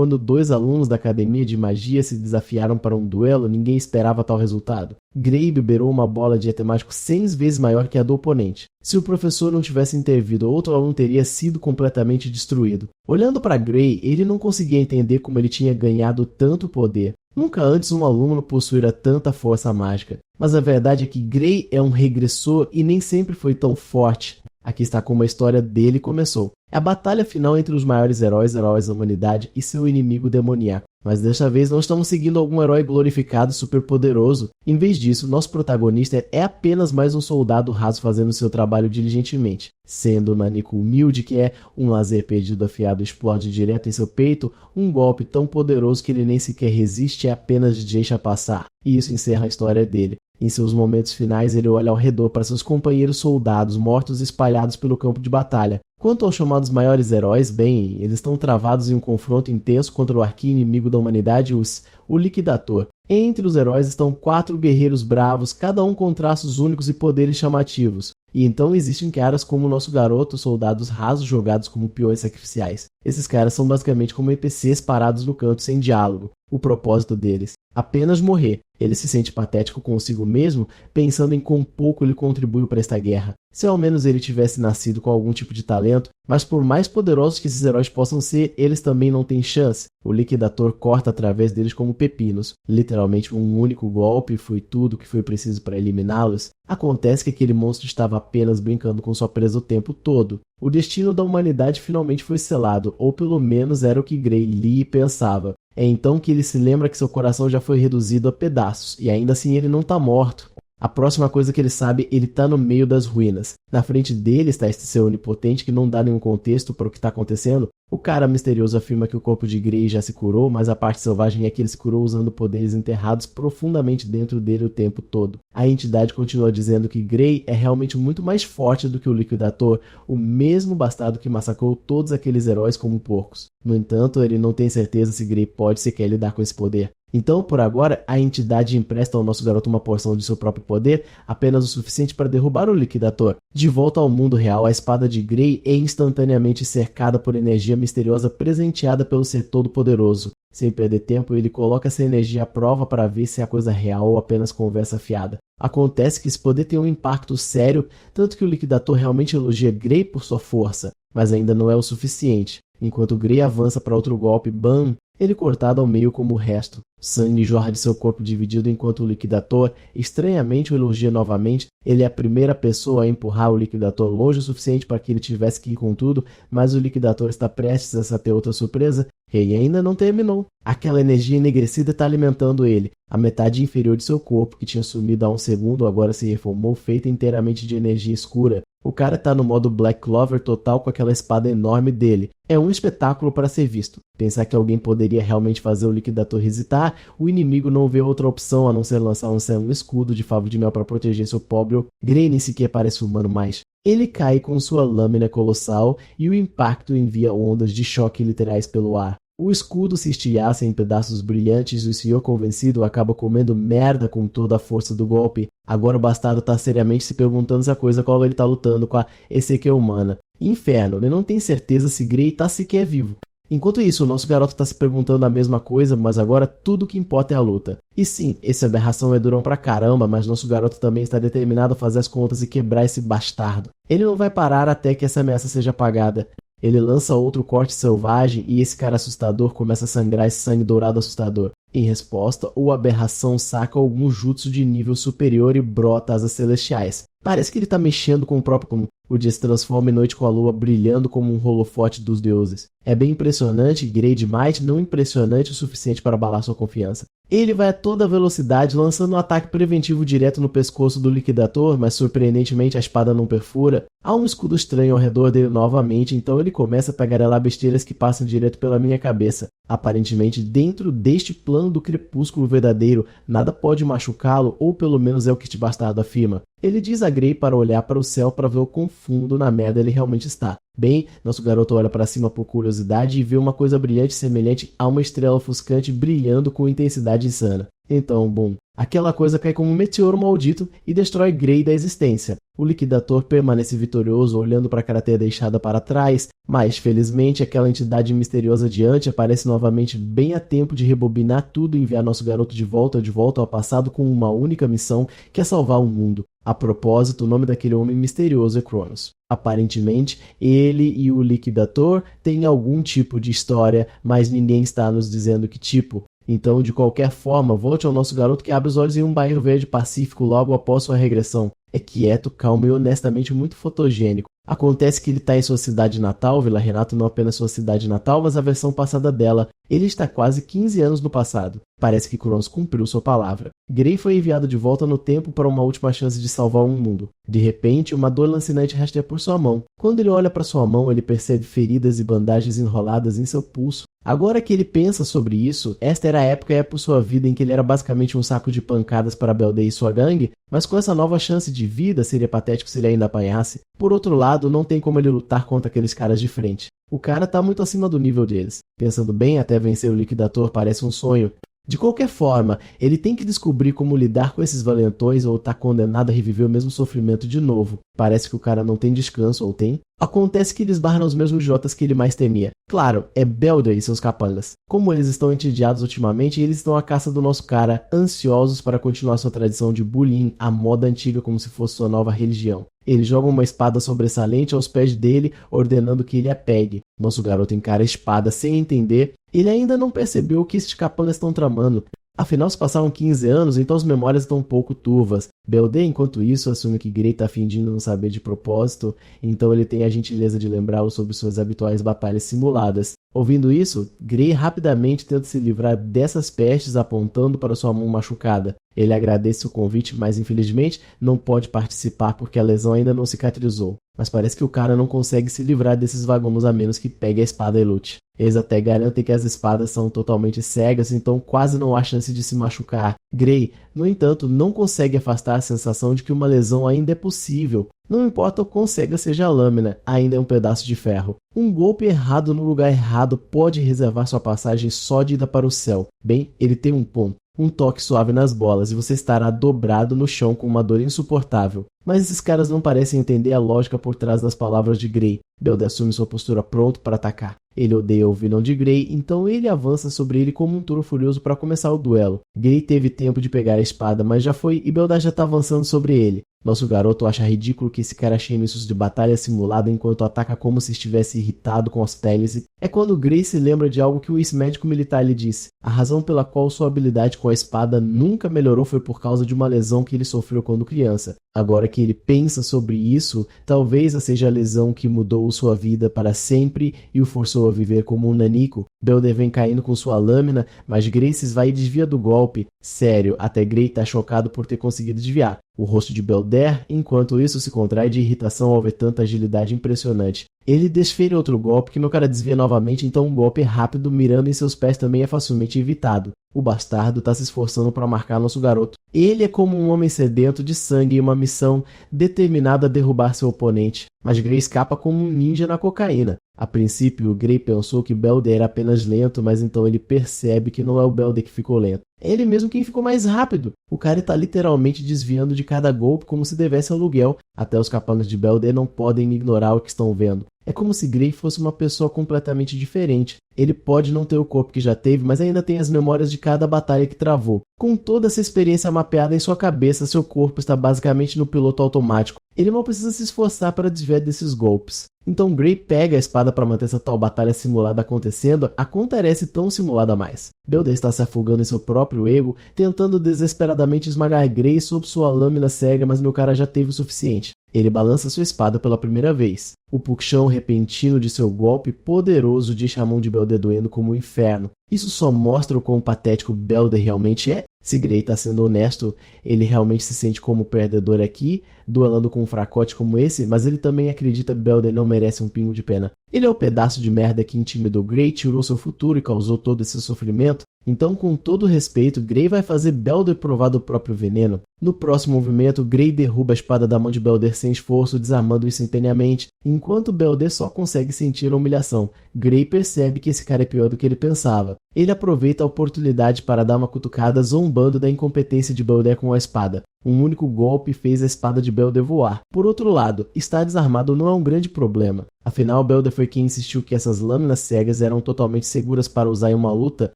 Quando 2 alunos da academia de magia se desafiaram para um duelo, ninguém esperava tal resultado. Gray liberou uma bola de arte mágico 6 vezes maior que a do oponente. Se o professor não tivesse intervido, outro aluno teria sido completamente destruído. Olhando para Gray, ele não conseguia entender como ele tinha ganhado tanto poder. Nunca antes um aluno possuíra tanta força mágica. Mas a verdade é que Gray é um regressor e nem sempre foi tão forte. Aqui está como a história dele começou. É a batalha final entre os maiores heróis da humanidade e seu inimigo demoníaco. Mas desta vez não estamos seguindo algum herói glorificado e superpoderoso. Em vez disso, nosso protagonista é apenas mais um soldado raso fazendo seu trabalho diligentemente. Sendo um nanico humilde que é, um lazer perdido afiado explode direto em seu peito, um golpe tão poderoso que ele nem sequer resiste e apenas deixa passar. E isso encerra a história dele. Em seus momentos finais, ele olha ao redor para seus companheiros soldados mortos espalhados pelo campo de batalha. Quanto aos chamados maiores heróis, bem, eles estão travados em um confronto intenso contra o arqui-inimigo da humanidade, o Liquidator. Entre os heróis estão 4 guerreiros bravos, cada um com traços únicos e poderes chamativos. E então existem caras como o nosso garoto, soldados rasos jogados como peões sacrificiais. Esses caras são basicamente como NPCs parados no canto sem diálogo. O propósito deles: apenas morrer. Ele se sente patético consigo mesmo, pensando em quão pouco ele contribuiu para esta guerra. Se ao menos ele tivesse nascido com algum tipo de talento, mas por mais poderosos que esses heróis possam ser, eles também não têm chance. O Liquidator corta através deles como pepinos. Literalmente um único golpe foi tudo o que foi preciso para eliminá-los. Acontece que aquele monstro estava apenas brincando com sua presa o tempo todo. O destino da humanidade finalmente foi selado, ou pelo menos era o que Gray Lee pensava. É então que ele se lembra que seu coração já foi reduzido a pedaços, e ainda assim ele não está morto. A próxima coisa que ele sabe, ele está no meio das ruínas. Na frente dele está esse ser onipotente que não dá nenhum contexto para o que está acontecendo. O cara misterioso afirma que o corpo de Gray já se curou, mas a parte selvagem é que ele se curou usando poderes enterrados profundamente dentro dele o tempo todo. A entidade continua dizendo que Gray é realmente muito mais forte do que o Liquidator, o mesmo bastardo que massacrou todos aqueles heróis como porcos. No entanto, ele não tem certeza se Gray pode sequer lidar com esse poder. Então, por agora, a entidade empresta ao nosso garoto uma porção de seu próprio poder, apenas o suficiente para derrubar o Liquidator. De volta ao mundo real, a espada de Gray é instantaneamente cercada por energia misteriosa presenteada pelo ser todo-poderoso. Sem perder tempo, ele coloca essa energia à prova para ver se é coisa real ou apenas conversa fiada. Acontece que esse poder tem um impacto sério, tanto que o Liquidator realmente elogia Gray por sua força, mas ainda não é o suficiente. Enquanto Gray avança para outro golpe, bam! Ele cortado ao meio como o resto. Sangue jorra de seu corpo dividido enquanto o Liquidator estranhamente o elogia novamente. Ele é a primeira pessoa a empurrar o Liquidator longe o suficiente para que ele tivesse que ir com tudo, mas o Liquidator está prestes a ter outra surpresa e ainda não terminou. Aquela energia enegrecida está alimentando ele. A metade inferior de seu corpo, que tinha sumido há um segundo, agora se reformou, feita inteiramente de energia escura. O cara tá no modo Black Clover total com aquela espada enorme dele. É um espetáculo para ser visto. Pensar que alguém poderia realmente fazer o Liquidator hesitar, o inimigo não vê outra opção a não ser lançar um escudo de favo de mel para proteger seu pobre. Gray nem sequer parece humano mais. Ele cai com sua lâmina colossal e o impacto envia ondas de choque literais pelo ar. O escudo se estilhaça em pedaços brilhantes e o senhor convencido acaba comendo merda com toda a força do golpe. Agora o bastardo tá seriamente se perguntando se a coisa qual ele tá lutando com a Ezequiel humana. Inferno, ele não tem certeza se Gray tá sequer vivo. Enquanto isso, o nosso garoto tá se perguntando a mesma coisa, mas agora tudo o que importa é a luta. E sim, essa aberração é durão pra caramba, mas nosso garoto também está determinado a fazer as contas e quebrar esse bastardo. Ele não vai parar até que essa ameaça seja apagada. Ele lança outro corte selvagem e esse cara assustador começa a sangrar esse sangue dourado assustador. Em resposta, o aberração saca algum jutsu de nível superior e brota asas celestiais. Parece que ele está mexendo com o próprio... O dia se transforma em noite com a lua brilhando como um holofote dos deuses. É bem impressionante e Great Might não impressionante o suficiente para abalar sua confiança. Ele vai a toda velocidade, lançando um ataque preventivo direto no pescoço do Liquidator, mas surpreendentemente a espada não perfura. Há um escudo estranho ao redor dele novamente, então ele começa a tagarelar besteiras que passam direto pela minha cabeça. Aparentemente, dentro deste plano do crepúsculo verdadeiro, nada pode machucá-lo, ou pelo menos é o que este bastardo afirma. Ele diz a Gray para olhar para o céu para ver o quão fundo na merda ele realmente está. Bem, nosso garoto olha para cima por curiosidade e vê uma coisa brilhante semelhante a uma estrela ofuscante brilhando com intensidade insana. Então, bom, aquela coisa cai como um meteoro maldito e destrói Grey da existência. O Liquidator permanece vitorioso olhando para a cratera deixada para trás, mas felizmente aquela entidade misteriosa diante aparece novamente bem a tempo de rebobinar tudo e enviar nosso garoto de volta ao passado com uma única missão, que é salvar o mundo. A propósito, o nome daquele homem misterioso é Cronos. Aparentemente, ele e o Liquidator têm algum tipo de história, mas ninguém está nos dizendo que tipo. Então, de qualquer forma, volte ao nosso garoto que abre os olhos em um bairro verde pacífico logo após sua regressão. É quieto, calmo e honestamente muito fotogênico. Acontece que ele está em sua cidade natal, Vila Renato não apenas sua cidade natal, mas a versão passada dela. Ele está quase 15 anos no passado. Parece que Cronos cumpriu sua palavra. Grey foi enviado de volta no tempo para uma última chance de salvar um mundo. De repente, uma dor lancinante rasteia por sua mão. Quando ele olha para sua mão, ele percebe feridas e bandagens enroladas em seu pulso. Agora que ele pensa sobre isso, esta era a época por sua vida em que ele era basicamente um saco de pancadas para Beldey e sua gangue, mas com essa nova chance de vida seria patético se ele ainda apanhasse. Por outro lado, não tem como ele lutar contra aqueles caras de frente. O cara tá muito acima do nível deles. Pensando bem, até vencer o Liquidator parece um sonho. De qualquer forma, ele tem que descobrir como lidar com esses valentões ou tá condenado a reviver o mesmo sofrimento de novo. Parece que o cara não tem descanso, ou tem? Acontece que eles barram os mesmos jotas que ele mais temia. Claro, é Beldey e seus capangas. Como eles estão entediados ultimamente, eles estão à caça do nosso cara, ansiosos para continuar sua tradição de bullying à moda antiga como se fosse sua nova religião. Eles jogam uma espada sobressalente aos pés dele, ordenando que ele a pegue. Nosso garoto encara a espada sem entender. Ele ainda não percebeu o que esses capangas estão tramando. Afinal, se passaram 15 anos, então as memórias estão um pouco turvas. Beldey, enquanto isso, assume que Grey está fingindo não saber de propósito, então ele tem a gentileza de lembrá-lo sobre suas habituais batalhas simuladas. Ouvindo isso, Grey rapidamente tenta se livrar dessas pestes apontando para sua mão machucada. Ele agradece o convite, mas infelizmente não pode participar porque a lesão ainda não cicatrizou. Mas parece que o cara não consegue se livrar desses vagabundo a menos que pegue a espada e lute. Eles até garantem que as espadas são totalmente cegas, então quase não há chance de se machucar. Grey, no entanto, não consegue afastar a sensação de que uma lesão ainda é possível. Não importa o quão cega seja a lâmina, ainda é um pedaço de ferro. Um golpe errado no lugar errado pode reservar sua passagem só de ida para o céu. Bem, ele tem um ponto. Um toque suave nas bolas e você estará dobrado no chão com uma dor insuportável. Mas esses caras não parecem entender a lógica por trás das palavras de Grey. Beldey assume sua postura pronto para atacar. Ele odeia o vilão de Grey, então ele avança sobre ele como um touro furioso para começar o duelo. Grey teve tempo de pegar a espada, mas já foi e Beldey já está avançando sobre ele. Nosso garoto acha ridículo que esse cara chame isso de batalha simulada enquanto ataca como se estivesse irritado com as peles. É quando Grey se lembra de algo que o ex-médico militar lhe disse. A razão pela qual sua habilidade com a espada nunca melhorou foi por causa de uma lesão que ele sofreu quando criança. Agora que ele pensa sobre isso, talvez seja a lesão que mudou sua vida para sempre e o forçou a viver como um nanico. Beldey vem caindo com sua lâmina, mas Grey se esvai e desvia do golpe. Sério, até Grey tá chocado por ter conseguido desviar. O rosto de Beldey, enquanto isso, se contrai de irritação ao ver tanta agilidade impressionante. Ele desfere outro golpe que meu cara desvia novamente, então um golpe rápido mirando em seus pés também é facilmente evitado. O bastardo está se esforçando para marcar nosso garoto. Ele é como um homem sedento de sangue em uma missão determinada a derrubar seu oponente, mas Grey escapa como um ninja na cocaína. A princípio, Grey pensou que Beldey era apenas lento, mas então ele percebe que não é o Beldey que ficou lento. É ele mesmo quem ficou mais rápido. O cara está literalmente desviando de cada golpe como se devesse aluguel. Até os capangas de Beldey não podem ignorar o que estão vendo. É como se Grey fosse uma pessoa completamente diferente. Ele pode não ter o corpo que já teve, mas ainda tem as memórias de cada batalha que travou. Com toda essa experiência mapeada em sua cabeça, seu corpo está basicamente no piloto automático. Ele não precisa se esforçar para desviar desses golpes. Então Grey pega a espada para manter essa tal batalha simulada acontecendo, acontece tão simulada mais. Beldey está se afogando em seu próprio ego, tentando desesperadamente esmagar Grey sob sua lâmina cega, mas meu cara já teve o suficiente. Ele balança sua espada pela primeira vez. O puxão repentino de seu golpe poderoso deixa a mão de Beldey doendo como um inferno. Isso só mostra o quão patético Beldey realmente é. Se Grey está sendo honesto, ele realmente se sente como perdedor aqui, duelando com um fracote como esse, mas ele também acredita que Belder não merece um pingo de pena. Ele é o pedaço de merda que intimidou Gray, tirou seu futuro e causou todo esse sofrimento. Então, com todo respeito, Gray vai fazer Belder provar do próprio veneno. No próximo movimento, Gray derruba a espada da mão de Belder sem esforço, desarmando-o instantaneamente, enquanto Belder só consegue sentir a humilhação. Gray percebe que esse cara é pior do que ele pensava. Ele aproveita a oportunidade para dar uma cutucada, zombando da incompetência de Belder com a espada. Um único golpe fez a espada de Belder voar. Por outro lado, estar desarmado não é um grande problema. Afinal, Belder foi quem insistiu que essas lâminas cegas eram totalmente seguras para usar em uma luta.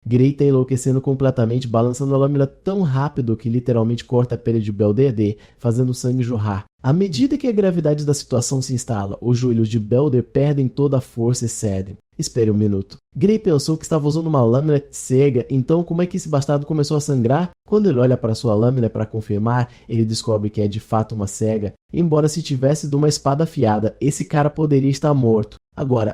Gray está enlouquecendo completamente, balançando a lâmina tão rápido que literalmente corta a pele de Belder, fazendo o sangue jorrar. À medida que a gravidade da situação se instala, os joelhos de Belder perdem toda a força e cedem. Espere um minuto. Gray pensou que estava usando uma lâmina cega, então como é que esse bastardo começou a sangrar? Quando ele olha para sua lâmina para confirmar, ele descobre que é de fato uma cega. Embora se tivesse de uma espada afiada, esse cara poderia estar morto.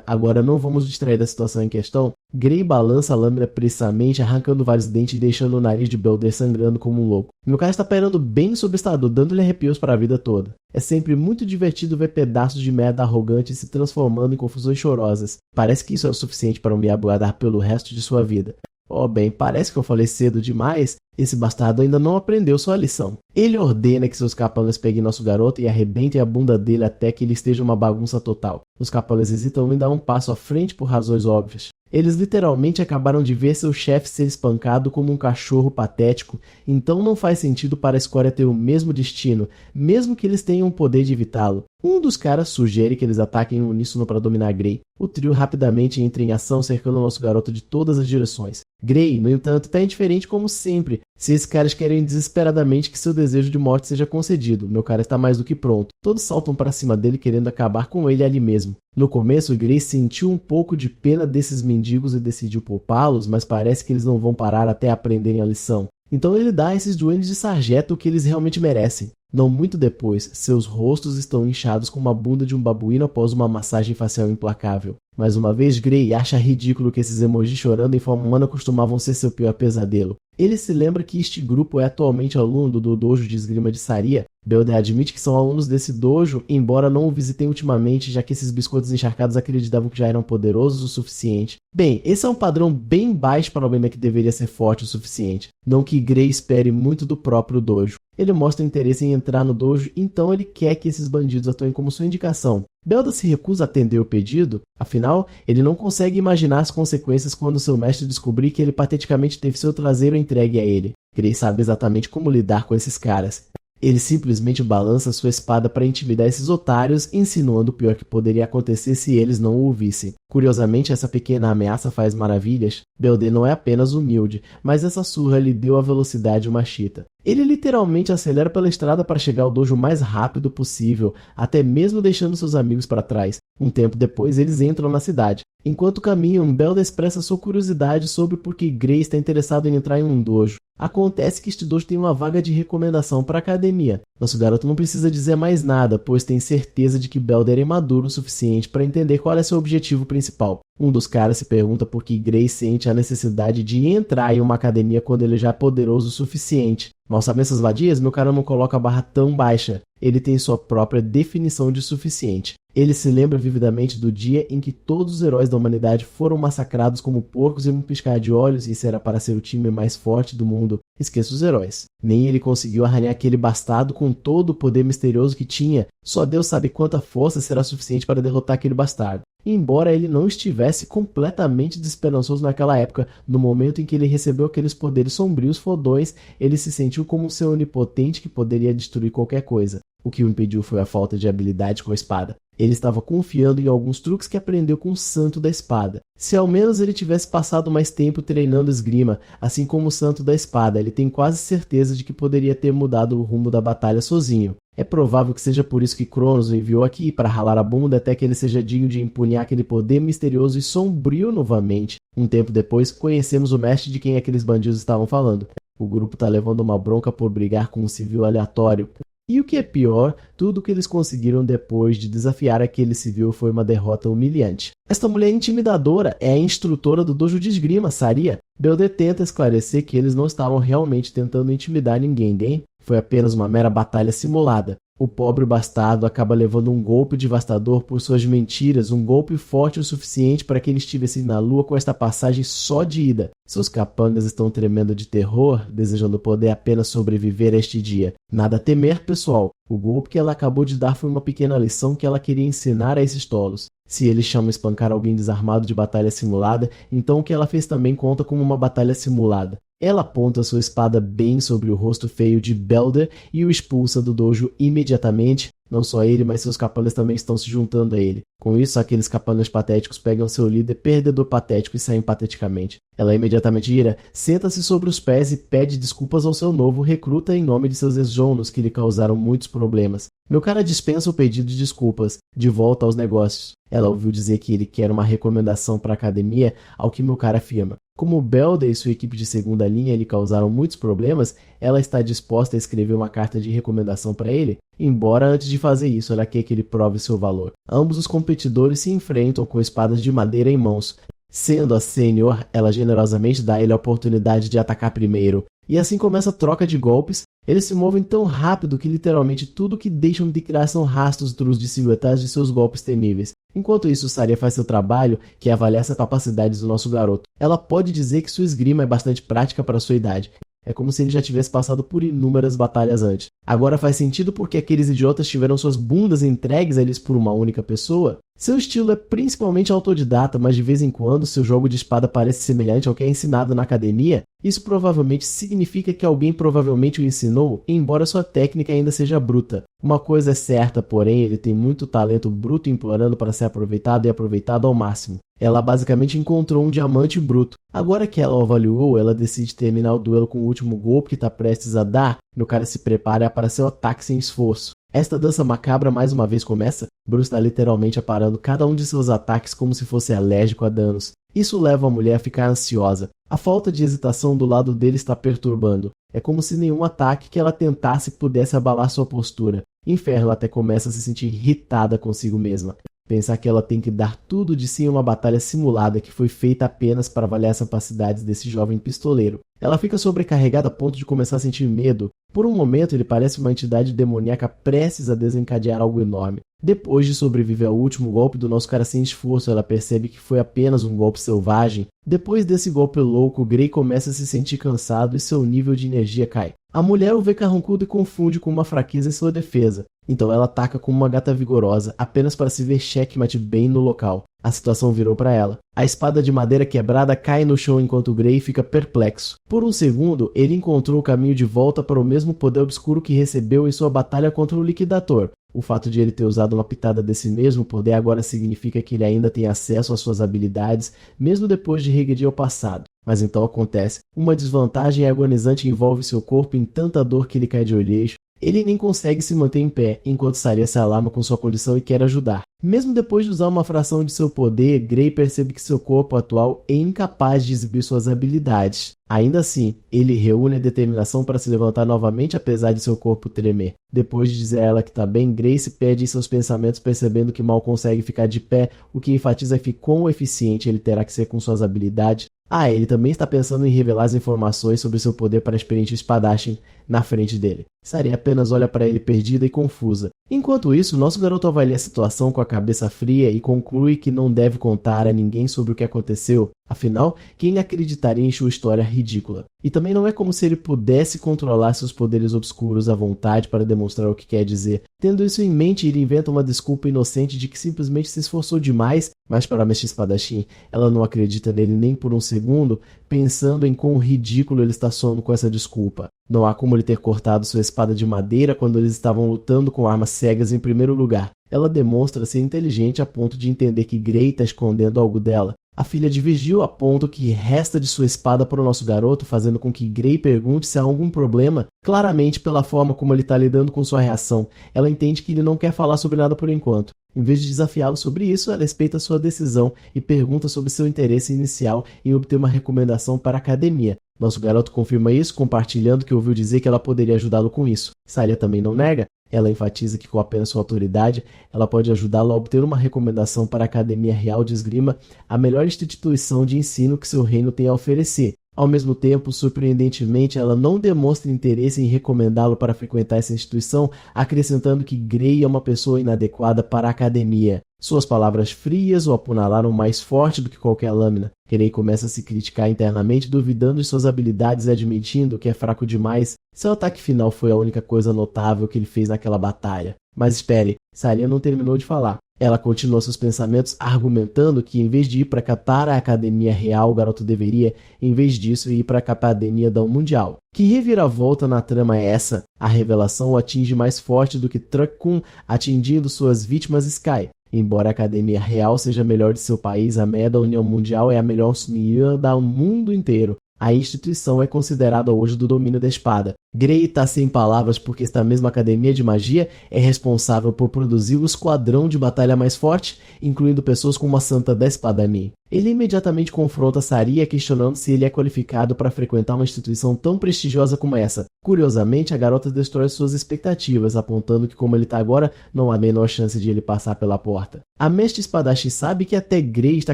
Agora não vamos distrair da situação em questão. Gray balança a lâmina precisamente, arrancando vários dentes e deixando o nariz de Belder sangrando como um louco. Meu cara está pairando bem sobre o estado, dando-lhe arrepios para a vida toda. É sempre muito divertido ver pedaços de merda arrogantes se transformando em confusões chorosas. Parece que isso é o suficiente para me aguardar pelo resto de sua vida. Oh bem, parece que eu falei cedo demais. Esse bastardo ainda não aprendeu sua lição. Ele ordena que seus capangas peguem nosso garoto e arrebentem a bunda dele até que ele esteja uma bagunça total. Os capangas hesitam em dar um passo à frente por razões óbvias. Eles literalmente acabaram de ver seu chefe ser espancado como um cachorro patético, então não faz sentido para a escória ter o mesmo destino, mesmo que eles tenham o poder de evitá-lo. Um dos caras sugere que eles ataquem em uníssono para dominar Gray. O trio rapidamente entra em ação, cercando o nosso garoto de todas as direções. Gray, no entanto, está indiferente como sempre. Se esses caras querem desesperadamente que seu desejo de morte seja concedido, meu cara está mais do que pronto. Todos saltam para cima dele querendo acabar com ele ali mesmo. No começo, Gray sentiu um pouco de pena desses mendigos e decidiu poupá-los, mas parece que eles não vão parar até aprenderem a lição. Então ele dá a esses duendes de sarjeta o que eles realmente merecem. Não muito depois, seus rostos estão inchados como a bunda de um babuíno após uma massagem facial implacável. Mais uma vez, Gray acha ridículo que esses emojis chorando em forma humana costumavam ser seu pior pesadelo. Ele se lembra que este grupo é atualmente aluno do dojo de esgrima de Saria. Belder admite que são alunos desse dojo, embora não o visitem ultimamente, já que esses biscoitos encharcados acreditavam que já eram poderosos o suficiente. Bem, esse é um padrão bem baixo para alguém que deveria ser forte o suficiente. Não que Gray espere muito do próprio dojo. Ele mostra interesse em entrar no dojo, então ele quer que esses bandidos atuem como sua indicação. Belder se recusa a atender o pedido, afinal, ele não consegue imaginar as consequências quando seu mestre descobrir que ele pateticamente teve seu traseiro entregue a ele. Gray sabe exatamente como lidar com esses caras. Ele simplesmente balança sua espada para intimidar esses otários, insinuando o pior que poderia acontecer se eles não o ouvissem. Curiosamente, essa pequena ameaça faz maravilhas. Belder não é apenas humilde, mas essa surra lhe deu a velocidade uma chita. Ele literalmente acelera pela estrada para chegar ao dojo o mais rápido possível, até mesmo deixando seus amigos para trás. Um tempo depois, eles entram na cidade. Enquanto caminham, Belder expressa sua curiosidade sobre por que Gray está interessado em entrar em um dojo. Acontece que este dojo tem uma vaga de recomendação para a academia. Nosso garoto não precisa dizer mais nada, pois tem certeza de que Belder é maduro o suficiente para entender qual é seu objetivo principal. Um dos caras se pergunta por que Gray sente a necessidade de entrar em uma academia quando ele já é poderoso o suficiente. Mal sabem essas vadias, meu cara não coloca a barra tão baixa. Ele tem sua própria definição de suficiente. Ele se lembra vividamente do dia em que todos os heróis da humanidade foram massacrados como porcos em um piscar de olhos, e isso era para ser o time mais forte do mundo. Esqueça os heróis. Nem ele conseguiu arranhar aquele bastardo com todo o poder misterioso que tinha. Só Deus sabe quanta força será suficiente para derrotar aquele bastardo. Embora ele não estivesse completamente desesperançoso naquela época, no momento em que ele recebeu aqueles poderes sombrios fodões, ele se sentiu como um ser onipotente que poderia destruir qualquer coisa. O que o impediu foi a falta de habilidade com a espada. Ele estava confiando em alguns truques que aprendeu com o santo da espada. Se ao menos ele tivesse passado mais tempo treinando esgrima, assim como o santo da espada, ele tem quase certeza de que poderia ter mudado o rumo da batalha sozinho. É provável que seja por isso que Cronos o enviou aqui, para ralar a bunda até que ele seja digno de empunhar aquele poder misterioso e sombrio novamente. Um tempo depois, conhecemos o mestre de quem aqueles bandidos estavam falando. O grupo está levando uma bronca por brigar com um civil aleatório. E o que é pior, tudo o que eles conseguiram depois de desafiar aquele civil foi uma derrota humilhante. Esta mulher intimidadora é a instrutora do dojo de esgrima, Saria. Belder tenta esclarecer que eles não estavam realmente tentando intimidar ninguém, foi apenas uma mera batalha simulada. O pobre bastardo acaba levando um golpe devastador por suas mentiras, um golpe forte o suficiente para que ele estivesse na lua com esta passagem só de ida. Seus capangas estão tremendo de terror, desejando poder apenas sobreviver a este dia. Nada a temer, pessoal. O golpe que ela acabou de dar foi uma pequena lição que ela queria ensinar a esses tolos. Se eles chamam espancar alguém desarmado de batalha simulada, então o que ela fez também conta como uma batalha simulada. Ela aponta sua espada bem sobre o rosto feio de Belder e o expulsa do dojo imediatamente. Não só ele, mas seus capangas também estão se juntando a ele. Com isso, aqueles capangas patéticos pegam seu líder perdedor patético e saem pateticamente. Ela imediatamente ira, senta-se sobre os pés e pede desculpas ao seu novo recruta em nome de seus ex-jonos que lhe causaram muitos problemas. Meu cara dispensa o pedido de desculpas, de volta aos negócios. Ela ouviu dizer que ele quer uma recomendação para a academia, ao que meu cara afirma. Como Belder e sua equipe de segunda linha lhe causaram muitos problemas, ela está disposta a escrever uma carta de recomendação para ele, embora antes de fazer isso ela quer que ele prove seu valor. Ambos os competidores se enfrentam com espadas de madeira em mãos. Sendo a sênior, ela generosamente dá a ele a oportunidade de atacar primeiro. E assim começa a troca de golpes. Eles se movem tão rápido que literalmente tudo que deixam de criar são rastros de silhuetas de seus golpes temíveis. Enquanto isso, Saria faz seu trabalho, que é avaliar as capacidades do nosso garoto. Ela pode dizer que sua esgrima é bastante prática para sua idade. É como se ele já tivesse passado por inúmeras batalhas antes. Agora faz sentido porque aqueles idiotas tiveram suas bundas entregues a eles por uma única pessoa. Seu estilo é principalmente autodidata, mas de vez em quando seu jogo de espada parece semelhante ao que é ensinado na academia. Isso provavelmente significa que alguém provavelmente o ensinou, embora sua técnica ainda seja bruta. Uma coisa é certa, porém, ele tem muito talento bruto implorando para ser aproveitado e aproveitado ao máximo. Ela basicamente encontrou um diamante bruto. Agora que ela o avaliou, ela decide terminar o duelo com o último golpe que está prestes a dar. Meu cara se prepara para seu ataque sem esforço. Esta dança macabra mais uma vez começa. Bruce está literalmente aparando cada um de seus ataques como se fosse alérgico a danos. Isso leva a mulher a ficar ansiosa. A falta de hesitação do lado dele está perturbando. É como se nenhum ataque que ela tentasse pudesse abalar sua postura. Inferno, ela até começa a se sentir irritada consigo mesma. Pensar que ela tem que dar tudo de si em uma batalha simulada que foi feita apenas para avaliar as capacidades desse jovem pistoleiro. Ela fica sobrecarregada a ponto de começar a sentir medo. Por um momento ele parece uma entidade demoníaca prestes a desencadear algo enorme. Depois de sobreviver ao último golpe do nosso cara sem esforço, ela percebe que foi apenas um golpe selvagem. Depois desse golpe louco, Gray começa a se sentir cansado e seu nível de energia cai. A mulher o vê carrancudo e confunde com uma fraqueza em sua defesa. Então ela ataca como uma gata vigorosa, apenas para se ver checkmate bem no local. A situação virou para ela. A espada de madeira quebrada cai no chão enquanto Gray fica perplexo. Por um segundo, ele encontrou o caminho de volta para o mesmo poder obscuro que recebeu em sua batalha contra o Liquidator. O fato de ele ter usado uma pitada desse mesmo poder agora significa que ele ainda tem acesso às suas habilidades, mesmo depois de regredir ao passado. Mas então acontece. Uma desvantagem agonizante envolve seu corpo em tanta dor que ele cai de orelhas. Ele nem consegue se manter em pé, enquanto Saria se alarma com sua condição e quer ajudar. Mesmo depois de usar uma fração de seu poder, Gray percebe que seu corpo atual é incapaz de exibir suas habilidades. Ainda assim, ele reúne a determinação para se levantar novamente apesar de seu corpo tremer. Depois de dizer a ela que está bem, Gray se perde em seus pensamentos percebendo que mal consegue ficar de pé, o que enfatiza que quão eficiente ele terá que ser com suas habilidades. Ele também está pensando em revelar as informações sobre seu poder para a experiente espadachim na frente dele. Saria apenas olha para ele perdida e confusa. Enquanto isso, nosso garoto avalia a situação com a cabeça fria e conclui que não deve contar a ninguém sobre o que aconteceu. Afinal, quem acreditaria em sua história ridícula? E também não é como se ele pudesse controlar seus poderes obscuros à vontade para demonstrar o que quer dizer. Tendo isso em mente, ele inventa uma desculpa inocente de que simplesmente se esforçou demais, mas para a mestre espadachim, ela não acredita nele nem por um segundo, pensando em quão ridículo ele está soando com essa desculpa. Não há como ele ter cortado sua espada de madeira quando eles estavam lutando com armas cegas em primeiro lugar. Ela demonstra ser inteligente a ponto de entender que Gray está escondendo algo dela. A filha de Vigil aponta o que resta de sua espada para o nosso garoto, fazendo com que Gray pergunte se há algum problema, claramente pela forma como ele está lidando com sua reação. Ela entende que ele não quer falar sobre nada por enquanto. Em vez de desafiá-lo sobre isso, ela respeita sua decisão e pergunta sobre seu interesse inicial em obter uma recomendação para a academia. Nosso garoto confirma isso, compartilhando que ouviu dizer que ela poderia ajudá-lo com isso. Saria também não nega. Ela enfatiza que com apenas sua autoridade, ela pode ajudá-lo a obter uma recomendação para a Academia Real de Esgrima, a melhor instituição de ensino que seu reino tem a oferecer. Ao mesmo tempo, surpreendentemente, ela não demonstra interesse em recomendá-lo para frequentar essa instituição, acrescentando que Gray é uma pessoa inadequada para a academia. Suas palavras frias o apunhalaram mais forte do que qualquer lâmina. Gray começa a se criticar internamente, duvidando de suas habilidades e admitindo que é fraco demais. Seu ataque final foi a única coisa notável que ele fez naquela batalha. Mas espere, Saria não terminou de falar. Ela continuou seus pensamentos, argumentando que em vez de ir para a Academia Real, o garoto deveria, em vez disso, ir para a Academia da Mundial. Que reviravolta na trama é essa? A revelação o atinge mais forte do que Truck-kun atingindo suas vítimas Sky. Embora a Academia Real seja a melhor de seu país, a meia da União Mundial é a melhor sumiã do mundo inteiro. A instituição é considerada hoje do domínio da espada. Gray está sem palavras porque esta mesma academia de magia é responsável por produzir o esquadrão de batalha mais forte, incluindo pessoas como a Santa da Espadani. Ele imediatamente confronta Saria, questionando se ele é qualificado para frequentar uma instituição tão prestigiosa como essa. Curiosamente, a garota destrói suas expectativas, apontando que como ele está agora, não há a menor chance de ele passar pela porta. A mestre espadachim sabe que até Gray está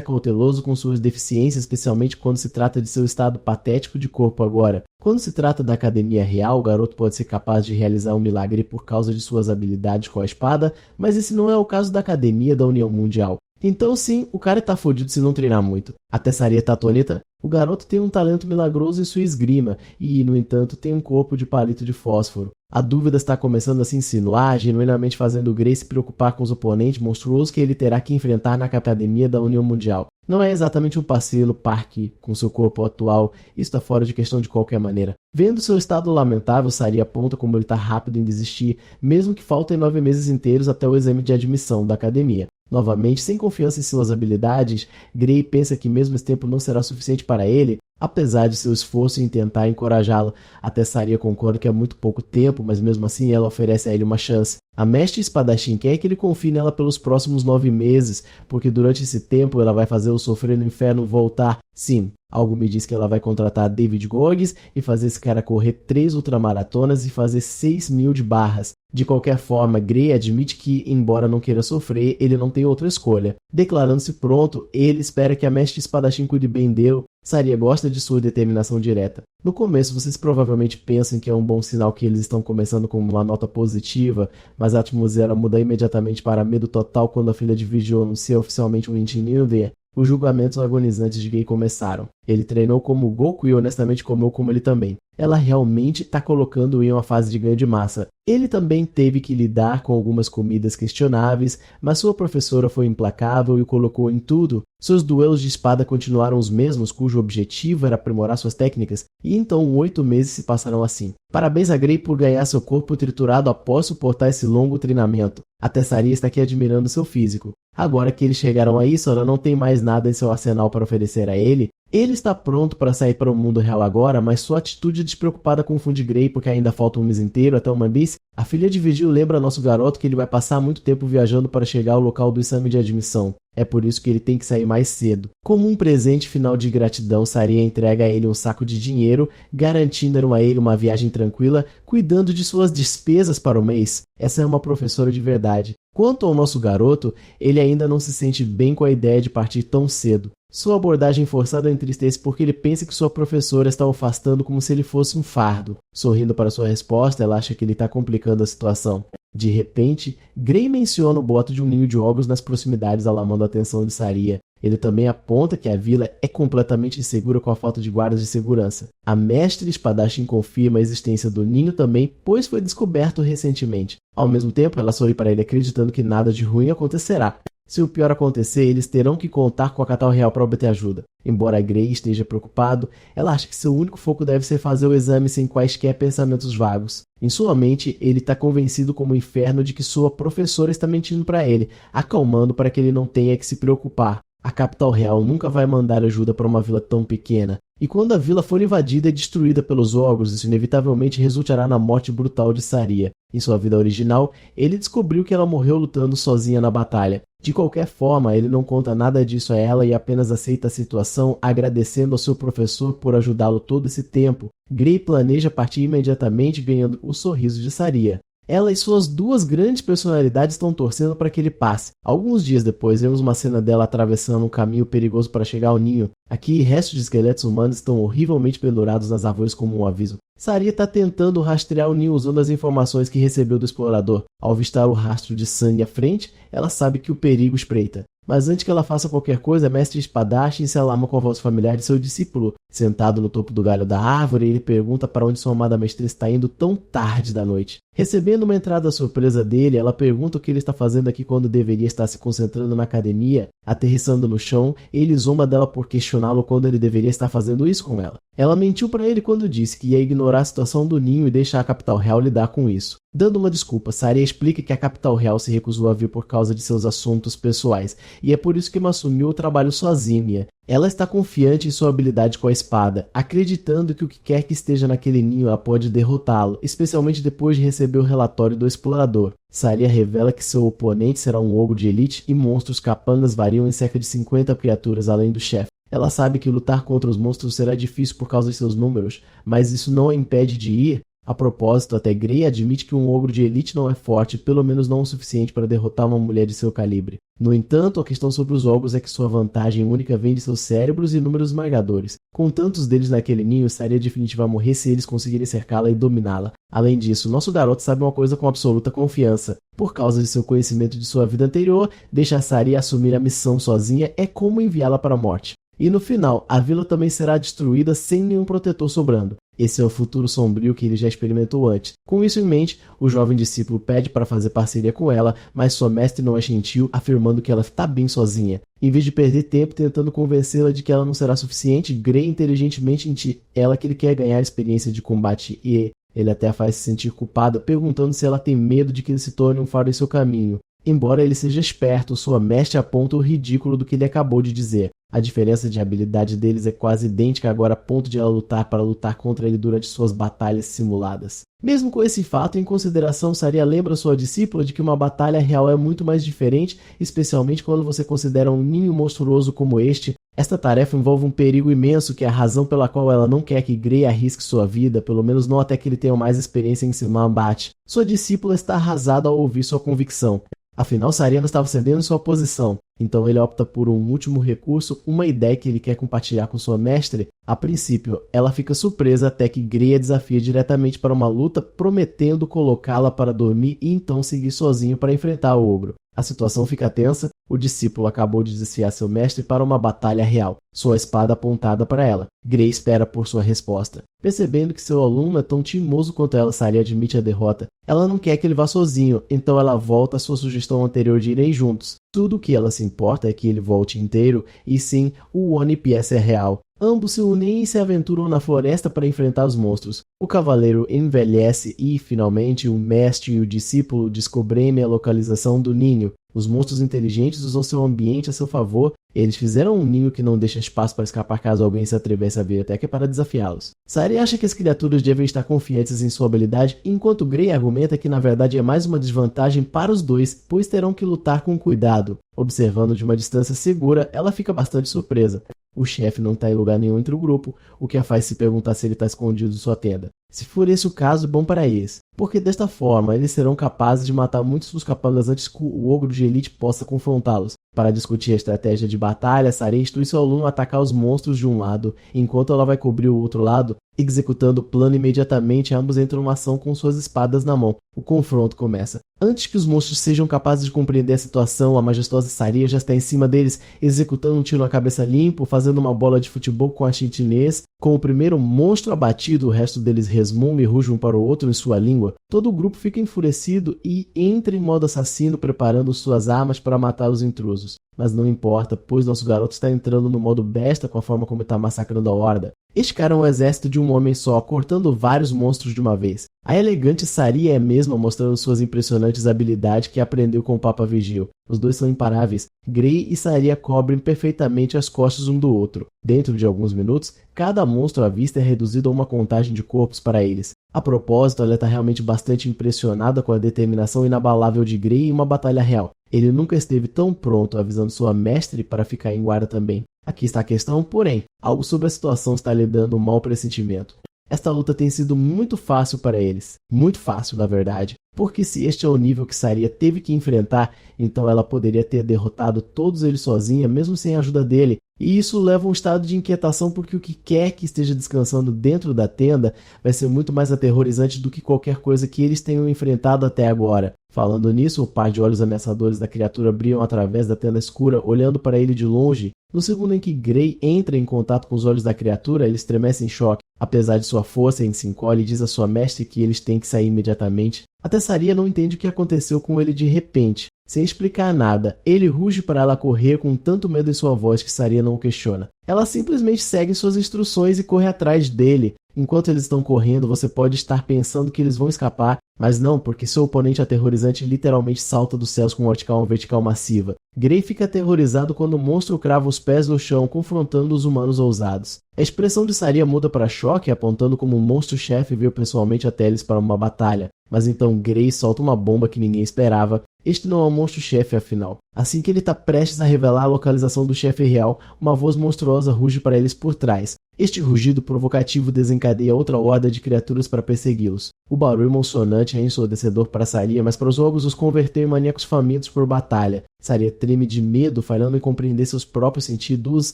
cauteloso com suas deficiências, especialmente quando se trata de seu estado patético de corpo agora. Quando se trata da Academia Real, o garoto pode ser capaz de realizar um milagre por causa de suas habilidades com a espada, mas esse não é o caso da Academia da União Mundial. Então sim, o cara tá fodido se não treinar muito. Até Saria tá atônita. O garoto tem um talento milagroso em sua esgrima e, no entanto, tem um corpo de palito de fósforo. A dúvida está começando a se insinuar, genuinamente fazendo Gray se preocupar com os oponentes monstruosos que ele terá que enfrentar na Academia da União Mundial. Não é exatamente um passeio no parque com seu corpo atual, isso está fora de questão de qualquer maneira. Vendo seu estado lamentável, Saria aponta como ele está rápido em desistir, mesmo que faltem 9 meses inteiros até o exame de admissão da academia. Novamente, sem confiança em suas habilidades, Gray pensa que mesmo esse tempo não será suficiente para ele, apesar de seu esforço em tentar encorajá-lo. Até Saria concorda que é muito pouco tempo, mas mesmo assim ela oferece a ele uma chance. A mestre espadachim quer que ele confie nela pelos próximos 9 meses, porque durante esse tempo ela vai fazer o sofrer no inferno voltar. Sim, algo me diz que ela vai contratar David Gorges e fazer esse cara correr 3 ultramaratonas e fazer 6.000 de barras. De qualquer forma, Gray admite que, embora não queira sofrer, ele não tem outra escolha. Declarando-se pronto, ele espera que a mestre espadachim cuide bem dele. Saria gosta de sua determinação direta. No começo, vocês provavelmente pensam que é um bom sinal que eles estão começando com uma nota positiva, mas a atmosfera muda imediatamente para medo total quando a filha de Vigil anuncia oficialmente um Intinilder. Os julgamentos agonizantes de Gray começaram. Ele treinou como Goku e honestamente comeu como ele também. Ela realmente está colocando em uma fase de ganho de massa. Ele também teve que lidar com algumas comidas questionáveis, mas sua professora foi implacável e o colocou em tudo. Seus duelos de espada continuaram os mesmos, cujo objetivo era aprimorar suas técnicas, e então 8 meses se passaram assim. Parabéns a Gray por ganhar seu corpo triturado após suportar esse longo treinamento. Até Saria está aqui admirando seu físico. Agora que eles chegaram a isso, ela não tem mais nada em seu arsenal para oferecer a ele. Ele está pronto para sair para o mundo real agora, mas sua atitude despreocupada confunde Gray porque ainda falta um mês inteiro até One Piece. A filha de Vigil lembra nosso garoto que ele vai passar muito tempo viajando para chegar ao local do exame de admissão. É por isso que ele tem que sair mais cedo. Como um presente final de gratidão, Saria entrega a ele um saco de dinheiro, garantindo a ele uma viagem tranquila, cuidando de suas despesas para o mês. Essa é uma professora de verdade. Quanto ao nosso garoto, ele ainda não se sente bem com a ideia de partir tão cedo. Sua abordagem forçada o entristece porque ele pensa que sua professora está o afastando como se ele fosse um fardo. Sorrindo para sua resposta, ela acha que ele está complicando a situação. De repente, Gray menciona o boato de um ninho de ogros nas proximidades, alarmando a atenção de Saria. Ele também aponta que a vila é completamente insegura com a falta de guardas de segurança. A mestre espadachim confirma a existência do ninho também, pois foi descoberto recentemente. Ao mesmo tempo, ela sorri para ele acreditando que nada de ruim acontecerá. Se o pior acontecer, eles terão que contar com a Capital Real para obter ajuda. Embora Gray esteja preocupado, ela acha que seu único foco deve ser fazer o exame sem quaisquer pensamentos vagos. Em sua mente, ele está convencido como um inferno de que sua professora está mentindo para ele, acalmando para que ele não tenha que se preocupar. A Capital Real nunca vai mandar ajuda para uma vila tão pequena. E quando a vila for invadida e destruída pelos ogros, isso inevitavelmente resultará na morte brutal de Saria. Em sua vida original, ele descobriu que ela morreu lutando sozinha na batalha. De qualquer forma, ele não conta nada disso a ela e apenas aceita a situação, agradecendo ao seu professor por ajudá-lo todo esse tempo. Gray planeja partir imediatamente, ganhando o sorriso de Saria. Ela e suas duas grandes personalidades estão torcendo para que ele passe. Alguns dias depois, vemos uma cena dela atravessando um caminho perigoso para chegar ao ninho. Aqui, restos de esqueletos humanos estão horrivelmente pendurados nas árvores como um aviso. Saria está tentando rastrear o ninho usando as informações que recebeu do explorador. Ao avistar o rastro de sangue à frente, ela sabe que o perigo espreita. Mas antes que ela faça qualquer coisa, Mestre Espadachim se alarma com a voz familiar de seu discípulo. Sentado no topo do galho da árvore, ele pergunta para onde sua amada mestra está indo tão tarde da noite. Recebendo uma entrada surpresa dele, ela pergunta o que ele está fazendo aqui quando deveria estar se concentrando na academia. Aterrissando no chão, ele zomba dela por questioná-lo quando ele deveria estar fazendo isso com ela. Ela mentiu para ele quando disse que ia ignorar a situação do ninho e deixar a capital real lidar com isso. Dando uma desculpa, Saria explica que a capital real se recusou a vir por causa de seus assuntos pessoais, e é por isso que assumiu o trabalho sozinha. Ela está confiante em sua habilidade com a espada, acreditando que o que quer que esteja naquele ninho ela pode derrotá-lo, especialmente depois de receber o relatório do explorador. Saria revela que seu oponente será um ogro de elite e monstros capangas variam em cerca de 50 criaturas além do chefe. Ela sabe que lutar contra os monstros será difícil por causa de seus números, mas isso não a impede de ir. A propósito, até Grey admite que um ogro de elite não é forte, pelo menos não o suficiente para derrotar uma mulher de seu calibre. No entanto, a questão sobre os ogros é que sua vantagem única vem de seus cérebros e números esmagadores. Com tantos deles naquele ninho, Saria definitivamente vai morrer se eles conseguirem cercá-la e dominá-la. Além disso, nosso garoto sabe uma coisa com absoluta confiança. Por causa de seu conhecimento de sua vida anterior, deixar Saria assumir a missão sozinha é como enviá-la para a morte. E no final, a vila também será destruída sem nenhum protetor sobrando. Esse é o futuro sombrio que ele já experimentou antes. Com isso em mente, o jovem discípulo pede para fazer parceria com ela, mas sua mestre não é gentil, afirmando que ela está bem sozinha. Em vez de perder tempo tentando convencê-la de que ela não será suficiente, Grey inteligentemente insiste ela que ele quer ganhar experiência de combate e ele até a faz se sentir culpada, perguntando se ela tem medo de que ele se torne um faro em seu caminho. Embora ele seja esperto, sua mestre aponta o ridículo do que ele acabou de dizer. A diferença de habilidade deles é quase idêntica agora a ponto de ela lutar para lutar contra ele durante suas batalhas simuladas. Mesmo com esse fato em consideração, Saria lembra sua discípula de que uma batalha real é muito mais diferente, especialmente quando você considera um ninho monstruoso como este. Esta tarefa envolve um perigo imenso que é a razão pela qual ela não quer que Grey arrisque sua vida, pelo menos não até que ele tenha mais experiência em combate. Sua discípula está arrasada ao ouvir sua convicção. Afinal, Saria não estava cedendo em sua posição, então ele opta por um último recurso, uma ideia que ele quer compartilhar com sua mestre. A princípio, ela fica surpresa até que Grey a desafia diretamente para uma luta, prometendo colocá-la para dormir e então seguir sozinho para enfrentar o ogro. A situação fica tensa, o discípulo acabou de desafiar seu mestre para uma batalha real, sua espada apontada para ela. Grey espera por sua resposta. Percebendo que seu aluno é tão teimoso quanto ela, Saria admite a derrota. Ela não quer que ele vá sozinho, então ela volta à sua sugestão anterior de irem juntos. Tudo o que ela se importa é que ele volte inteiro, e sim, o One Piece é real. Ambos se unem e se aventuram na floresta para enfrentar os monstros. O cavaleiro envelhece e, finalmente, o mestre e o discípulo descobrem a localização do ninho. Os monstros inteligentes usam seu ambiente a seu favor. Eles fizeram um ninho que não deixa espaço para escapar caso alguém se atrevesse a vir até que é para desafiá-los. Saria acha que as criaturas devem estar confiantes em sua habilidade, enquanto Grey argumenta que na verdade é mais uma desvantagem para os dois, pois terão que lutar com cuidado. Observando de uma distância segura, ela fica bastante surpresa. O chefe não está em lugar nenhum entre o grupo, o que a faz se perguntar se ele está escondido em sua tenda. Se for esse o caso, bom para eles, porque desta forma eles serão capazes de matar muitos dos capangas antes que o ogro de elite possa confrontá-los. Para discutir a estratégia de batalha, Saria instrui seu aluno a atacar os monstros de um lado, enquanto ela vai cobrir o outro lado. Executando o plano imediatamente, ambos entram numa ação com suas espadas na mão. O confronto começa. Antes que os monstros sejam capazes de compreender a situação, a majestosa Saria já está em cima deles, executando um tiro na cabeça limpo, fazendo uma bola de futebol com a chitinês. Com o primeiro monstro abatido, o resto deles resmunga e ruge um para o outro em sua língua. Todo o grupo fica enfurecido e entra em modo assassino, preparando suas armas para matar os intrusos. Mas não importa, pois nosso garoto está entrando no modo besta com a forma como está massacrando a horda. Este cara é um exército de um homem só, cortando vários monstros de uma vez. A elegante Saria é mesma mostrando suas impressionantes habilidades que aprendeu com o Papa Vigil. Os dois são imparáveis. Grey e Saria cobrem perfeitamente as costas um do outro. Dentro de alguns minutos, cada monstro à vista é reduzido a uma contagem de corpos para eles. A propósito, ela está realmente bastante impressionada com a determinação inabalável de Grey em uma batalha real. Ele nunca esteve tão pronto, avisando sua mestre para ficar em guarda também. Aqui está a questão, porém, algo sobre a situação está lhe dando um mau pressentimento. Esta luta tem sido muito fácil para eles. Muito fácil, na verdade. Porque se este é o nível que Saria teve que enfrentar, então ela poderia ter derrotado todos eles sozinha, mesmo sem a ajuda dele. E isso leva a um estado de inquietação porque o que quer que esteja descansando dentro da tenda vai ser muito mais aterrorizante do que qualquer coisa que eles tenham enfrentado até agora. Falando nisso, o par de olhos ameaçadores da criatura brilham através da tenda escura, olhando para ele de longe. No segundo em que Grey entra em contato com os olhos da criatura, ele estremece em choque. Apesar de sua força, ele se encolhe e diz a sua mestre que eles têm que sair imediatamente. Até Saria não entende o que aconteceu com ele de repente. Sem explicar nada, ele ruge para ela correr com tanto medo em sua voz que Saria não o questiona. Ela simplesmente segue suas instruções e corre atrás dele. Enquanto eles estão correndo, você pode estar pensando que eles vão escapar, mas não, porque seu oponente aterrorizante literalmente salta dos céus com uma vertical massiva. Grey fica aterrorizado quando o monstro crava os pés no chão, confrontando os humanos ousados. A expressão de Saria muda para choque, apontando como um monstro-chefe veio pessoalmente até eles para uma batalha. Mas então Grey solta uma bomba que ninguém esperava. Este não é um monstro-chefe, afinal. Assim que ele está prestes a revelar a localização do chefe real, uma voz monstruosa ruge para eles por trás. Este rugido provocativo desencadeia outra horda de criaturas para persegui-los. O barulho emocionante é ensurdecedor para Saria, mas para os ogros os converteu em maníacos famintos por batalha. Saria treme de medo, falhando em compreender seus próprios sentidos.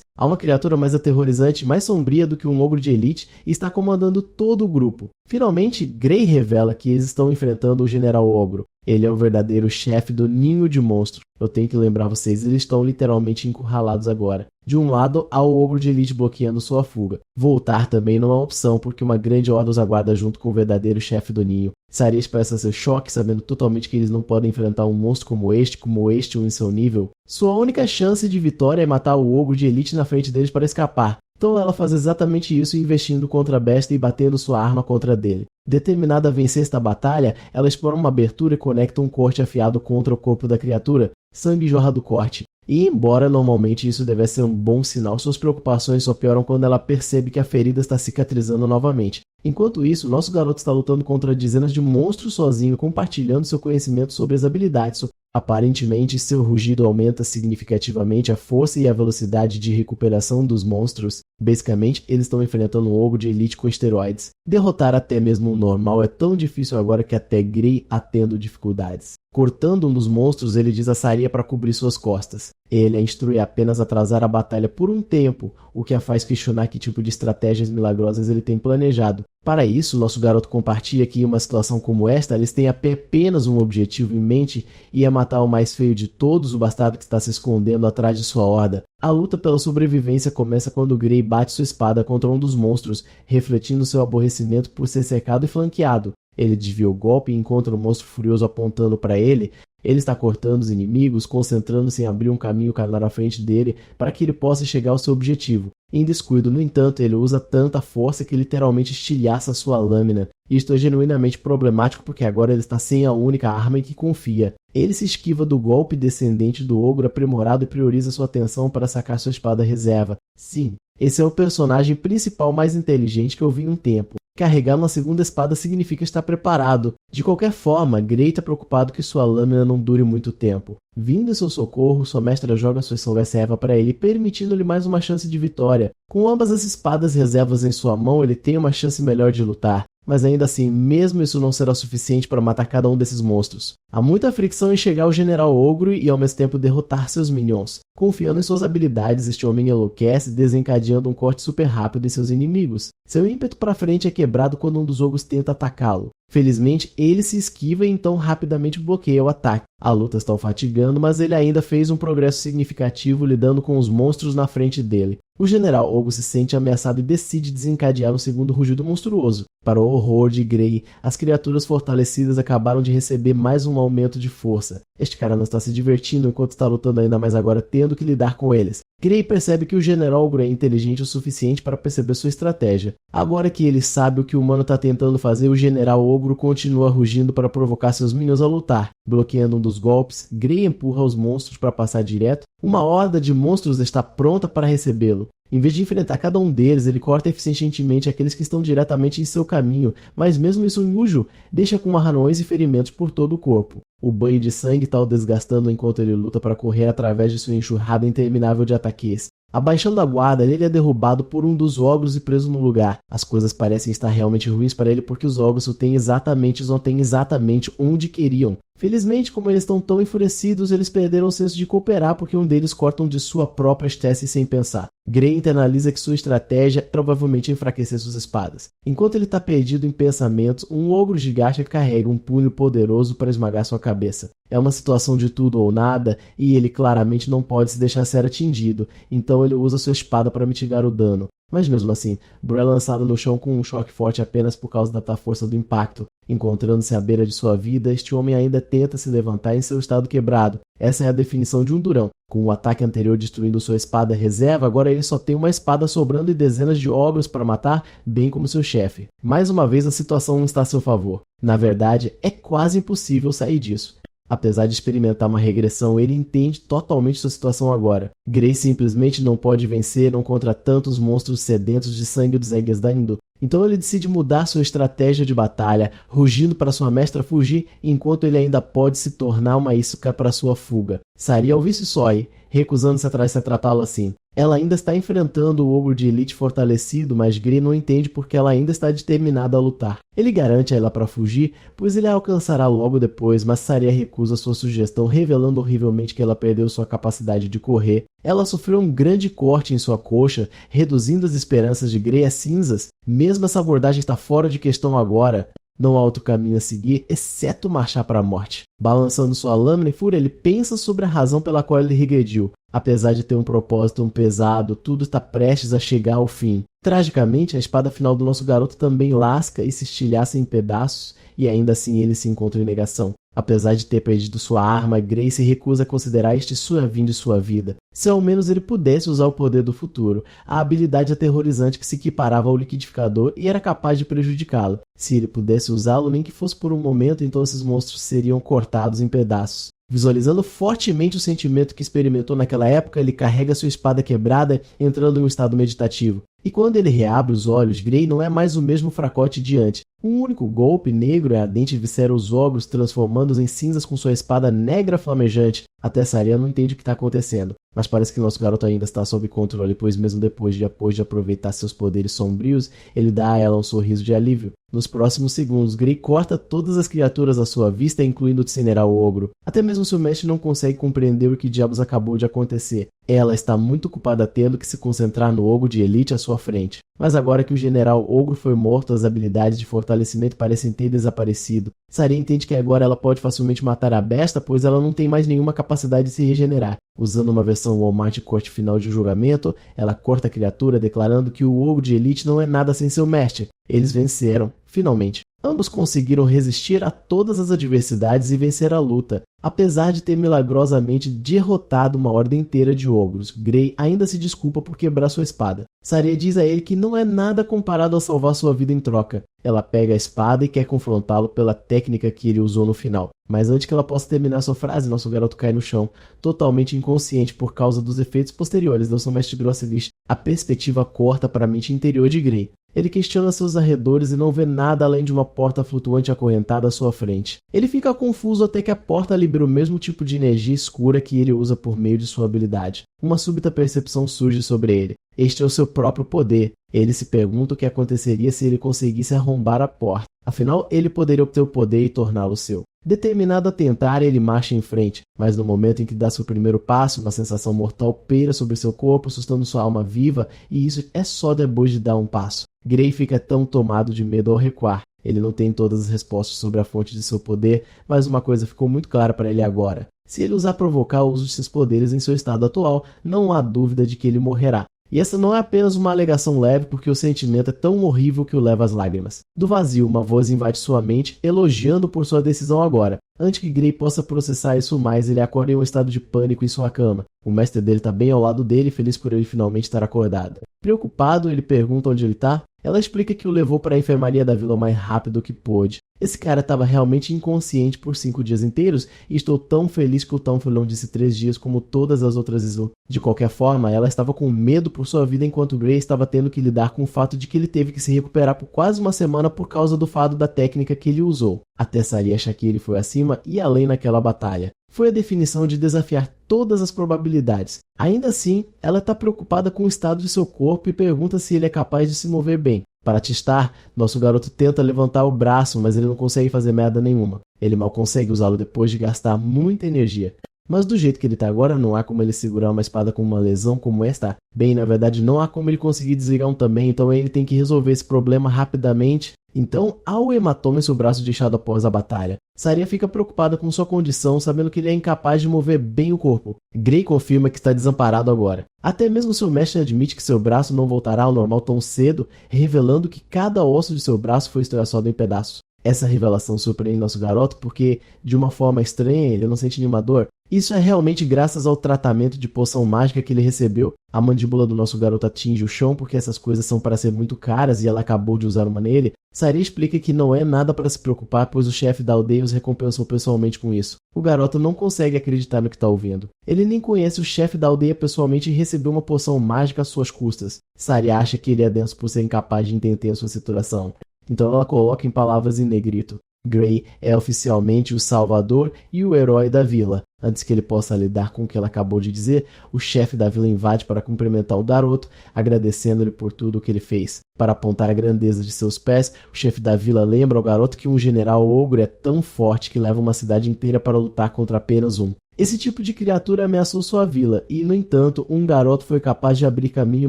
Há uma criatura mais aterrorizante, mais sombria do que um ogro de elite e está comandando todo o grupo. Finalmente, Grey revela que eles estão enfrentando o General Ogro. Ele é o verdadeiro chefe do ninho de monstros. Eu tenho que lembrar vocês, eles estão literalmente encurralados agora. De um lado, há o ogro de elite bloqueando sua fuga. Voltar também não é uma opção, porque uma grande horda os aguarda junto com o verdadeiro chefe do ninho. Saria expressa seu choque, sabendo totalmente que eles não podem enfrentar um monstro como este ou em seu nível. Sua única chance de vitória é matar o ogro de elite na frente deles para escapar. Então ela faz exatamente isso, investindo contra a besta e batendo sua arma contra dele. Determinada a vencer esta batalha, ela explora uma abertura e conecta um corte afiado contra o corpo da criatura. Sangue jorra do corte. E embora normalmente isso devesse ser um bom sinal, suas preocupações só pioram quando ela percebe que a ferida está cicatrizando novamente. Enquanto isso, nosso garoto está lutando contra dezenas de monstros sozinho, compartilhando seu conhecimento sobre as habilidades. Aparentemente, seu rugido aumenta significativamente a força e a velocidade de recuperação dos monstros. Basicamente, eles estão enfrentando um ogro de elite com esteroides. Derrotar até mesmo um normal é tão difícil agora que até Grey há tendo dificuldades. Cortando um dos monstros, ele diz a Saria para cobrir suas costas. Ele a instrui apenas a atrasar a batalha por um tempo, o que a faz questionar que tipo de estratégias milagrosas ele tem planejado. Para isso, nosso garoto compartilha que em uma situação como esta, eles têm apenas um objetivo em mente e é matar o mais feio de todos, o bastardo que está se escondendo atrás de sua horda. A luta pela sobrevivência começa quando Grey bate sua espada contra um dos monstros, refletindo seu aborrecimento por ser cercado e flanqueado. Ele desvia o golpe e encontra o monstro furioso apontando para ele. Ele está cortando os inimigos, concentrando-se em abrir um caminho na frente dele para que ele possa chegar ao seu objetivo. Em descuido, no entanto, ele usa tanta força que literalmente estilhaça sua lâmina. Isto é genuinamente problemático porque agora ele está sem a única arma em que confia. Ele se esquiva do golpe descendente do ogro aprimorado e prioriza sua atenção para sacar sua espada reserva. Sim, esse é o personagem principal mais inteligente que eu vi em um tempo. Carregar uma segunda espada significa estar preparado. De qualquer forma, Grey está preocupado que sua lâmina não dure muito tempo. Vindo em seu socorro, sua mestra joga sua ação reserva para ele, permitindo-lhe mais uma chance de vitória. Com ambas as espadas reservas em sua mão, ele tem uma chance melhor de lutar. Mas ainda assim, mesmo isso não será suficiente para matar cada um desses monstros. Há muita fricção em chegar ao General Ogro e ao mesmo tempo derrotar seus minions. Confiando em suas habilidades, este homem enlouquece, desencadeando um corte super rápido em seus inimigos. Seu ímpeto para frente é quebrado quando um dos ogros tenta atacá-lo. Felizmente, ele se esquiva e então rapidamente bloqueia o ataque. A luta está o fatigando, mas ele ainda fez um progresso significativo lidando com os monstros na frente dele. O General Ogro se sente ameaçado e decide desencadear um segundo rugido monstruoso. Para o horror de Grey, as criaturas fortalecidas acabaram de receber mais um aumento de força. Este cara não está se divertindo enquanto está lutando ainda mais agora, tendo que lidar com eles. Grey percebe que o General Ogro é inteligente o suficiente para perceber sua estratégia. Agora que ele sabe o que o humano está tentando fazer, o General Ogro continua rugindo para provocar seus minions a lutar. Bloqueando um dos golpes, Grey empurra os monstros para passar direto. Uma horda de monstros está pronta para recebê-lo. Em vez de enfrentar cada um deles, ele corta eficientemente aqueles que estão diretamente em seu caminho, mas mesmo isso Yujo deixa com arranhões e ferimentos por todo o corpo. O banho de sangue está o desgastando enquanto ele luta para correr através de sua enxurrada interminável de ataques. Abaixando a guarda, ele é derrubado por um dos ogros e preso no lugar. As coisas parecem estar realmente ruins para ele porque os ogros não têm exatamente onde queriam. Felizmente, como eles estão tão enfurecidos, eles perderam o senso de cooperar porque um deles corta um de sua própria espécie sem pensar. Grey internaliza que sua estratégia é provavelmente enfraquecer suas espadas. Enquanto ele está perdido em pensamentos, um ogro gigante carrega um punho poderoso para esmagar sua cabeça. É uma situação de tudo ou nada e ele claramente não pode se deixar ser atingido, então ele usa sua espada para mitigar o dano. Mas mesmo assim, Bru é lançado no chão com um choque forte apenas por causa da força do impacto. Encontrando-se à beira de sua vida, este homem ainda tenta se levantar em seu estado quebrado. Essa é a definição de um durão. Com o ataque anterior destruindo sua espada reserva, agora ele só tem uma espada sobrando e dezenas de ogros para matar, bem como seu chefe. Mais uma vez a situação não está a seu favor. Na verdade, é quase impossível sair disso. Apesar de experimentar uma regressão, ele entende totalmente sua situação agora. Grey simplesmente não pode vencer contra tantos monstros sedentos de sangue dos Aegis da Indo. Então ele decide mudar sua estratégia de batalha, rugindo para sua mestra fugir, enquanto ele ainda pode se tornar uma isca para sua fuga. Saria ouvisse Soi, recusando-se a tratá-lo assim. Ela ainda está enfrentando o ogro de elite fortalecido, mas Grey não entende porque ela ainda está determinada a lutar. Ele garante a ela para fugir, pois ele a alcançará logo depois, mas Saria recusa sua sugestão, revelando horrivelmente que ela perdeu sua capacidade de correr. Ela sofreu um grande corte em sua coxa, reduzindo as esperanças de Grey a cinzas. Mesmo essa abordagem está fora de questão agora. Não há outro caminho a seguir, exceto marchar para a morte. Balançando sua lâmina em fúria, ele pensa sobre a razão pela qual ele regrediu. Apesar de ter um propósito pesado, tudo está prestes a chegar ao fim. Tragicamente, a espada final do nosso garoto também lasca e se estilhaça em pedaços, e ainda assim ele se encontra em negação. Apesar de ter perdido sua arma, Grey se recusa a considerar este fim de sua vida. Se ao menos ele pudesse usar o poder do futuro, a habilidade aterrorizante que se equiparava ao liquidificador e era capaz de prejudicá-lo. Se ele pudesse usá-lo, nem que fosse por um momento, então esses monstros seriam cortados em pedaços. Visualizando fortemente o sentimento que experimentou naquela época, ele carrega sua espada quebrada, entrando em um estado meditativo. E quando ele reabre os olhos, Grey não é mais o mesmo fracote de antes. Um único golpe negro e ardente viscera os ogros, transformando-os em cinzas com sua espada negra flamejante. Até Saria não entende o que está acontecendo, mas parece que nosso garoto ainda está sob controle, pois mesmo depois de aproveitar seus poderes sombrios, ele dá a ela um sorriso de alívio. Nos próximos segundos, Grey corta todas as criaturas à sua vista, incluindo o General Ogro. Até mesmo seu mestre não consegue compreender o que diabos acabou de acontecer. Ela está muito ocupada tendo que se concentrar no ogro de elite à sua frente. Mas agora que o General Ogro foi morto, as habilidades de fortalecimento parecem ter desaparecido. Saria entende que agora ela pode facilmente matar a besta, pois ela não tem mais nenhuma capacidade de se regenerar. Usando uma versão Walmart corte final de julgamento, ela corta a criatura, declarando que o ogro de elite não é nada sem seu mestre. Eles venceram, finalmente. Ambos conseguiram resistir a todas as adversidades e vencer a luta. Apesar de ter milagrosamente derrotado uma ordem inteira de ogros, Grey ainda se desculpa por quebrar sua espada. Saria diz a ele que não é nada comparado a salvar sua vida em troca. Ela pega a espada e quer confrontá-lo pela técnica que ele usou no final. Mas antes que ela possa terminar sua frase, nosso garoto cai no chão, totalmente inconsciente por causa dos efeitos posteriores do seu mestre Grosselich. A perspectiva corta para a mente interior de Grey. Ele questiona seus arredores e não vê nada além de uma porta flutuante acorrentada à sua frente. Ele fica confuso até que a porta libera o mesmo tipo de energia escura que ele usa por meio de sua habilidade. Uma súbita percepção surge sobre ele. Este é o seu próprio poder. Ele se pergunta o que aconteceria se ele conseguisse arrombar a porta. Afinal, ele poderia obter o poder e torná-lo seu. Determinado a tentar, ele marcha em frente, mas no momento em que dá seu primeiro passo, uma sensação mortal peira sobre seu corpo, assustando sua alma viva, e isso é só depois de dar um passo. Grey fica tão tomado de medo ao recuar. Ele não tem todas as respostas sobre a fonte de seu poder, mas uma coisa ficou muito clara para ele agora. Se ele usar provocar o uso de seus poderes em seu estado atual, não há dúvida de que ele morrerá. E essa não é apenas uma alegação leve, porque o sentimento é tão horrível que o leva às lágrimas. Do vazio, uma voz invade sua mente, elogiando por sua decisão agora. Antes que Grey possa processar isso mais, ele acorda em um estado de pânico em sua cama. O mestre dele está bem ao lado dele, feliz por ele finalmente estar acordado. Preocupado, ele pergunta onde ele está. Ela explica que o levou para a enfermaria da vila o mais rápido que pôde. Esse cara estava realmente inconsciente por 5 dias inteiros e estou tão feliz que o Tom Fulon disse 3 dias como todas as outras Isu. De qualquer forma, ela estava com medo por sua vida enquanto Grey estava tendo que lidar com o fato de que ele teve que se recuperar por quase uma semana por causa do fado da técnica que ele usou. Até Saria achar que ele foi acima e além naquela batalha. foi a definição de desafiar todas as probabilidades. Ainda assim, ela está preocupada com o estado de seu corpo e pergunta se ele é capaz de se mover bem. Para testar, nosso garoto tenta levantar o braço, mas ele não consegue fazer merda nenhuma. Ele mal consegue usá-lo depois de gastar muita energia. Mas do jeito que ele está agora, não há como ele segurar uma espada com uma lesão como esta. Bem, na verdade, não há como ele conseguir desligar um também, então ele tem que resolver esse problema rapidamente. Então, há o hematoma em seu braço deixado após a batalha. Saria fica preocupada com sua condição, sabendo que ele é incapaz de mover bem o corpo. Gray confirma que está desamparado agora. Até mesmo seu mestre admite que seu braço não voltará ao normal tão cedo, revelando que cada osso de seu braço foi estraçado em pedaços. Essa revelação surpreende nosso garoto porque, de uma forma estranha, ele não sente nenhuma dor. Isso é realmente graças ao tratamento de poção mágica que ele recebeu. A mandíbula do nosso garoto atinge o chão porque essas coisas são para ser muito caras e ela acabou de usar uma nele. Saria explica que não é nada para se preocupar, pois o chefe da aldeia os recompensou pessoalmente com isso. O garoto não consegue acreditar no que está ouvindo. Ele nem conhece o chefe da aldeia pessoalmente e recebeu uma poção mágica às suas custas. Saria acha que ele é denso por ser incapaz de entender a sua situação. Então ela coloca em palavras em negrito: Gray é oficialmente o salvador e o herói da vila. Antes que ele possa lidar com o que ela acabou de dizer, o chefe da vila invade para cumprimentar o garoto, agradecendo-lhe por tudo o que ele fez. Para apontar a grandeza de seus pés, o chefe da vila lembra ao garoto que um general ogro é tão forte que leva uma cidade inteira para lutar contra apenas um. Esse tipo de criatura ameaçou sua vila e, no entanto, um garoto foi capaz de abrir caminho e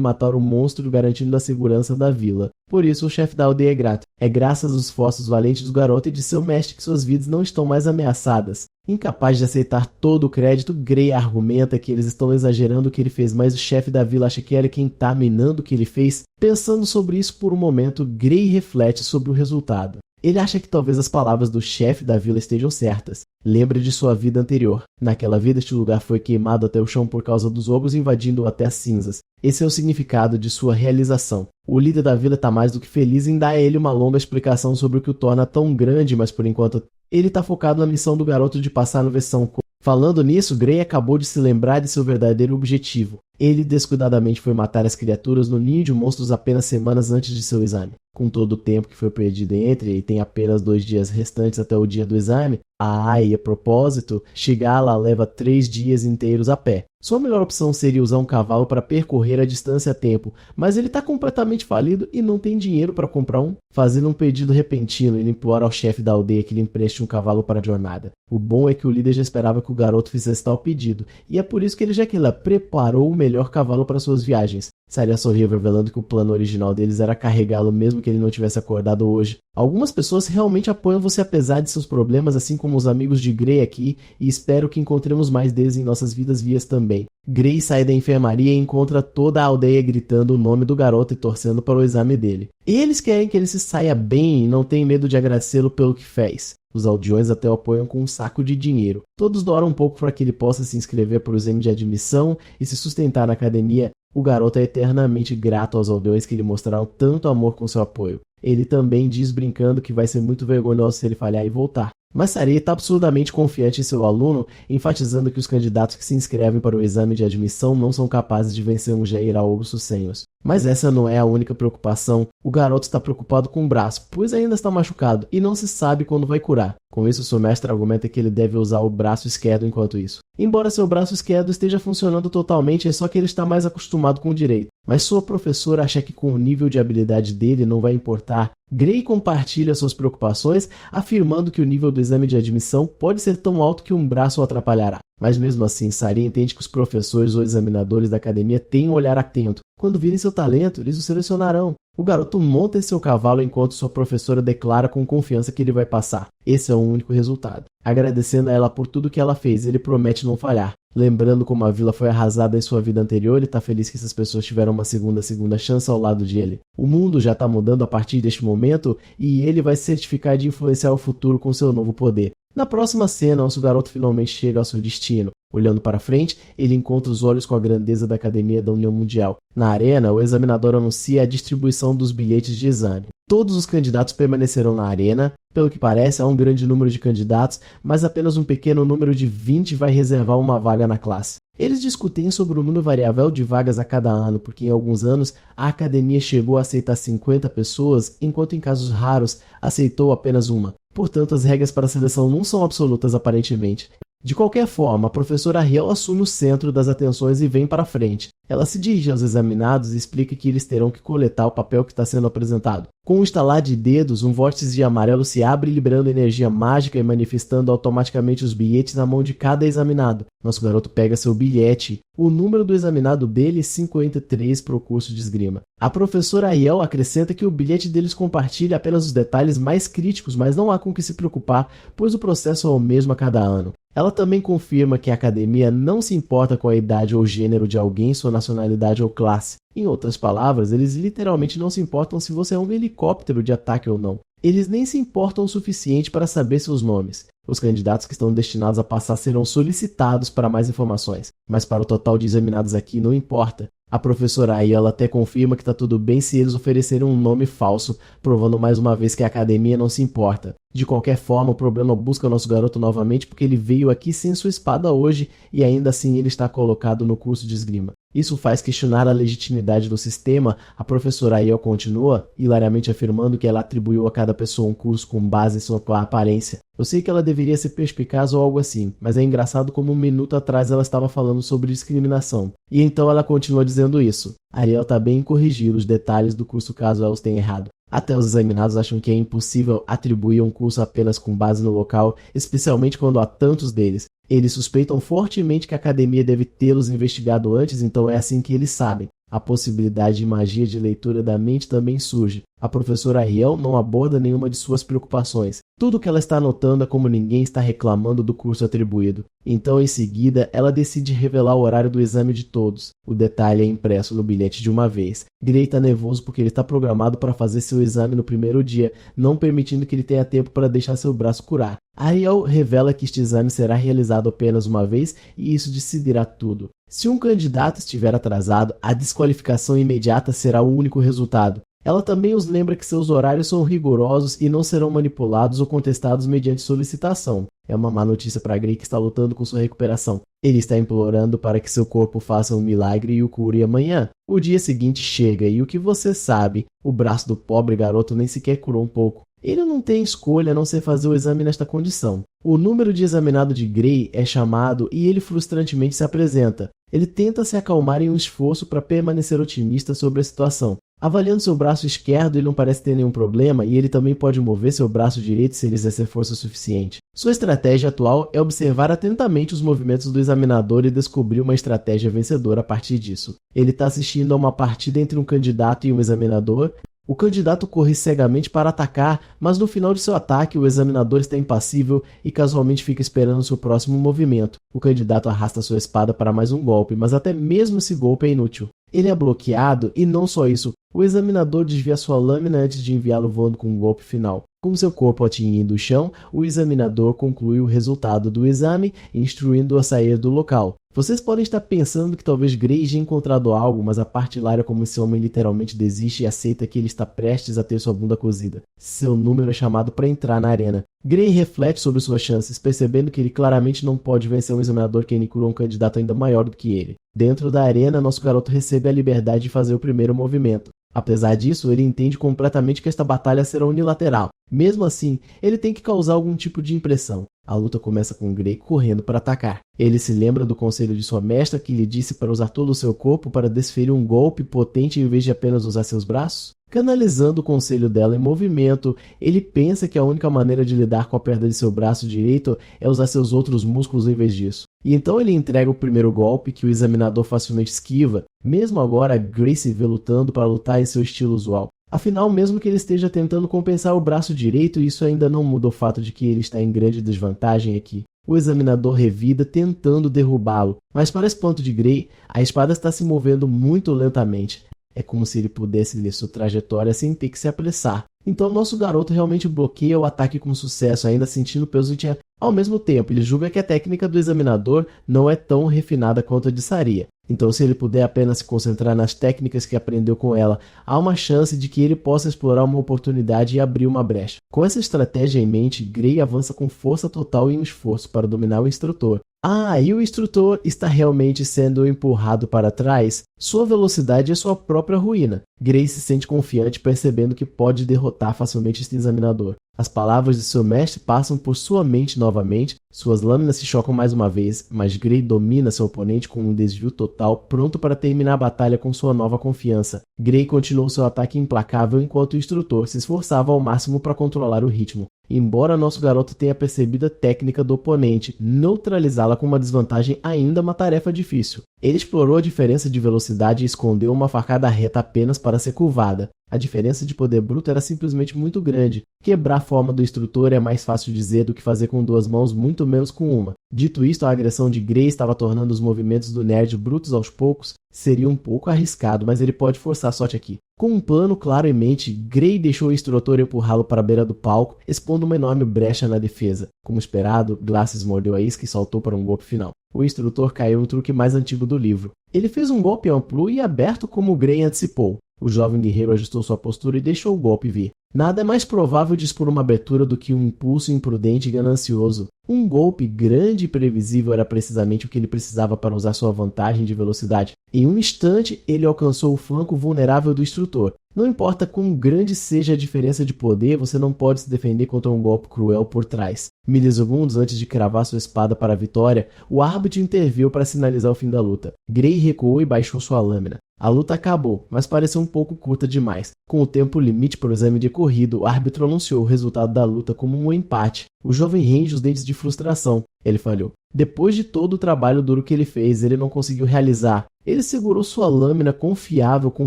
matar o monstro, garantindo a segurança da vila. Por isso, o chefe da aldeia é grato. É graças aos esforços valentes do garoto e de seu mestre que suas vidas não estão mais ameaçadas. Incapaz de aceitar todo o crédito, Gray argumenta que eles estão exagerando o que ele fez, mas o chefe da vila acha que ele é quem está minando o que ele fez. Pensando sobre isso por um momento, Gray reflete sobre o resultado. Ele acha que talvez as palavras do chefe da vila estejam certas. Lembra de sua vida anterior. Naquela vida, este lugar foi queimado até o chão por causa dos ogros, invadindo até as cinzas. Esse é o significado de sua realização. O líder da vila está mais do que feliz em dar a ele uma longa explicação sobre o que o torna tão grande, mas por enquanto ele está focado na missão do garoto de passar no versão. Falando nisso, Gray acabou de se lembrar de seu verdadeiro objetivo. Ele descuidadamente foi matar as criaturas no ninho de monstros apenas semanas antes de seu exame. Com todo o tempo que foi perdido entre e tem apenas 2 dias restantes até o dia do exame, a propósito, chegar lá leva 3 dias inteiros a pé. Sua melhor opção seria usar um cavalo para percorrer a distância a tempo, mas ele está completamente falido e não tem dinheiro para comprar um. Fazendo um pedido repentino, ele implora ao chefe da aldeia que lhe empreste um cavalo para a jornada. O bom é que o líder já esperava que o garoto fizesse tal pedido, e é por isso que ele já preparou o melhor cavalo para suas viagens. Saria sorriu, revelando que o plano original deles era carregá-lo mesmo que ele não tivesse acordado hoje. Algumas pessoas realmente apoiam você apesar de seus problemas, assim como os amigos de Gray aqui, e espero que encontremos mais deles em nossas vidas vias também. Gray sai da enfermaria e encontra toda a aldeia gritando o nome do garoto e torcendo para o exame dele. Eles querem que ele se saia bem e não tem medo de agradecê-lo pelo que fez. Os aldeões até o apoiam com um saco de dinheiro. Todos doaram um pouco para que ele possa se inscrever para o exame de admissão e se sustentar na academia. O garoto é eternamente grato aos aldeões que lhe mostraram tanto amor com seu apoio. Ele também diz brincando que vai ser muito vergonhoso se ele falhar e voltar. Mas Saria está absurdamente confiante em seu aluno, enfatizando que os candidatos que se inscrevem para o exame de admissão não são capazes de vencer um Jair Ogro Sucênios. Mas essa não é a única preocupação. O garoto está preocupado com o braço, pois ainda está machucado e não se sabe quando vai curar. Com isso, seu mestre argumenta que ele deve usar o braço esquerdo enquanto isso. Embora seu braço esquerdo esteja funcionando totalmente, é só que ele está mais acostumado com o direito. Mas sua professora acha que com o nível de habilidade dele não vai importar. Gray compartilha suas preocupações, afirmando que o nível do exame de admissão pode ser tão alto que um braço o atrapalhará. Mas mesmo assim, Saria entende que os professores ou examinadores da academia têm um olhar atento. Quando virem seu talento, eles o selecionarão. O garoto monta em seu cavalo enquanto sua professora declara com confiança que ele vai passar. Esse é o único resultado. Agradecendo a ela por tudo que ela fez, ele promete não falhar. Lembrando como a vila foi arrasada em sua vida anterior, ele está feliz que essas pessoas tiveram uma segunda chance ao lado de ele. O mundo já está mudando a partir deste momento e ele vai se certificar de influenciar o futuro com seu novo poder. Na próxima cena, nosso garoto finalmente chega ao seu destino. Olhando para frente, ele encontra os olhos com a grandeza da Academia da União Mundial. Na arena, o examinador anuncia a distribuição dos bilhetes de exame. Todos os candidatos permanecerão na arena. Pelo que parece, há um grande número de candidatos, mas apenas um pequeno número de 20 vai reservar uma vaga na classe. Eles discutem sobre o número variável de vagas a cada ano, porque em alguns anos a academia chegou a aceitar 50 pessoas, enquanto em casos raros aceitou apenas uma. Portanto, as regras para a seleção não são absolutas aparentemente. De qualquer forma, a professora Ariel assume o centro das atenções e vem para frente. Ela se dirige aos examinados e explica que eles terão que coletar o papel que está sendo apresentado. Com um estalar de dedos, um vórtice de amarelo se abre, liberando energia mágica e manifestando automaticamente os bilhetes na mão de cada examinado. Nosso garoto pega seu bilhete. O número do examinado dele é 53 para o curso de esgrima. A professora Ariel acrescenta que o bilhete deles compartilha apenas os detalhes mais críticos, mas não há com que se preocupar, pois o processo é o mesmo a cada ano. Ela também confirma que a academia não se importa com a idade ou gênero de alguém, sua nacionalidade ou classe. Em outras palavras, eles literalmente não se importam se você é um helicóptero de ataque ou não. Eles nem se importam o suficiente para saber seus nomes. Os candidatos que estão destinados a passar serão solicitados para mais informações, mas para o total de examinados aqui não importa. A professora aí, ela até confirma que está tudo bem se eles oferecerem um nome falso, provando mais uma vez que a academia não se importa. De qualquer forma, o problema busca o nosso garoto novamente porque ele veio aqui sem sua espada hoje e ainda assim ele está colocado no curso de esgrima. Isso faz questionar a legitimidade do sistema. A professora Aiel continua, hilariamente afirmando que ela atribuiu a cada pessoa um curso com base em sua aparência. Eu sei que ela deveria ser perspicaz ou algo assim, mas é engraçado como um minuto atrás ela estava falando sobre discriminação. E então ela continua dizendo isso. Ariel está bem em corrigir os detalhes do curso caso ela os tenha errado. Até os examinados acham que é impossível atribuir um curso apenas com base no local, especialmente quando há tantos deles. Eles suspeitam fortemente que a academia deve tê-los investigado antes, então é assim que eles sabem. A possibilidade de magia de leitura da mente também surge. A professora Ariel não aborda nenhuma de suas preocupações. Tudo o que ela está anotando é como ninguém está reclamando do curso atribuído. Então, em seguida, ela decide revelar o horário do exame de todos. O detalhe é impresso no bilhete de uma vez. Gray está nervoso porque ele está programado para fazer seu exame no primeiro dia, não permitindo que ele tenha tempo para deixar seu braço curar. Ariel revela que este exame será realizado apenas uma vez e isso decidirá tudo. Se um candidato estiver atrasado, a desqualificação imediata será o único resultado. Ela também os lembra que seus horários são rigorosos e não serão manipulados ou contestados mediante solicitação. É uma má notícia para Gray que está lutando com sua recuperação. Ele está implorando para que seu corpo faça um milagre e o cure amanhã. O dia seguinte chega e o que você sabe? O braço do pobre garoto nem sequer curou um pouco. Ele não tem escolha a não ser fazer o exame nesta condição. O número de examinado de Gray é chamado e ele frustrantemente se apresenta. Ele tenta se acalmar em um esforço para permanecer otimista sobre a situação. Avaliando seu braço esquerdo, ele não parece ter nenhum problema e ele também pode mover seu braço direito se ele exercer força suficiente. Sua estratégia atual é observar atentamente os movimentos do examinador e descobrir uma estratégia vencedora a partir disso. Ele está assistindo a uma partida entre um candidato e um examinador. O candidato corre cegamente para atacar, mas no final de seu ataque o examinador está impassível e casualmente fica esperando seu próximo movimento. O candidato arrasta sua espada para mais um golpe, mas até mesmo esse golpe é inútil. Ele é bloqueado e não só isso, o examinador desvia sua lâmina antes de enviá-lo voando com um golpe final. Com seu corpo atingindo o chão, o examinador conclui o resultado do exame, instruindo-o a sair do local. Vocês podem estar pensando que talvez Gray tenha encontrado algo, mas a parte hilária como esse homem literalmente desiste e aceita que ele está prestes a ter sua bunda cozida. Seu número é chamado para entrar na arena. Gray reflete sobre suas chances, percebendo que ele claramente não pode vencer um examinador que curou um candidato ainda maior do que ele. Dentro da arena, nosso garoto recebe a liberdade de fazer o primeiro movimento. Apesar disso, ele entende completamente que esta batalha será unilateral. Mesmo assim, ele tem que causar algum tipo de impressão. A luta começa com Gray correndo para atacar. Ele se lembra do conselho de sua mestra que lhe disse para usar todo o seu corpo para desferir um golpe potente em vez de apenas usar seus braços? Canalizando o conselho dela em movimento, ele pensa que a única maneira de lidar com a perda de seu braço direito é usar seus outros músculos em vez disso. E então ele entrega o primeiro golpe que o examinador facilmente esquiva. Mesmo agora, Gray se vê lutando para lutar em seu estilo usual. Afinal, mesmo que ele esteja tentando compensar o braço direito, isso ainda não muda o fato de que ele está em grande desvantagem aqui. O examinador revida tentando derrubá-lo, mas para espanto de Gray, a espada está se movendo muito lentamente. É como se ele pudesse ler sua trajetória sem ter que se apressar. Então nosso garoto realmente bloqueia o ataque com sucesso, ainda sentindo o peso de... Ao mesmo tempo, ele julga que a técnica do examinador não é tão refinada quanto a de Saria. Então, se ele puder apenas se concentrar nas técnicas que aprendeu com ela, há uma chance de que ele possa explorar uma oportunidade e abrir uma brecha. Com essa estratégia em mente, Gray avança com força total e um esforço para dominar o instrutor. E o instrutor está realmente sendo empurrado para trás? Sua velocidade é sua própria ruína. Gray se sente confiante, percebendo que pode derrotar facilmente este examinador. As palavras de seu mestre passam por sua mente novamente, suas lâminas se chocam mais uma vez, mas Gray domina seu oponente com um desvio total, pronto para terminar a batalha com sua nova confiança. Gray continuou seu ataque implacável enquanto o instrutor se esforçava ao máximo para controlar o ritmo. Embora nosso garoto tenha percebido a técnica do oponente, neutralizá-la com uma desvantagem ainda é uma tarefa difícil. Ele explorou a diferença de velocidade e escondeu uma facada reta apenas para ser curvada. A diferença de poder bruto era simplesmente muito grande. Quebrar a forma do instrutor é mais fácil dizer do que fazer com duas mãos, muito menos com uma. Dito isto, a agressão de Gray estava tornando os movimentos do nerd brutos aos poucos. Seria um pouco arriscado, mas ele pode forçar a sorte aqui. Com um plano claro em mente, Gray deixou o instrutor empurrá-lo para a beira do palco, expondo uma enorme brecha na defesa. Como esperado, Glasses mordeu a isca e saltou para um golpe final. O instrutor caiu no truque mais antigo do livro. Ele fez um golpe amplo e aberto como Gray antecipou. O jovem guerreiro ajustou sua postura e deixou o golpe vir. Nada é mais provável de expor uma abertura do que um impulso imprudente e ganancioso. Um golpe grande e previsível era precisamente o que ele precisava para usar sua vantagem de velocidade. Em um instante, ele alcançou o flanco vulnerável do instrutor. Não importa quão grande seja a diferença de poder, você não pode se defender contra um golpe cruel por trás. Milissegundos antes de cravar sua espada para a vitória, o árbitro interveio para sinalizar o fim da luta. Gray recuou e baixou sua lâmina. A luta acabou, mas pareceu um pouco curta demais. Com o tempo limite para o exame decorrido, o árbitro anunciou o resultado da luta como um empate. O jovem range os dentes de frustração. Ele falhou. Depois de todo o trabalho duro que ele fez, ele não conseguiu realizar. Ele segurou sua lâmina confiável com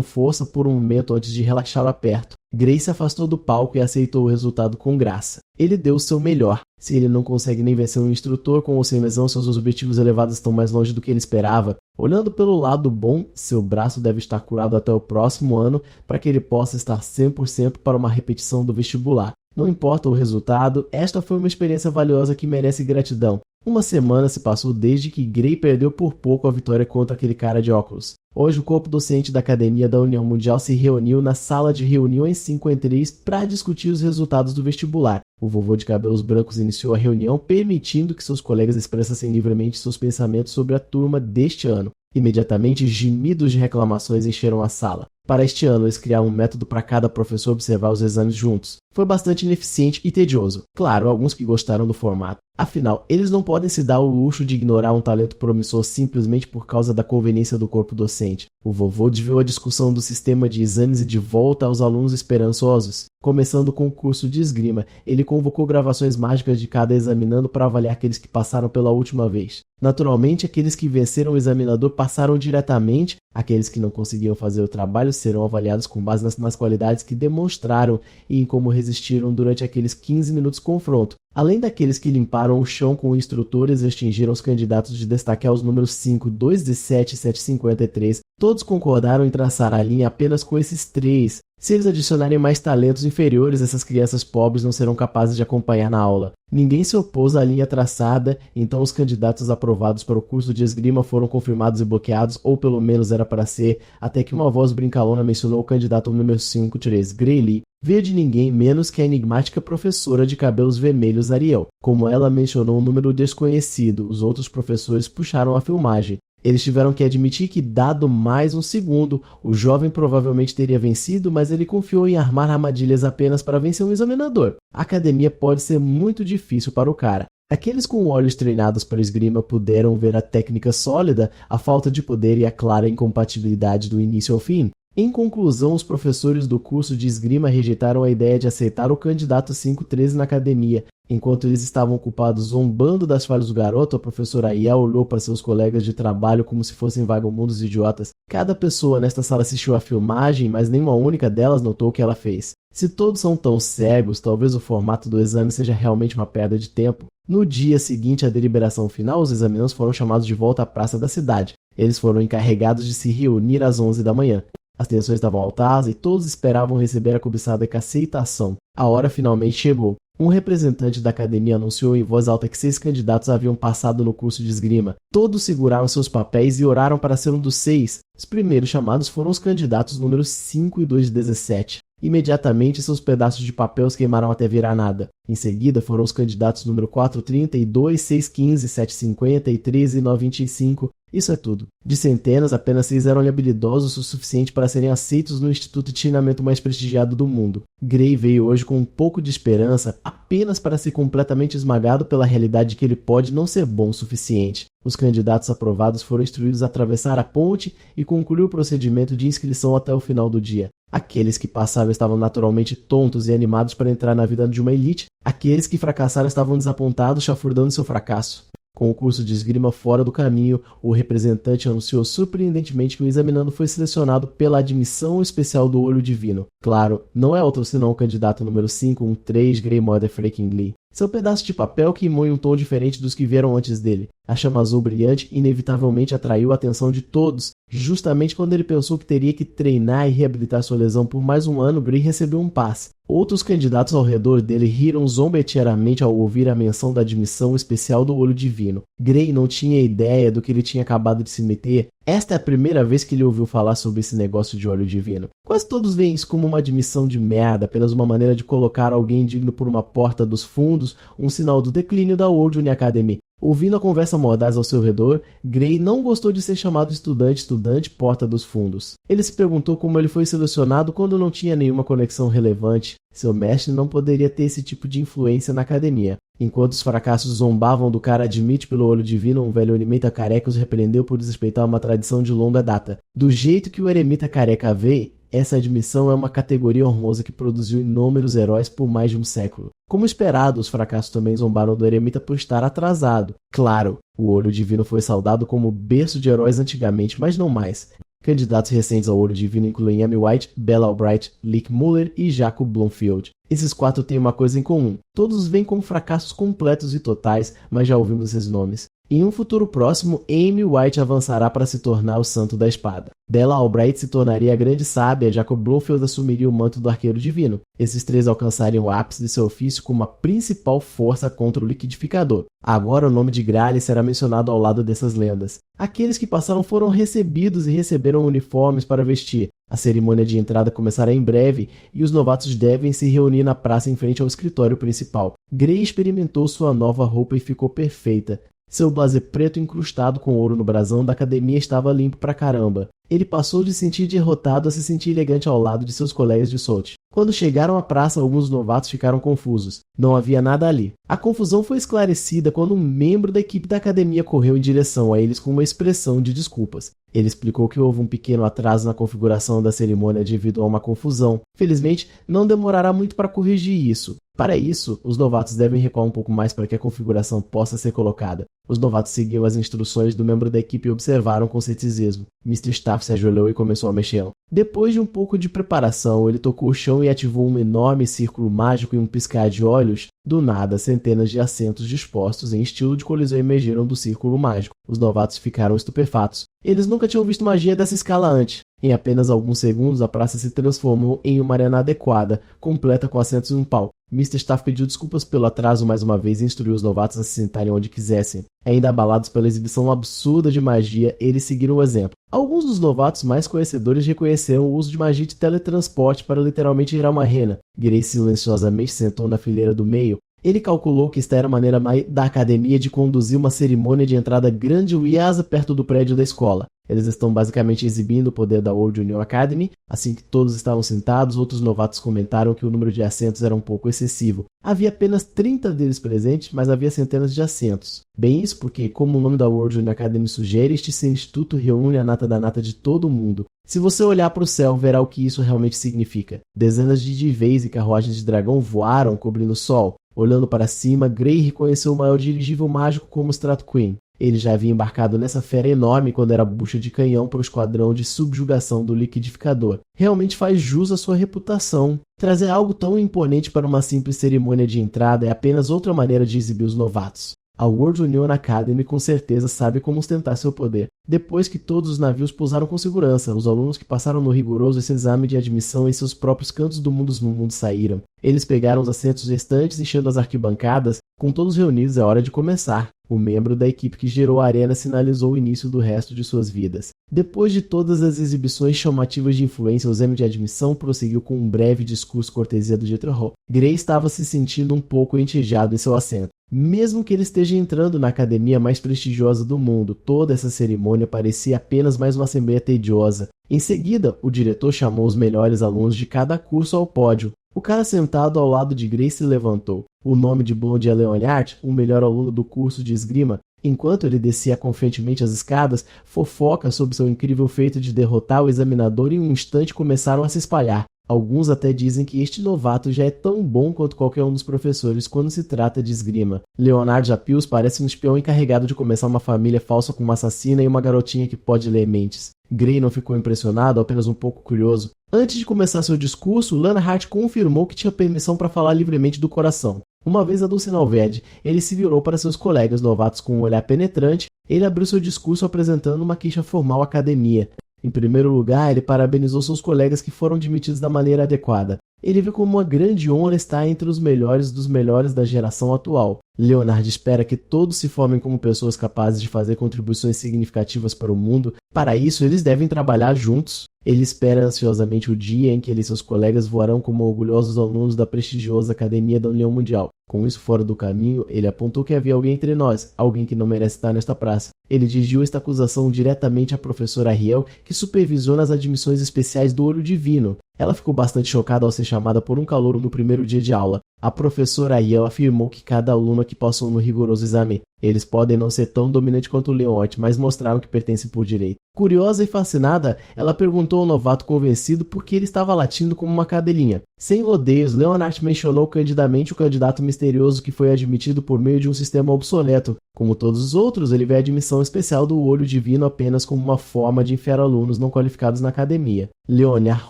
força por um momento antes de relaxar o aperto. Gray se afastou do palco e aceitou o resultado com graça. Ele deu o seu melhor. Se ele não consegue nem vencer um instrutor com ou sem lesão, seus objetivos elevados estão mais longe do que ele esperava. Olhando pelo lado bom, seu braço deve estar curado até o próximo ano para que ele possa estar 100% para uma repetição do vestibular. Não importa o resultado, esta foi uma experiência valiosa que merece gratidão. Uma semana se passou desde que Gray perdeu por pouco a vitória contra aquele cara de óculos. Hoje o corpo docente da Academia da União Mundial se reuniu na sala de reuniões 53 para discutir os resultados do vestibular. O vovô de cabelos brancos iniciou a reunião, permitindo que seus colegas expressassem livremente seus pensamentos sobre a turma deste ano. Imediatamente, gemidos de reclamações encheram a sala. Para este ano, eles criaram um método para cada professor observar os exames juntos. Foi bastante ineficiente e tedioso. Claro, alguns que gostaram do formato. Afinal, eles não podem se dar o luxo de ignorar um talento promissor simplesmente por causa da conveniência do corpo docente. O vovô desviou a discussão do sistema de exames e de volta aos alunos esperançosos. Começando com o curso de esgrima, ele convocou gravações mágicas de cada examinando para avaliar aqueles que passaram pela última vez. Naturalmente, aqueles que venceram o examinador passaram diretamente, aqueles que não conseguiam fazer o trabalho serão avaliados com base nas qualidades que demonstraram e em como resistiram durante aqueles 15 minutos de confronto. Além daqueles que limparam o chão com o instrutor, eles extinguiram os candidatos de destacar os números 5, 217 e 753. Todos concordaram em traçar a linha apenas com esses três. Se eles adicionarem mais talentos inferiores, essas crianças pobres não serão capazes de acompanhar na aula. Ninguém se opôs à linha traçada, então os candidatos aprovados para o curso de esgrima foram confirmados e bloqueados, ou pelo menos era para ser, até que uma voz brincalona mencionou o candidato número 53, Gray Lee, veio de ninguém menos que a enigmática professora de cabelos vermelhos Ariel. Como ela mencionou um número desconhecido, os outros professores puxaram a filmagem. Eles tiveram que admitir que, dado mais um segundo, o jovem provavelmente teria vencido, mas ele confiou em armar armadilhas apenas para vencer um examinador. A academia pode ser muito difícil para o cara. Aqueles com olhos treinados para esgrima puderam ver a técnica sólida, a falta de poder e a clara incompatibilidade do início ao fim. Em conclusão, os professores do curso de esgrima rejeitaram a ideia de aceitar o candidato 513 na academia. Enquanto eles estavam ocupados zombando das falhas do garoto, a professora Ia olhou para seus colegas de trabalho como se fossem vagabundos idiotas. Cada pessoa nesta sala assistiu à filmagem, mas nenhuma única delas notou o que ela fez. Se todos são tão cegos, talvez o formato do exame seja realmente uma perda de tempo. No dia seguinte à deliberação final, os examinandos foram chamados de volta à praça da cidade. Eles foram encarregados de se reunir às 11 da manhã. As tensões estavam altas e todos esperavam receber a cobiçada aceitação. A hora finalmente chegou. Um representante da academia anunciou em voz alta que 6 candidatos haviam passado no curso de esgrima. Todos seguraram seus papéis e oraram para ser um dos 6. Os primeiros chamados foram os candidatos números 5 e 217. Imediatamente, seus pedaços de papel se queimaram até virar nada. Em seguida, foram os candidatos número 432, 615, 750 e 13925. Isso é tudo. De centenas, apenas 6 eram habilidosos o suficiente para serem aceitos no instituto de treinamento mais prestigiado do mundo. Gray veio hoje com um pouco de esperança, apenas para ser completamente esmagado pela realidade de que ele pode não ser bom o suficiente. Os candidatos aprovados foram instruídos a atravessar a ponte e concluir o procedimento de inscrição até o final do dia. Aqueles que passaram estavam naturalmente tontos e animados para entrar na vida de uma elite. Aqueles que fracassaram estavam desapontados, chafurdando seu fracasso. Com o curso de esgrima fora do caminho, o representante anunciou surpreendentemente que o examinando foi selecionado pela admissão especial do Olho Divino. Claro, não é outro senão o candidato número 513, Gray Motherfucking Lee. Seu pedaço de papel queimou em um tom diferente dos que vieram antes dele. A chama azul brilhante inevitavelmente atraiu a atenção de todos. Justamente quando ele pensou que teria que treinar e reabilitar sua lesão por mais um ano, Gray recebeu um passe. Outros candidatos ao redor dele riram zombeteiramente ao ouvir a menção da admissão especial do Olho Divino. Gray não tinha ideia do que ele tinha acabado de se meter. Esta é a primeira vez que ele ouviu falar sobre esse negócio de Olho Divino. Quase todos veem isso como uma admissão de merda, apenas uma maneira de colocar alguém digno por uma porta dos fundos, um sinal do declínio da World Uni Academy. Ouvindo a conversa mordaz ao seu redor, Gray não gostou de ser chamado estudante porta dos fundos. Ele se perguntou como ele foi selecionado quando não tinha nenhuma conexão relevante. Seu mestre não poderia ter esse tipo de influência na academia. Enquanto os fracassos zombavam do cara admite pelo Olho Divino, um velho eremita careca os repreendeu por desrespeitar uma tradição de longa data. Do jeito que o eremita careca vê, essa admissão é uma categoria honrosa que produziu inúmeros heróis por mais de um século. Como esperado, os fracassos também zombaram do eremita por estar atrasado. Claro, o Olho Divino foi saudado como berço de heróis antigamente, mas não mais. Candidatos recentes ao Olho Divino incluem Amy White, Bella Albright, Lick Muller e Jacob Bloomfield. Esses 4 têm uma coisa em comum. Todos vêm com fracassos completos e totais, mas já ouvimos esses nomes. Em um futuro próximo, Amy White avançará para se tornar o Santo da Espada. Bella Albright se tornaria a grande sábia, Jacob Bloomfield assumiria o manto do Arqueiro Divino. Esses 3 alcançariam o ápice de seu ofício como a principal força contra o Liquidificador. Agora o nome de Graal será mencionado ao lado dessas lendas. Aqueles que passaram foram recebidos e receberam uniformes para vestir. A cerimônia de entrada começará em breve e os novatos devem se reunir na praça em frente ao escritório principal. Gray experimentou sua nova roupa e ficou perfeita. Seu blazer preto incrustado com ouro no brasão da academia estava limpo pra caramba. Ele passou de se sentir derrotado a se sentir elegante ao lado de seus colegas de Sochi. Quando chegaram à praça, alguns novatos ficaram confusos. Não havia nada ali. A confusão foi esclarecida quando um membro da equipe da academia correu em direção a eles com uma expressão de desculpas. Ele explicou que houve um pequeno atraso na configuração da cerimônia devido a uma confusão. Felizmente, não demorará muito para corrigir isso. Para isso, os novatos devem recuar um pouco mais para que a configuração possa ser colocada. Os novatos seguiram as instruções do membro da equipe e observaram com ceticismo. Mr. Staff se ajoelhou e começou a mexê-lo. Depois de um pouco de preparação, ele tocou o chão e ativou um enorme círculo mágico e um piscar de olhos. Do nada, centenas de assentos dispostos em estilo de colisão emergiram do círculo mágico. Os novatos ficaram estupefatos. Eles nunca tinham visto magia dessa escala antes. Em apenas alguns segundos, a praça se transformou em uma arena adequada, completa com assentos em um palco. Mr. Staff pediu desculpas pelo atraso mais uma vez e instruiu os novatos a se sentarem onde quisessem. Ainda abalados pela exibição absurda de magia, eles seguiram o exemplo. Alguns dos novatos mais conhecedores reconheceram o uso de magia de teletransporte para literalmente girar uma rena. Gray silenciosamente sentou na fileira do meio. Ele calculou que esta era a maneira da academia de conduzir uma cerimônia de entrada grandiosa perto do prédio da escola. Eles estão basicamente exibindo o poder da World Union Academy. Assim que todos estavam sentados, outros novatos comentaram que o número de assentos era um pouco excessivo. Havia apenas 30 deles presentes, mas havia centenas de assentos. Bem isso porque, como o nome da World Union Academy sugere, este instituto reúne a nata da nata de todo mundo. Se você olhar para o céu, verá o que isso realmente significa. Dezenas de divéis e carruagens de dragão voaram cobrindo o sol. Olhando para cima, Gray reconheceu o maior dirigível mágico como Strato Queen. Ele já havia embarcado nessa fera enorme quando era bucha de canhão para o esquadrão de subjugação do Liquidificador. Realmente faz jus à sua reputação. Trazer algo tão imponente para uma simples cerimônia de entrada é apenas outra maneira de exibir os novatos. A World Union Academy com certeza sabe como ostentar seu poder. Depois que todos os navios pousaram com segurança, os alunos que passaram no rigoroso exame de admissão em seus próprios cantos do mundo saíram. Eles pegaram os assentos restantes, enchendo as arquibancadas. Com todos reunidos, é hora de começar. O membro da equipe que gerou a arena sinalizou o início do resto de suas vidas. Depois de todas as exibições chamativas de influência, o exame de admissão prosseguiu com um breve discurso cortesia do Jethro. Gray estava se sentindo um pouco entediado em seu assento. Mesmo que ele esteja entrando na academia mais prestigiosa do mundo, toda essa cerimônia parecia apenas mais uma assembleia tediosa. Em seguida, o diretor chamou os melhores alunos de cada curso ao pódio. O cara sentado ao lado de Gray se levantou. O nome de Blonde é Leonhardt, o melhor aluno do curso de esgrima. Enquanto ele descia confiantemente as escadas, fofocas sobre seu incrível feito de derrotar o examinador em um instante começaram a se espalhar. Alguns até dizem que este novato já é tão bom quanto qualquer um dos professores quando se trata de esgrima. Leonard Japils parece um espião encarregado de começar uma família falsa com uma assassina e uma garotinha que pode ler mentes. Gray não ficou impressionado, apenas um pouco curioso. Antes de começar seu discurso, Leonhardt confirmou que tinha permissão para falar livremente do coração. Uma vez a Dulce Alved, ele se virou para seus colegas novatos com um olhar penetrante. Ele abriu seu discurso apresentando uma queixa formal à academia. Em primeiro lugar, ele parabenizou seus colegas que foram admitidos da maneira adequada. Ele viu como uma grande honra estar entre os melhores dos melhores da geração atual. Leonard espera que todos se formem como pessoas capazes de fazer contribuições significativas para o mundo. Para isso, eles devem trabalhar juntos. Ele espera ansiosamente o dia em que ele e seus colegas voarão como orgulhosos alunos da prestigiosa Academia da União Mundial. Com isso fora do caminho, ele apontou que havia alguém entre nós, alguém que não merece estar nesta praça. Ele dirigiu esta acusação diretamente à professora Ariel, que supervisionou as admissões especiais do Olho Divino. Ela ficou bastante chocada ao ser chamada por um calouro no primeiro dia de aula. A professora Ariel afirmou que cada aluno aqui passou no rigoroso exame. Eles podem não ser tão dominantes quanto o Leonhardt, mas mostraram que pertencem por direito. Curiosa e fascinada, ela perguntou ao novato convencido por que ele estava latindo como uma cadelinha. Sem rodeios, Leonhardt mencionou candidamente o candidato misterioso que foi admitido por meio de um sistema obsoleto. Como todos os outros, ele vê a admissão especial do Olho Divino apenas como uma forma de enfiar alunos não qualificados na academia. Leonhardt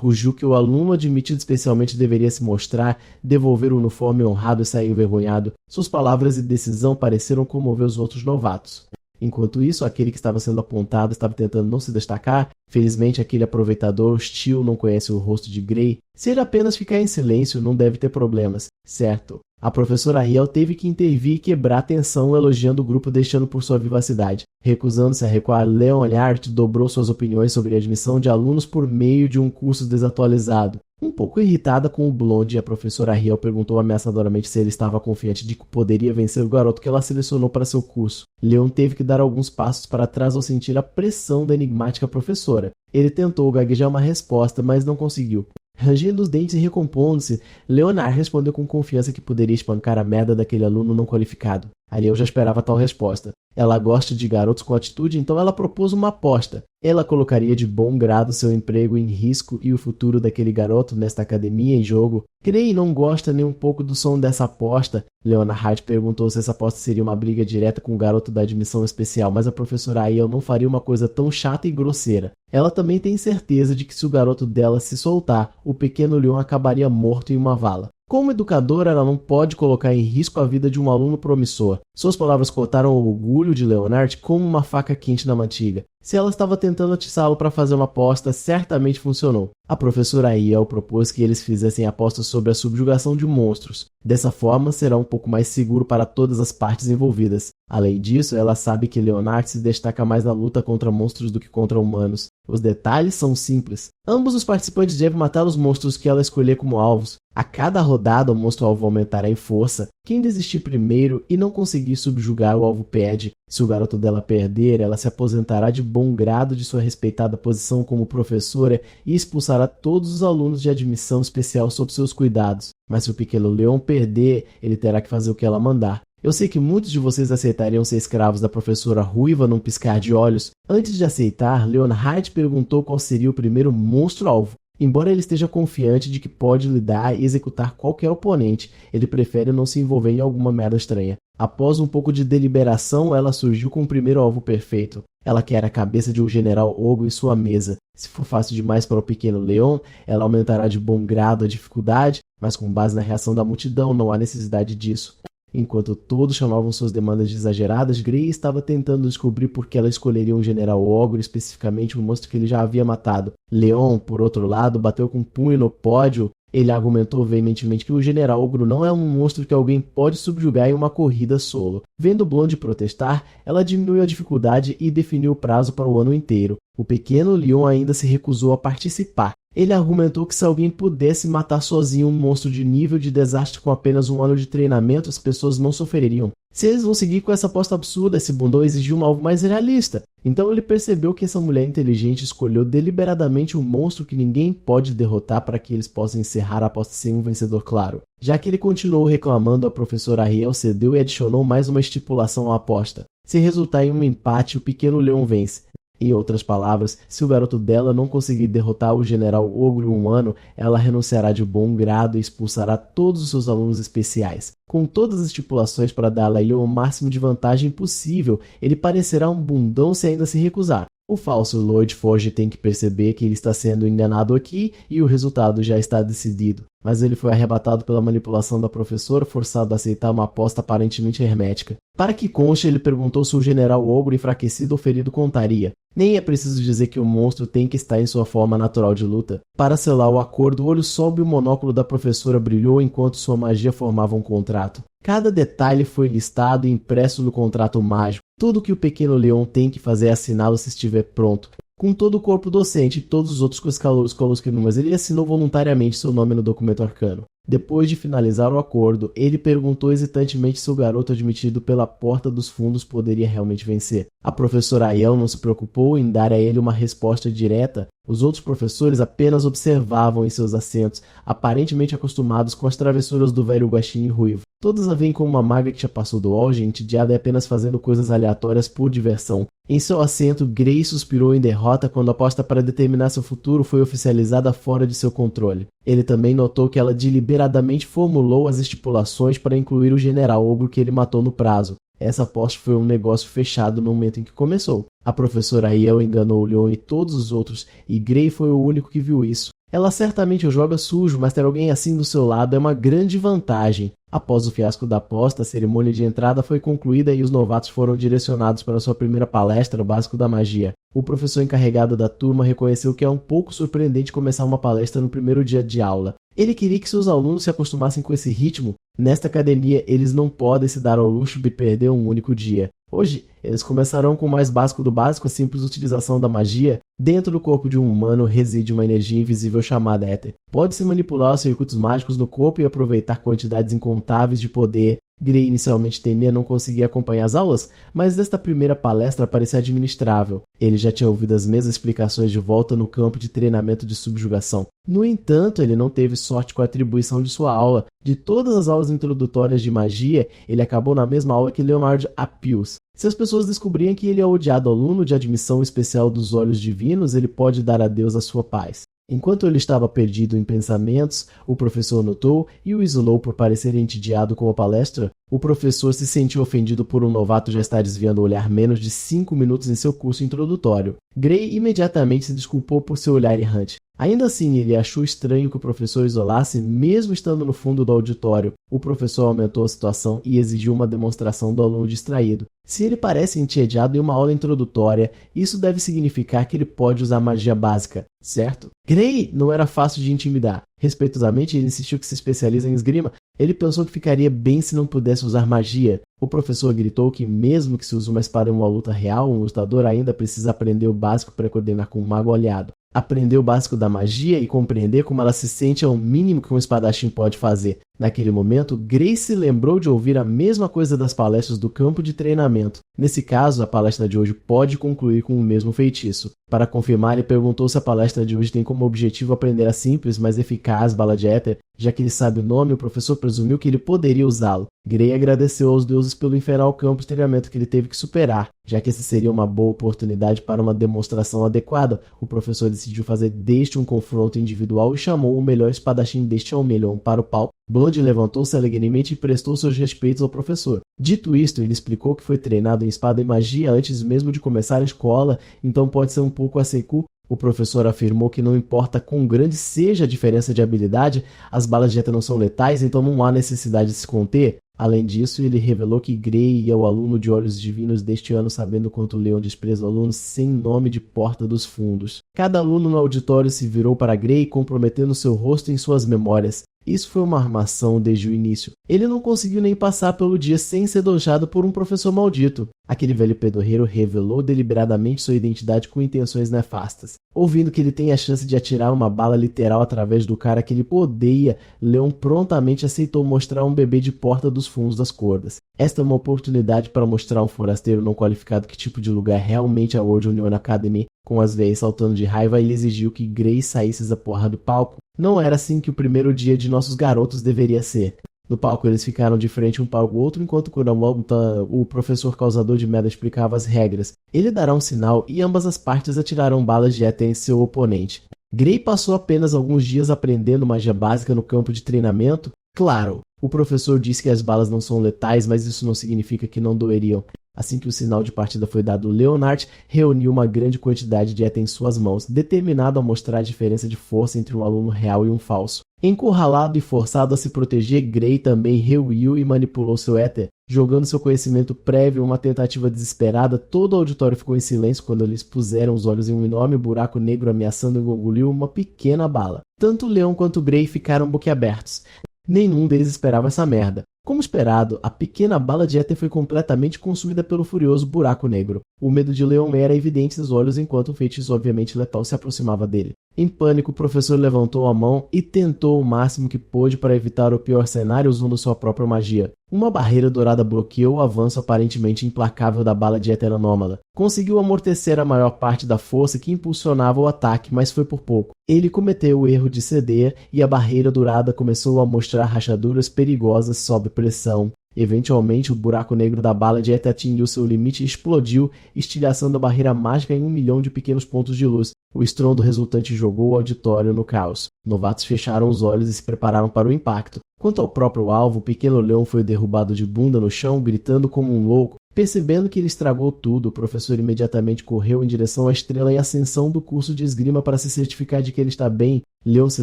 rugiu que o aluno admitido especialmente deveria se mostrar, devolver o uniforme honrado e sair envergonhado. Suas palavras e decisão pareceram comover os outros novatos. Enquanto isso, aquele que estava sendo apontado estava tentando não se destacar. Felizmente, aquele aproveitador hostil não conhece o rosto de Gray. Se ele apenas ficar em silêncio, não deve ter problemas. Certo. A professora Ariel teve que intervir e quebrar a tensão, elogiando o grupo, deixando por sua vivacidade. Recusando-se a recuar, Leonhardt dobrou suas opiniões sobre a admissão de alunos por meio de um curso desatualizado. Um pouco irritada com o Blonde, a professora Ariel perguntou ameaçadoramente se ele estava confiante de que poderia vencer o garoto que ela selecionou para seu curso. Leon teve que dar alguns passos para trás ao sentir a pressão da enigmática professora. Ele tentou gaguejar uma resposta, mas não conseguiu. Rangendo os dentes e recompondo-se, Leonard respondeu com confiança que poderia espancar a merda daquele aluno não qualificado. Ariel já esperava tal resposta. Ela gosta de garotos com atitude, então ela propôs uma aposta. Ela colocaria de bom grado seu emprego em risco e o futuro daquele garoto nesta academia em jogo. Gray não gosta nem um pouco do som dessa aposta. Leonard perguntou se essa aposta seria uma briga direta com o garoto da admissão especial, mas a professora Ariel não faria uma coisa tão chata e grosseira. Ela também tem certeza de que se o garoto dela se soltar, o pequeno Leon acabaria morto em uma vala. Como educadora, ela não pode colocar em risco a vida de um aluno promissor. Suas palavras cortaram o orgulho de Leonard como uma faca quente na manteiga. Se ela estava tentando atiçá-lo para fazer uma aposta, certamente funcionou. A professora Ariel propôs que eles fizessem apostas sobre a subjugação de monstros. Dessa forma, será um pouco mais seguro para todas as partes envolvidas. Além disso, ela sabe que Leonard se destaca mais na luta contra monstros do que contra humanos. Os detalhes são simples. Ambos os participantes devem matar os monstros que ela escolher como alvos. A cada rodada, o monstro-alvo aumentará em força. Quem desistir primeiro e não conseguir subjugar o alvo perde. Se o garoto dela perder, ela se aposentará de bom grado de sua respeitada posição como professora e expulsará todos os alunos de admissão especial sob seus cuidados. Mas se o pequeno Leon perder, ele terá que fazer o que ela mandar. Eu sei que muitos de vocês aceitariam ser escravos da professora Ruiva num piscar de olhos. Antes de aceitar, Leonhardt perguntou qual seria o primeiro monstro-alvo. Embora ele esteja confiante de que pode lidar e executar qualquer oponente, ele prefere não se envolver em alguma merda estranha. Após um pouco de deliberação, ela surgiu com o primeiro alvo perfeito. Ela quer a cabeça de um general Ogo em sua mesa. Se for fácil demais para o pequeno Leon, ela aumentará de bom grado a dificuldade, mas com base na reação da multidão, não há necessidade disso. Enquanto todos chamavam suas demandas de exageradas, Gray estava tentando descobrir por que ela escolheria um general ogro, especificamente um monstro que ele já havia matado. Leon, por outro lado, bateu com um punho no pódio. Ele argumentou veementemente que o General Ogro não é um monstro que alguém pode subjugar em uma corrida solo. Vendo Blonde protestar, ela diminuiu a dificuldade e definiu o prazo para o ano inteiro. O pequeno Leon ainda se recusou a participar. Ele argumentou que se alguém pudesse matar sozinho um monstro de nível de desastre com apenas um ano de treinamento, as pessoas não sofreriam. Se eles vão seguir com essa aposta absurda, esse bundão exigiu um alvo mais realista. Então ele percebeu que essa mulher inteligente escolheu deliberadamente um monstro que ninguém pode derrotar para que eles possam encerrar a aposta sem um vencedor claro. Já que ele continuou reclamando, a professora Ariel cedeu e adicionou mais uma estipulação à aposta. Se resultar em um empate, o pequeno Leon vence. Em outras palavras, se o garoto dela não conseguir derrotar o General Ogro humano, ela renunciará de bom grado e expulsará todos os seus alunos especiais. Com todas as estipulações para dar a Leon o máximo de vantagem possível, ele parecerá um bundão se ainda se recusar. O falso Lloyd Forge tem que perceber que ele está sendo enganado aqui e o resultado já está decidido. Mas ele foi arrebatado pela manipulação da professora, forçado a aceitar uma aposta aparentemente hermética. Para que conste, ele perguntou se o General Ogro enfraquecido ou ferido contaria. Nem é preciso dizer que o monstro tem que estar em sua forma natural de luta. Para selar o acordo, o olho sob o monóculo da professora brilhou enquanto sua magia formava um contrato. Cada detalhe foi listado e impresso no contrato mágico. Tudo que o pequeno Leon tem que fazer é assiná-lo se estiver pronto. Com todo o corpo docente e todos os outros colunos, ele assinou voluntariamente seu nome no documento arcano. Depois de finalizar o acordo, ele perguntou hesitantemente se o garoto admitido pela porta dos fundos poderia realmente vencer. A professora Aiel não se preocupou em dar a ele uma resposta direta. Os outros professores apenas observavam em seus assentos, aparentemente acostumados com as travessuras do velho guaxinim ruivo. Todos a veem como uma maga que já passou do auge, entediada e apenas fazendo coisas aleatórias por diversão. Em seu assento, Grey suspirou em derrota quando a aposta para determinar seu futuro foi oficializada fora de seu controle. Ele também notou que ela deliberadamente formulou as estipulações para incluir o General Ogro que ele matou no prazo. Essa aposta foi um negócio fechado no momento em que começou. A professora Aiel enganou o Leon e todos os outros, e Grey foi o único que viu isso. Ela certamente o joga sujo, mas ter alguém assim do seu lado é uma grande vantagem. Após o fiasco da aposta, a cerimônia de entrada foi concluída e os novatos foram direcionados para sua primeira palestra, o básico da magia. O professor encarregado da turma reconheceu que é um pouco surpreendente começar uma palestra no primeiro dia de aula. Ele queria que seus alunos se acostumassem com esse ritmo. Nesta academia, eles não podem se dar ao luxo de perder um único dia. Hoje, eles começarão com o mais básico do básico, a simples utilização da magia. Dentro do corpo de um humano reside uma energia invisível chamada éter. Pode-se manipular os circuitos mágicos no corpo e aproveitar quantidades incontáveis de poder. Grey inicialmente temia não conseguir acompanhar as aulas, mas desta primeira palestra parecia administrável. Ele já tinha ouvido as mesmas explicações de volta no campo de treinamento de subjugação. No entanto, ele não teve sorte com a atribuição de sua aula. De todas as aulas introdutórias de magia, ele acabou na mesma aula que Leonard Appius. Se as pessoas descobrirem que ele é o odiado aluno de admissão especial dos olhos divinos, ele pode dar adeus à sua paz. Enquanto ele estava perdido em pensamentos, o professor notou e o isolou por parecer entediado com a palestra. O professor se sentiu ofendido por um novato já estar desviando o olhar menos de 5 minutos em seu curso introdutório. Grey imediatamente se desculpou por seu olhar errante. Ainda assim, ele achou estranho que o professor isolasse, mesmo estando no fundo do auditório. O professor aumentou a situação e exigiu uma demonstração do aluno distraído. Se ele parece entediado em uma aula introdutória, isso deve significar que ele pode usar magia básica, certo? Grey não era fácil de intimidar. Respeitosamente, ele insistiu que se especializa em esgrima. Ele pensou que ficaria bem se não pudesse usar magia. O professor gritou que mesmo que se use uma espada em uma luta real, um lutador ainda precisa aprender o básico para coordenar com um mago aliado. Aprender o básico da magia e compreender como ela se sente é o mínimo que um espadachim pode fazer. Naquele momento, Grey se lembrou de ouvir a mesma coisa das palestras do campo de treinamento. Nesse caso, a palestra de hoje pode concluir com o mesmo feitiço. Para confirmar, ele perguntou se a palestra de hoje tem como objetivo aprender a simples, mas eficaz bala de éter. Já que ele sabe o nome, o professor presumiu que ele poderia usá-lo. Grey agradeceu aos deuses pelo infernal campo de treinamento que ele teve que superar. Já que esse seria uma boa oportunidade para uma demonstração adequada, o professor decidiu fazer deste um confronto individual e chamou o melhor espadachim deste Almelion para o palco. Blonde levantou-se alegremente e prestou seus respeitos ao professor. Dito isto, ele explicou que foi treinado em espada e magia antes mesmo de começar a escola, então pode ser um pouco a seco. O professor afirmou que não importa quão grande seja a diferença de habilidade, as balas de éter não são letais, então não há necessidade de se conter. Além disso, ele revelou que Gray é o aluno de Olhos Divinos deste ano, sabendo quanto Leon despreza o aluno sem nome de Porta dos Fundos. Cada aluno no auditório se virou para Gray, comprometendo seu rosto em suas memórias. Isso foi uma armação desde o início. Ele não conseguiu nem passar pelo dia sem ser dojado por um professor maldito. Aquele velho pedorreiro revelou deliberadamente sua identidade com intenções nefastas. Ouvindo que ele tem a chance de atirar uma bala literal através do cara que ele odeia, Leon prontamente aceitou mostrar um bebê de Porta dos Fundos das Cordas. Esta é uma oportunidade para mostrar a um forasteiro não qualificado que tipo de lugar realmente a World Union Academy. Com as veias saltando de raiva, ele exigiu que Gray saísse da porra do palco. Não era assim que o primeiro dia de nossos garotos deveria ser. No palco eles ficaram de frente um para o outro enquanto Kuramota, o professor causador de merda, explicava as regras. Ele dará um sinal e ambas as partes atirarão balas de éter em seu oponente. Gray passou apenas alguns dias aprendendo magia básica no campo de treinamento. Claro, o professor disse que as balas não são letais, mas isso não significa que não doeriam. Assim que o sinal de partida foi dado, Leonard reuniu uma grande quantidade de éter em suas mãos, determinado a mostrar a diferença de força entre um aluno real e um falso. Encurralado e forçado a se proteger, Gray também reuniu e manipulou seu éter. Jogando seu conhecimento prévio em uma tentativa desesperada, todo o auditório ficou em silêncio quando eles puseram os olhos em um enorme buraco negro ameaçando engolir uma pequena bala. Tanto Leon quanto Gray ficaram boquiabertos. Nenhum deles esperava essa merda. Como esperado, a pequena bala de éter foi completamente consumida pelo furioso buraco negro. O medo de Leon era evidente nos olhos enquanto um feitiço obviamente letal se aproximava dele. Em pânico, o professor levantou a mão e tentou o máximo que pôde para evitar o pior cenário usando sua própria magia. Uma barreira dourada bloqueou o avanço aparentemente implacável da bala de éter anômala. Conseguiu amortecer a maior parte da força que impulsionava o ataque, mas foi por pouco. Ele cometeu o erro de ceder e a barreira dourada começou a mostrar rachaduras perigosas sob pressão. Eventualmente, o buraco negro da bala de éter atingiu seu limite e explodiu, estilhaçando a barreira mágica em 1 milhão de pequenos pontos de luz. O estrondo resultante jogou o auditório no caos. Novatos fecharam os olhos e se prepararam para o impacto. Quanto ao próprio alvo, o pequeno Leon foi derrubado de bunda no chão, gritando como um louco. Percebendo que ele estragou tudo, o professor imediatamente correu em direção à estrela em ascensão do curso de esgrima para se certificar de que ele está bem. Leon se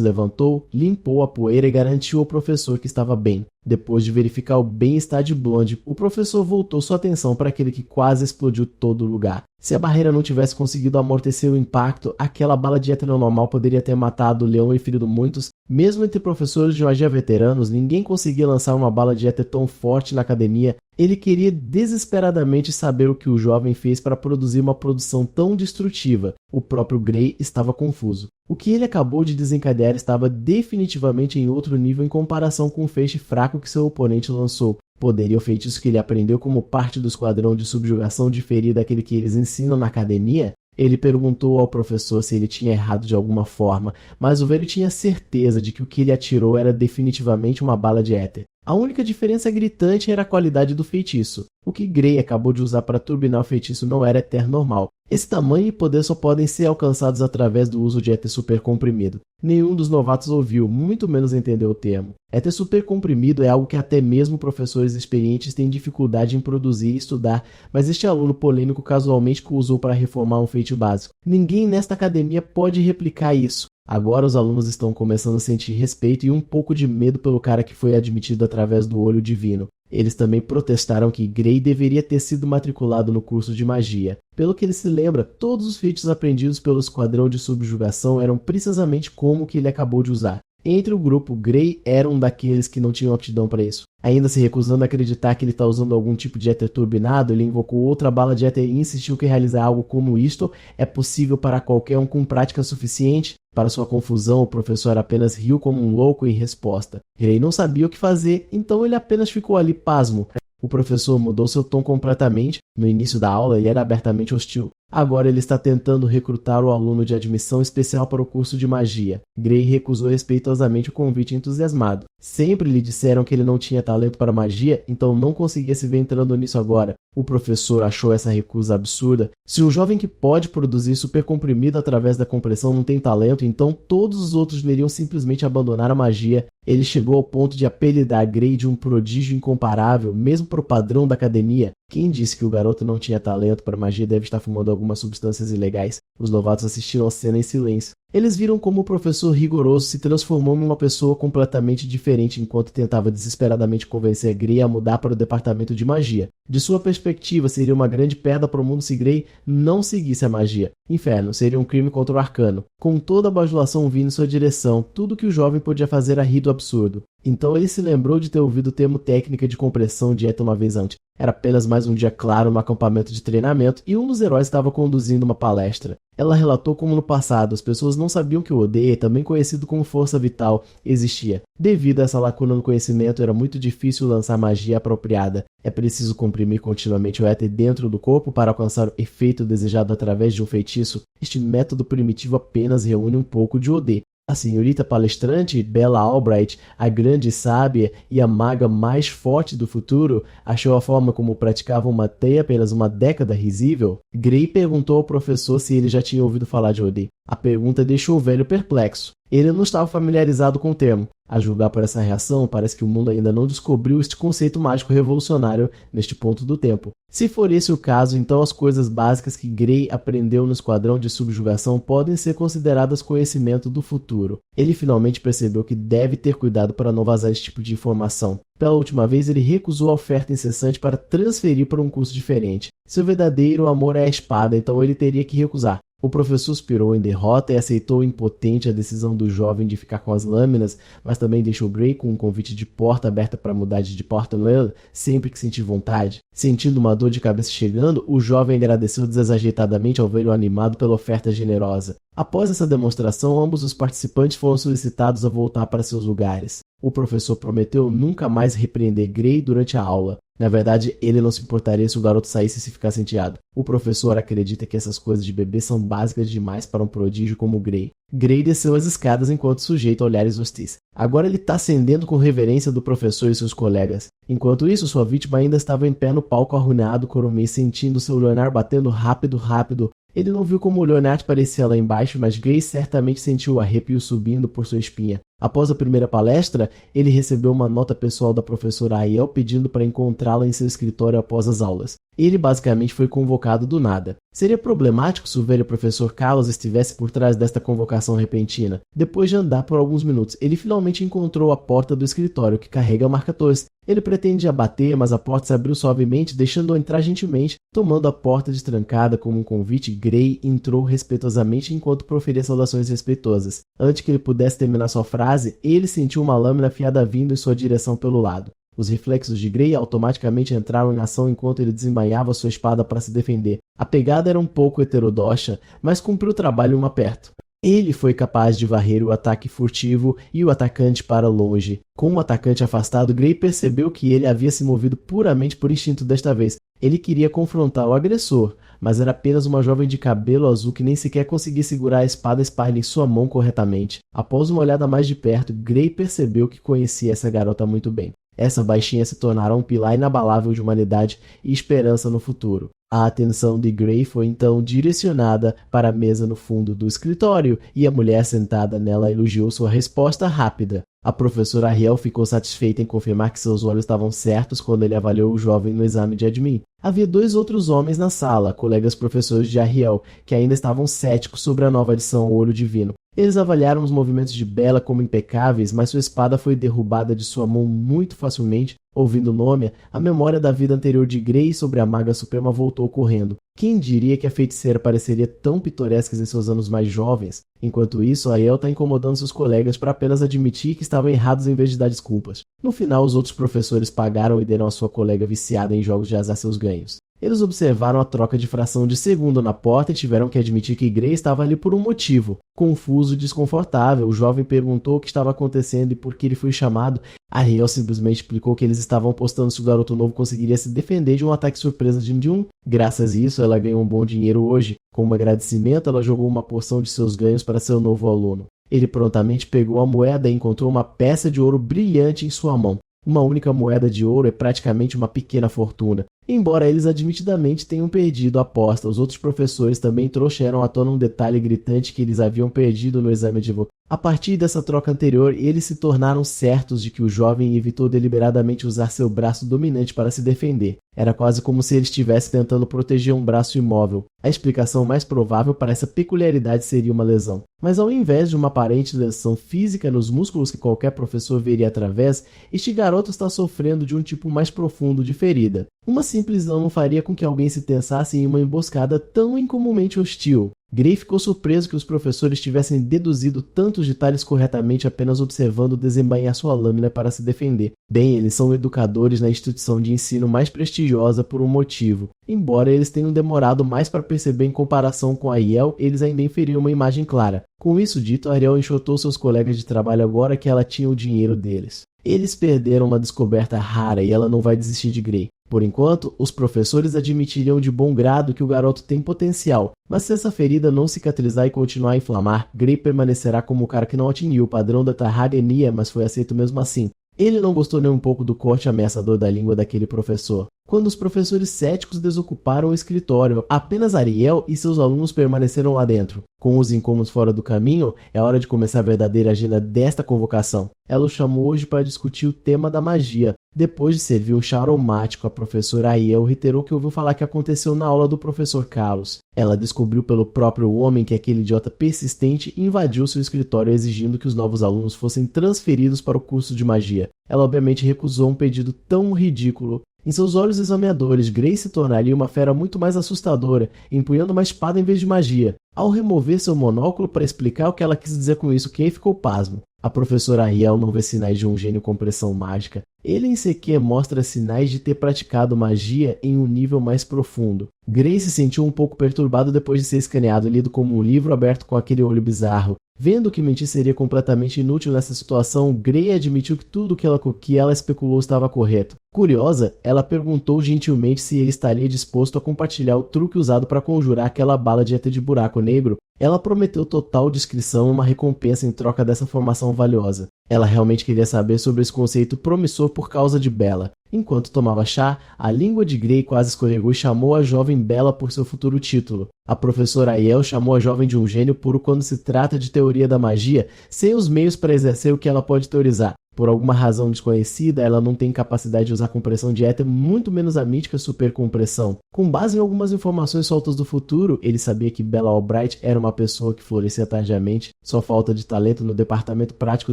levantou, limpou a poeira e garantiu ao professor que estava bem. Depois de verificar o bem-estar de Blonde, o professor voltou sua atenção para aquele que quase explodiu todo o lugar. Se a barreira não tivesse conseguido amortecer o impacto, aquela bala de éter normal poderia ter matado Leon e ferido muitos. Mesmo entre professores de magia veteranos, ninguém conseguia lançar uma bala de éter tão forte na academia. Ele queria desesperadamente saber o que o jovem fez para produzir uma produção tão destrutiva. O próprio Gray estava confuso. O que ele acabou de desencadear estava definitivamente em outro nível em comparação com o feixe fraco que seu oponente lançou. Poderia o feitiço que ele aprendeu como parte do esquadrão de subjugação diferir daquele que eles ensinam na academia? Ele perguntou ao professor se ele tinha errado de alguma forma, mas o velho tinha certeza de que o que ele atirou era definitivamente uma bala de éter. A única diferença gritante era a qualidade do feitiço. O que Gray acabou de usar para turbinar o feitiço não era éter normal. Esse tamanho e poder só podem ser alcançados através do uso de éter supercomprimido. Nenhum dos novatos ouviu, muito menos entendeu o termo. Éter supercomprimido é algo que até mesmo professores experientes têm dificuldade em produzir e estudar, mas este aluno polêmico casualmente o usou para reformar um feito básico. Ninguém nesta academia pode replicar isso. Agora os alunos estão começando a sentir respeito e um pouco de medo pelo cara que foi admitido através do olho divino. Eles também protestaram que Gray deveria ter sido matriculado no curso de magia. Pelo que ele se lembra, todos os feitiços aprendidos pelo esquadrão de subjugação eram precisamente como o que ele acabou de usar. Entre o grupo, Gray era um daqueles que não tinham aptidão para isso. Ainda se recusando a acreditar que ele está usando algum tipo de éter turbinado, ele invocou outra bala de éter e insistiu que realizar algo como isto é possível para qualquer um com prática suficiente. Para sua confusão, o professor apenas riu como um louco em resposta. Gray não sabia o que fazer, então ele apenas ficou ali pasmo. O professor mudou seu tom completamente. No início da aula, ele era abertamente hostil. Agora ele está tentando recrutar o aluno de admissão especial para o curso de magia. Gray recusou respeitosamente o convite entusiasmado. Sempre lhe disseram que ele não tinha talento para magia, então não conseguia se ver entrando nisso agora. O professor achou essa recusa absurda. Se o jovem que pode produzir supercomprimido através da compressão não tem talento, então todos os outros deveriam simplesmente abandonar a magia. Ele chegou ao ponto de apelidar Gray de um prodígio incomparável, mesmo para o padrão da academia. Quem disse que o garoto não tinha talento para magia deve estar fumando algumas substâncias ilegais. Os novatos assistiram a cena em silêncio. Eles viram como o professor rigoroso se transformou em uma pessoa completamente diferente enquanto tentava desesperadamente convencer Gray a mudar para o departamento de magia. De sua perspectiva, seria uma grande perda para o mundo se Gray não seguisse a magia. Inferno seria um crime contra o arcano. Com toda a bajulação vindo em sua direção, tudo que o jovem podia fazer era rir do absurdo. Então ele se lembrou de ter ouvido o termo técnica de compressão dieta uma vez antes. Era apenas mais um dia claro no acampamento de treinamento e um dos heróis estava conduzindo uma palestra. Ela relatou como no passado as pessoas não sabiam que o Odeia, também conhecido como Força Vital, existia. Devido a essa lacuna no conhecimento, era muito difícil lançar magia apropriada. É preciso comprimir continuamente o éter dentro do corpo para alcançar o efeito desejado através de um feitiço. Este método primitivo apenas reúne um pouco de Odeia. A senhorita palestrante, Bella Albright, a grande sábia e a maga mais forte do futuro, achou a forma como praticava uma teia apenas uma década risível? Gray perguntou ao professor se ele já tinha ouvido falar de Odeia. A pergunta deixou o velho perplexo. Ele não estava familiarizado com o termo. A julgar por essa reação, parece que o mundo ainda não descobriu este conceito mágico revolucionário neste ponto do tempo. Se for esse o caso, então as coisas básicas que Gray aprendeu no esquadrão de subjugação podem ser consideradas conhecimento do futuro. Ele finalmente percebeu que deve ter cuidado para não vazar esse tipo de informação. Pela última vez, ele recusou a oferta incessante para transferir para um curso diferente. Seu verdadeiro amor é a espada, então ele teria que recusar. O professor suspirou em derrota e aceitou impotente a decisão do jovem de ficar com as lâminas, mas também deixou Gray com um convite de porta aberta para mudar de Portland sempre que sentir vontade. Sentindo uma dor de cabeça chegando, o jovem agradeceu desajeitadamente ao velho animado pela oferta generosa. Após essa demonstração, ambos os participantes foram solicitados a voltar para seus lugares. O professor prometeu nunca mais repreender Gray durante a aula. Na verdade, ele não se importaria se o garoto saísse e se ficasse enteado. O professor acredita que essas coisas de bebê são básicas demais para um prodígio como Gray. Gray desceu as escadas enquanto sujeito a olhares hostis. Agora ele está ascendendo com reverência do professor e seus colegas. Enquanto isso, sua vítima ainda estava em pé no palco arruinado, Coromir sentindo seu olhar batendo rápido. Ele não viu como o Leonard parecia lá embaixo, mas Gray certamente sentiu o arrepio subindo por sua espinha. Após a primeira palestra, ele recebeu uma nota pessoal da professora Aiel pedindo para encontrá-la em seu escritório após as aulas. Ele basicamente foi convocado do nada. Seria problemático se o velho professor Carlos estivesse por trás desta convocação repentina. Depois de andar por alguns minutos, ele finalmente encontrou a porta do escritório, que carrega marcadores. Ele pretendia bater, mas a porta se abriu suavemente, deixando-o entrar gentilmente. Tomando a porta destrancada como um convite, Gray entrou respeitosamente enquanto proferia saudações respeitosas. Antes que ele pudesse terminar sua frase, ele sentiu uma lâmina afiada vindo em sua direção pelo lado. Os reflexos de Gray automaticamente entraram em ação enquanto ele desembainhava sua espada para se defender. A pegada era um pouco heterodoxa, mas cumpriu o trabalho um aperto. Ele foi capaz de varrer o ataque furtivo e o atacante para longe. Com o atacante afastado, Gray percebeu que ele havia se movido puramente por instinto desta vez. Ele queria confrontar o agressor, mas era apenas uma jovem de cabelo azul que nem sequer conseguia segurar a espada Spine em sua mão corretamente. Após uma olhada mais de perto, Gray percebeu que conhecia essa garota muito bem. Essa baixinha se tornará um pilar inabalável de humanidade e esperança no futuro. A atenção de Gray foi então direcionada para a mesa no fundo do escritório e a mulher sentada nela elogiou sua resposta rápida. A professora Ariel ficou satisfeita em confirmar que seus olhos estavam certos quando ele avaliou o jovem no exame de admin. Havia 2 outros homens na sala, colegas professores de Ariel, que ainda estavam céticos sobre a nova adição ao Olho Divino. Eles avaliaram os movimentos de Bella como impecáveis, mas sua espada foi derrubada de sua mão muito facilmente. Ouvindo o nome, a memória da vida anterior de Gray sobre a Maga Suprema voltou correndo. Quem diria que a feiticeira pareceria tão pitoresca em seus anos mais jovens? Enquanto isso, a El está incomodando seus colegas para apenas admitir que estavam errados em vez de dar desculpas. No final, os outros professores pagaram e deram à sua colega viciada em jogos de azar seus ganhos. Eles observaram a troca de fração de segundo na porta e tiveram que admitir que Gray estava ali por um motivo. Confuso e desconfortável, o jovem perguntou o que estava acontecendo e por que ele foi chamado. Ariel simplesmente explicou que eles estavam apostando se o garoto novo conseguiria se defender de um ataque surpresa de Jim. Graças a isso, ela ganhou um bom dinheiro hoje. Como agradecimento, ela jogou uma porção de seus ganhos para seu novo aluno. Ele prontamente pegou a moeda e encontrou uma peça de ouro brilhante em sua mão. Uma única moeda de ouro é praticamente uma pequena fortuna. Embora eles admitidamente tenham perdido a aposta, os outros professores também trouxeram à tona um detalhe gritante que eles haviam perdido no exame de A partir dessa troca anterior, eles se tornaram certos de que o jovem evitou deliberadamente usar seu braço dominante para se defender. Era quase como se ele estivesse tentando proteger um braço imóvel. A explicação mais provável para essa peculiaridade seria uma lesão. Mas ao invés de uma aparente lesão física nos músculos que qualquer professor veria através, este garoto está sofrendo de um tipo mais profundo de ferida. Uma simples não faria com que alguém se tensasse em uma emboscada tão incomumente hostil. Gray ficou surpreso que os professores tivessem deduzido tantos detalhes corretamente apenas observando desembainhar sua lâmina para se defender. Bem, eles são educadores na instituição de ensino mais prestigiosa por um motivo. Embora eles tenham demorado mais para perceber em comparação com a Yale, eles ainda inferiam uma imagem clara. Com isso dito, Ariel enxotou seus colegas de trabalho agora que ela tinha o dinheiro deles. Eles perderam uma descoberta rara e ela não vai desistir de Gray. Por enquanto, os professores admitiriam de bom grado que o garoto tem potencial, mas se essa ferida não cicatrizar e continuar a inflamar, Gray permanecerá como o cara que não atingiu o padrão da tarragenia, mas foi aceito mesmo assim. Ele não gostou nem um pouco do corte ameaçador da língua daquele professor. Quando os professores céticos desocuparam o escritório, apenas Ariel e seus alunos permaneceram lá dentro. Com os incômodos fora do caminho, é hora de começar a verdadeira agenda desta convocação. Ela o chamou hoje para discutir o tema da magia. Depois de servir um chá aromático, a professora Ariel reiterou que ouviu falar que aconteceu na aula do professor Carlos. Ela descobriu pelo próprio homem que aquele idiota persistente invadiu seu escritório exigindo que os novos alunos fossem transferidos para o curso de magia. Ela obviamente recusou um pedido tão ridículo. Em seus olhos examinadores, Gray se tornaria uma fera muito mais assustadora, empunhando uma espada em vez de magia. Ao remover seu monóculo para explicar o que ela quis dizer com isso, Kay ficou pasmo. A professora Ariel não vê sinais de um gênio com pressão mágica. Ele em sequer mostra sinais de ter praticado magia em um nível mais profundo. Gray se sentiu um pouco perturbado depois de ser escaneado e lido como um livro aberto com aquele olho bizarro. Vendo que mentir seria completamente inútil nessa situação, Gray admitiu que tudo que ela especulou estava correto. Curiosa, ela perguntou gentilmente se ele estaria disposto a compartilhar o truque usado para conjurar aquela bala de ET de buraco negro. Ela prometeu total discrição e uma recompensa em troca dessa informação valiosa. Ela realmente queria saber sobre esse conceito promissor por causa de Bella. Enquanto tomava chá, a língua de Gray quase escorregou e chamou a jovem Bella por seu futuro título. A professora Ariel chamou a jovem de um gênio puro quando se trata de teoria da magia, sem os meios para exercer o que ela pode teorizar. Por alguma razão desconhecida, ela não tem capacidade de usar compressão de éter, muito menos a mítica supercompressão. Com base em algumas informações soltas do futuro, ele sabia que Bella Albright era uma pessoa que florescia tardiamente. Sua falta de talento no departamento prático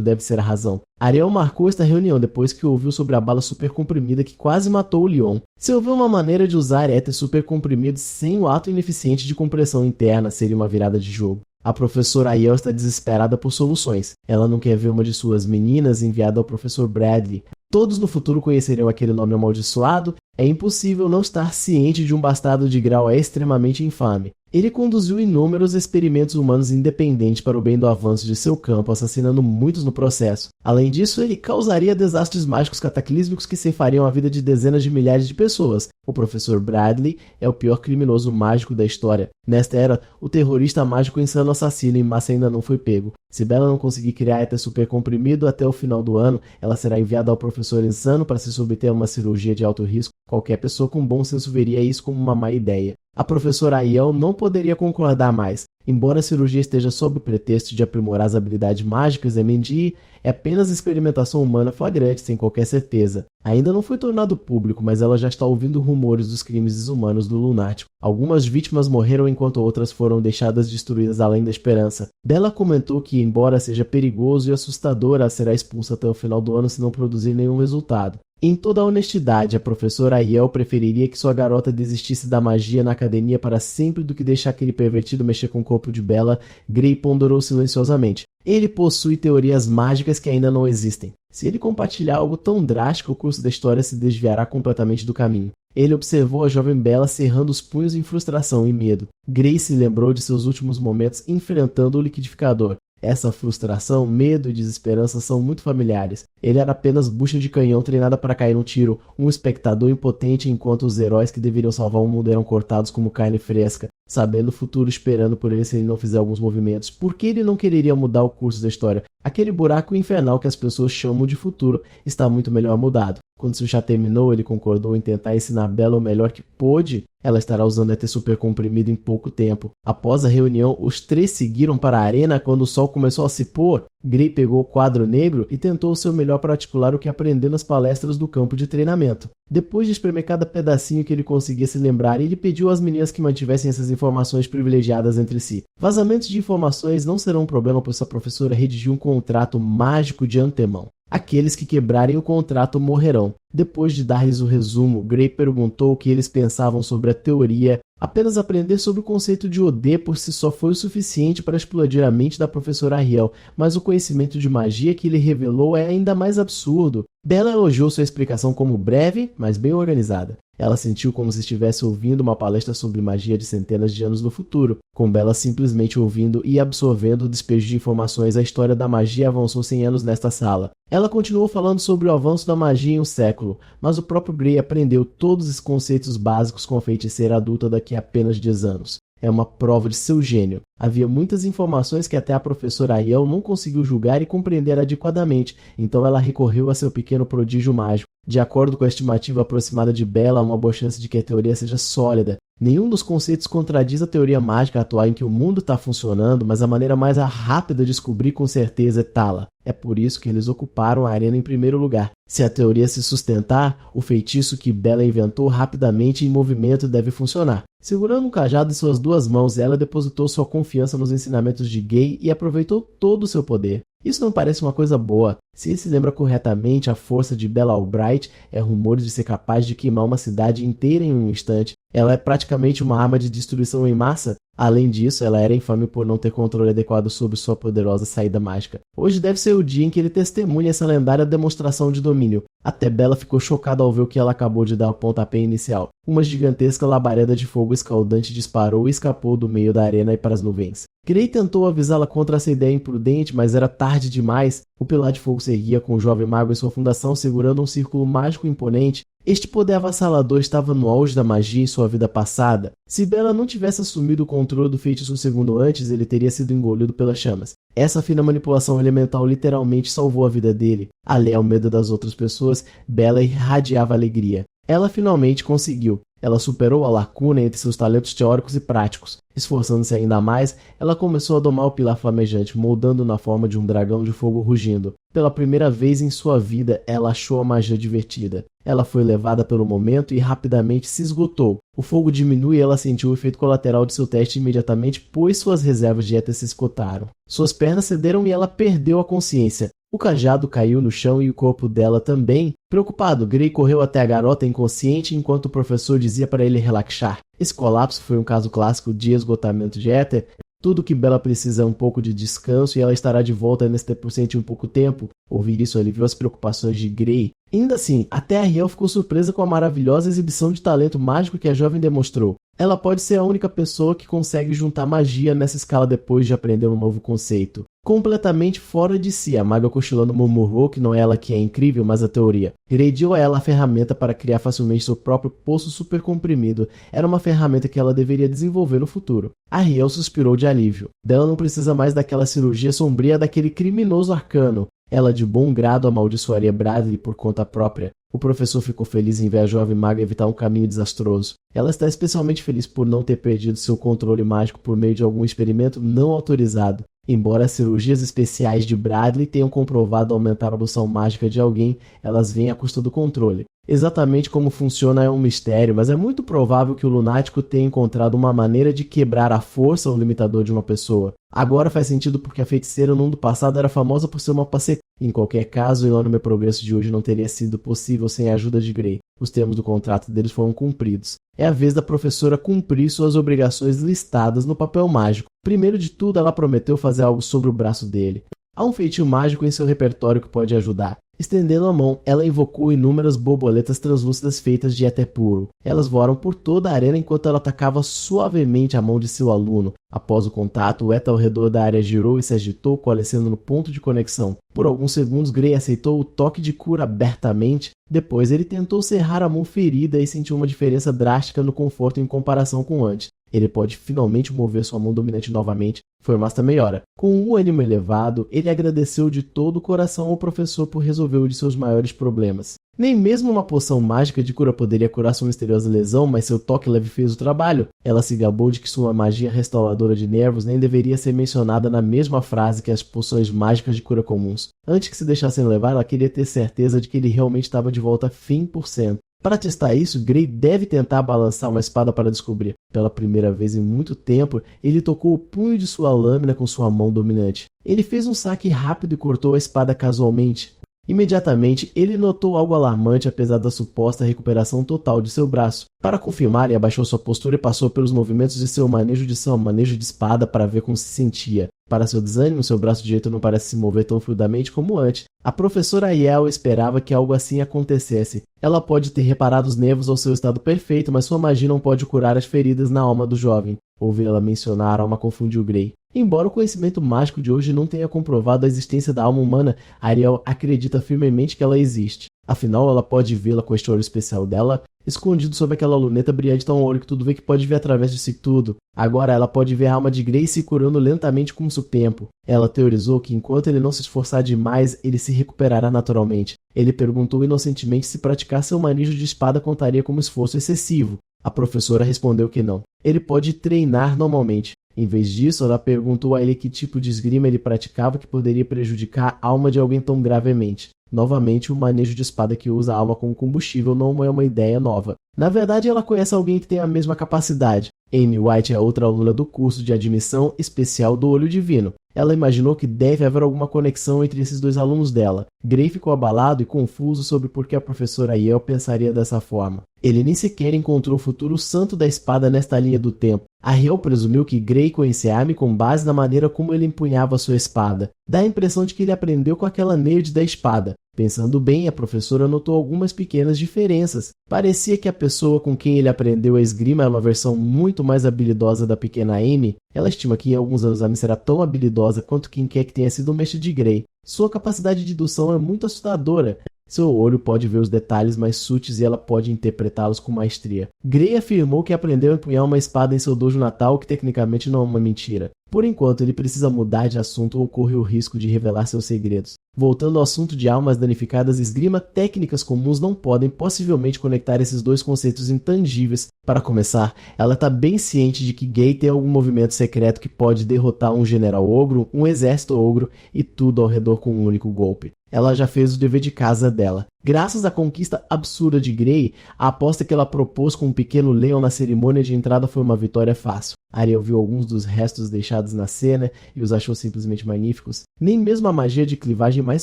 deve ser a razão. Ariel marcou esta reunião depois que ouviu sobre a bala supercomprimida que quase matou o Leon. Se houver uma maneira de usar éter supercomprimido sem o ato ineficiente de compressão interna, seria uma virada de jogo. A professora Ariel está desesperada por soluções. Ela não quer ver uma de suas meninas enviada ao professor Bradley. Todos no futuro conheceriam aquele nome amaldiçoado. É impossível não estar ciente de um bastardo de grau extremamente infame. Ele conduziu inúmeros experimentos humanos independentes para o bem do avanço de seu campo, assassinando muitos no processo. Além disso, ele causaria desastres mágicos cataclísmicos que ceifariam a vida de dezenas de milhares de pessoas. O professor Bradley é o pior criminoso mágico da história. Nesta era, o terrorista mágico insano assassino em massa ainda não foi pego. Se Bella não conseguir criar éter supercomprimido até o final do ano, ela será enviada ao professor insano para se submeter a uma cirurgia de alto risco. Qualquer pessoa com bom senso veria isso como uma má ideia. A professora Ariel não poderia concordar mais. Embora a cirurgia esteja sob o pretexto de aprimorar as habilidades mágicas de MD, é apenas experimentação humana flagrante, sem qualquer certeza. Ainda não foi tornado público, mas ela já está ouvindo rumores dos crimes desumanos do lunático. Algumas vítimas morreram enquanto outras foram deixadas destruídas além da esperança. Bella comentou que, embora seja perigoso e assustador, ela será expulsa até o final do ano se não produzir nenhum resultado. Em toda a honestidade, a professora Ariel preferiria que sua garota desistisse da magia na academia para sempre do que deixar aquele pervertido mexer com o corpo de Bella. Gray ponderou silenciosamente. Ele possui teorias mágicas que ainda não existem. Se ele compartilhar algo tão drástico, o curso da história se desviará completamente do caminho. Ele observou a jovem Bella cerrando os punhos em frustração e medo. Gray se lembrou de seus últimos momentos enfrentando o liquidificador. Essa frustração, medo e desesperança são muito familiares. Ele era apenas bucha de canhão treinada para cair um tiro, um espectador impotente enquanto os heróis que deveriam salvar o mundo eram cortados como carne fresca, sabendo o futuro esperando por ele se ele não fizer alguns movimentos. Por que ele não quereria mudar o curso da história? Aquele buraco infernal que as pessoas chamam de futuro está muito melhor mudado. Quando seu chá terminou, ele concordou em tentar ensinar Bella o melhor que pôde. Ela estará usando ET super comprimido em pouco tempo. Após a reunião, os três seguiram para a arena quando o sol começou a se pôr. Gray pegou o quadro negro e tentou o seu melhor para articular o que aprendeu nas palestras do campo de treinamento. Depois de espremer cada pedacinho que ele conseguia se lembrar, ele pediu às meninas que mantivessem essas informações privilegiadas entre si. Vazamentos de informações não serão um problema, pois sua professora redigiu um contrato mágico de antemão. Aqueles que quebrarem o contrato morrerão. Depois de dar-lhes o resumo, Gray perguntou o que eles pensavam sobre a teoria. Apenas aprender sobre o conceito de OD por si só foi o suficiente para explodir a mente da professora Ariel, mas o conhecimento de magia que ele revelou é ainda mais absurdo. Bella elogiou sua explicação como breve, mas bem organizada. Ela sentiu como se estivesse ouvindo uma palestra sobre magia de centenas de anos no futuro. Com Bella simplesmente ouvindo e absorvendo o despejo de informações, a história da magia avançou 100 anos nesta sala. Ela continuou falando sobre o avanço da magia em um século, mas o próprio Gray aprendeu todos os conceitos básicos com a feiticeira adulta daqui a apenas 10 anos. É uma prova de seu gênio. Havia muitas informações que até a professora Ariel não conseguiu julgar e compreender adequadamente, então ela recorreu a seu pequeno prodígio mágico. De acordo com a estimativa aproximada de Bella, há uma boa chance de que a teoria seja sólida. Nenhum dos conceitos contradiz a teoria mágica atual em que o mundo está funcionando, mas a maneira mais rápida de descobrir com certeza é tá-la. É por isso que eles ocuparam a arena em primeiro lugar. Se a teoria se sustentar, o feitiço que Bella inventou rapidamente em movimento deve funcionar. Segurando um cajado em suas duas mãos, ela depositou sua confiança nos ensinamentos de Gray e aproveitou todo o seu poder. Isso não parece uma coisa boa. Se se lembra corretamente, a força de Bella Albright é rumores de ser capaz de queimar uma cidade inteira em um instante. Ela é praticamente uma arma de destruição em massa. Além disso, ela era infame por não ter controle adequado sobre sua poderosa saída mágica. Hoje deve ser o dia em que ele testemunha essa lendária demonstração de domínio. Até Bella ficou chocada ao ver o que ela acabou de dar ao pontapé inicial. Uma gigantesca labareda de fogo escaldante disparou e escapou do meio da arena e para as nuvens. Gray tentou avisá-la contra essa ideia imprudente, mas era tarde demais. O pilar de fogo se erguia com o jovem mago em sua fundação, segurando um círculo mágico imponente. Este poder avassalador estava no auge da magia em sua vida passada. Se Bella não tivesse assumido o controle do feitiço um segundo antes, ele teria sido engolido pelas chamas. Essa fina manipulação elemental literalmente salvou a vida dele. Além ao medo das outras pessoas, Bella irradiava alegria. Ela finalmente conseguiu. Ela superou a lacuna entre seus talentos teóricos e práticos. Esforçando-se ainda mais, ela começou a domar o pilar flamejante, moldando na forma de um dragão de fogo rugindo. Pela primeira vez em sua vida, ela achou a magia divertida. Ela foi levada pelo momento e rapidamente se esgotou. O fogo diminuiu e ela sentiu o efeito colateral de seu teste imediatamente, pois suas reservas de éter se esgotaram. Suas pernas cederam e ela perdeu a consciência. O cajado caiu no chão e o corpo dela também. Preocupado, Gray correu até a garota inconsciente enquanto o professor dizia para ele relaxar. Esse colapso foi um caso clássico de esgotamento de éter. Tudo que Bella precisa é um pouco de descanso e ela estará de volta nesse % em pouco tempo. Ouvir isso aliviou as preocupações de Gray. Ainda assim, até a Ariel ficou surpresa com a maravilhosa exibição de talento mágico que a jovem demonstrou. Ela pode ser a única pessoa que consegue juntar magia nessa escala depois de aprender um novo conceito. Completamente fora de si, a maga cochilando murmurou que não é ela que é incrível, mas a teoria. Gray deu a ela a ferramenta para criar facilmente seu próprio poço super comprimido. Era uma ferramenta que ela deveria desenvolver no futuro. Ariel suspirou de alívio. Bella não precisa mais daquela cirurgia sombria daquele criminoso arcano. Ela de bom grado amaldiçoaria Bradley por conta própria. O professor ficou feliz em ver a jovem maga evitar um caminho desastroso. Ela está especialmente feliz por não ter perdido seu controle mágico por meio de algum experimento não autorizado. Embora as cirurgias especiais de Bradley tenham comprovado aumentar a noção mágica de alguém, elas vêm à custa do controle. Exatamente como funciona é um mistério, mas é muito provável que o lunático tenha encontrado uma maneira de quebrar a força ou limitador de uma pessoa. Agora faz sentido porque a feiticeira no mundo passado era famosa por ser uma paceca. Em qualquer caso, o enorme progresso de hoje não teria sido possível sem a ajuda de Gray. Os termos do contrato deles foram cumpridos. É a vez da professora cumprir suas obrigações listadas no papel mágico. Primeiro de tudo, ela prometeu fazer algo sobre o braço dele. Há um feitio mágico em seu repertório que pode ajudar. Estendendo a mão, ela invocou inúmeras borboletas translúcidas feitas de éter puro. Elas voaram por toda a arena enquanto ela atacava suavemente a mão de seu aluno. Após o contato, o éter ao redor da área girou e se agitou, coalescendo no ponto de conexão. Por alguns segundos, Gray aceitou o toque de cura abertamente. Depois, ele tentou serrar a mão ferida e sentiu uma diferença drástica no conforto em comparação com antes. Ele pode finalmente mover sua mão dominante novamente. Foi uma vasta melhora. Com um ânimo elevado, ele agradeceu de todo o coração ao professor por resolver um de seus maiores problemas. Nem mesmo uma poção mágica de cura poderia curar sua misteriosa lesão, mas seu toque leve fez o trabalho. Ela se gabou de que sua magia restauradora de nervos nem deveria ser mencionada na mesma frase que as poções mágicas de cura comuns. Antes que se deixassem levar, ela queria ter certeza de que ele realmente estava de volta 100%. Para testar isso, Gray deve tentar balançar uma espada para descobrir. Pela primeira vez em muito tempo, ele tocou o punho de sua lâmina com sua mão dominante. Ele fez um saque rápido e cortou a espada casualmente. Imediatamente, ele notou algo alarmante apesar da suposta recuperação total de seu braço. Para confirmar, ele abaixou sua postura e passou pelos movimentos de seu manejo de espada para ver como se sentia. Para seu desânimo, seu braço direito não parece se mover tão fluidamente como antes. A professora Aiel esperava que algo assim acontecesse. Ela pode ter reparado os nervos ao seu estado perfeito, mas sua magia não pode curar as feridas na alma do jovem. Ouvir ela mencionar a alma confundiu Gray. Embora o conhecimento mágico de hoje não tenha comprovado a existência da alma humana, Ariel acredita firmemente que ela existe. Afinal, ela pode vê-la com este olho especial dela, escondido sob aquela luneta brilhante tão olho que tudo vê que pode ver através disso tudo. Agora ela pode ver a alma de Gray se curando lentamente com seu tempo. Ela teorizou que enquanto ele não se esforçar demais, ele se recuperará naturalmente. Ele perguntou inocentemente se praticar seu manejo de espada contaria como esforço excessivo. A professora respondeu que não. Ele pode treinar normalmente. Em vez disso, ela perguntou a ele que tipo de esgrima ele praticava que poderia prejudicar a alma de alguém tão gravemente. Novamente, o manejo de espada que usa a alma como combustível não é uma ideia nova. Na verdade, ela conhece alguém que tem a mesma capacidade. Amy White é outra aluna do curso de admissão especial do Olho Divino. Ela imaginou que deve haver alguma conexão entre esses dois alunos dela. Gray ficou abalado e confuso sobre por que a professora Aiel pensaria dessa forma. Ele nem sequer encontrou o futuro santo da espada nesta linha do tempo. Ariel presumiu que Gray conhecia Amy com base na maneira como ele empunhava sua espada. Dá a impressão de que ele aprendeu com aquela nerd da espada. Pensando bem, a professora notou algumas pequenas diferenças. Parecia que a pessoa com quem ele aprendeu a esgrima era uma versão muito mais habilidosa da pequena Amy. Ela estima que em alguns anos Amy será tão habilidosa quanto quem quer que tenha sido o mestre de Gray. Sua capacidade de indução é muito assustadora. Seu olho pode ver os detalhes mais sutis e ela pode interpretá-los com maestria. Gray afirmou que aprendeu a empunhar uma espada em seu dojo natal, que tecnicamente não é uma mentira. Por enquanto, ele precisa mudar de assunto ou corre o risco de revelar seus segredos. Voltando ao assunto de almas danificadas, esgrima, técnicas comuns não podem possivelmente conectar esses dois conceitos intangíveis. Para começar, ela está bem ciente de que Gay tem algum movimento secreto que pode derrotar um general ogro, um exército ogro e tudo ao redor com um único golpe. Ela já fez o dever de casa dela. Graças à conquista absurda de Gray, a aposta que ela propôs com um pequeno leão na cerimônia de entrada foi uma vitória fácil. Ariel viu alguns dos restos deixados na cena e os achou simplesmente magníficos. Nem mesmo a magia de clivagem mais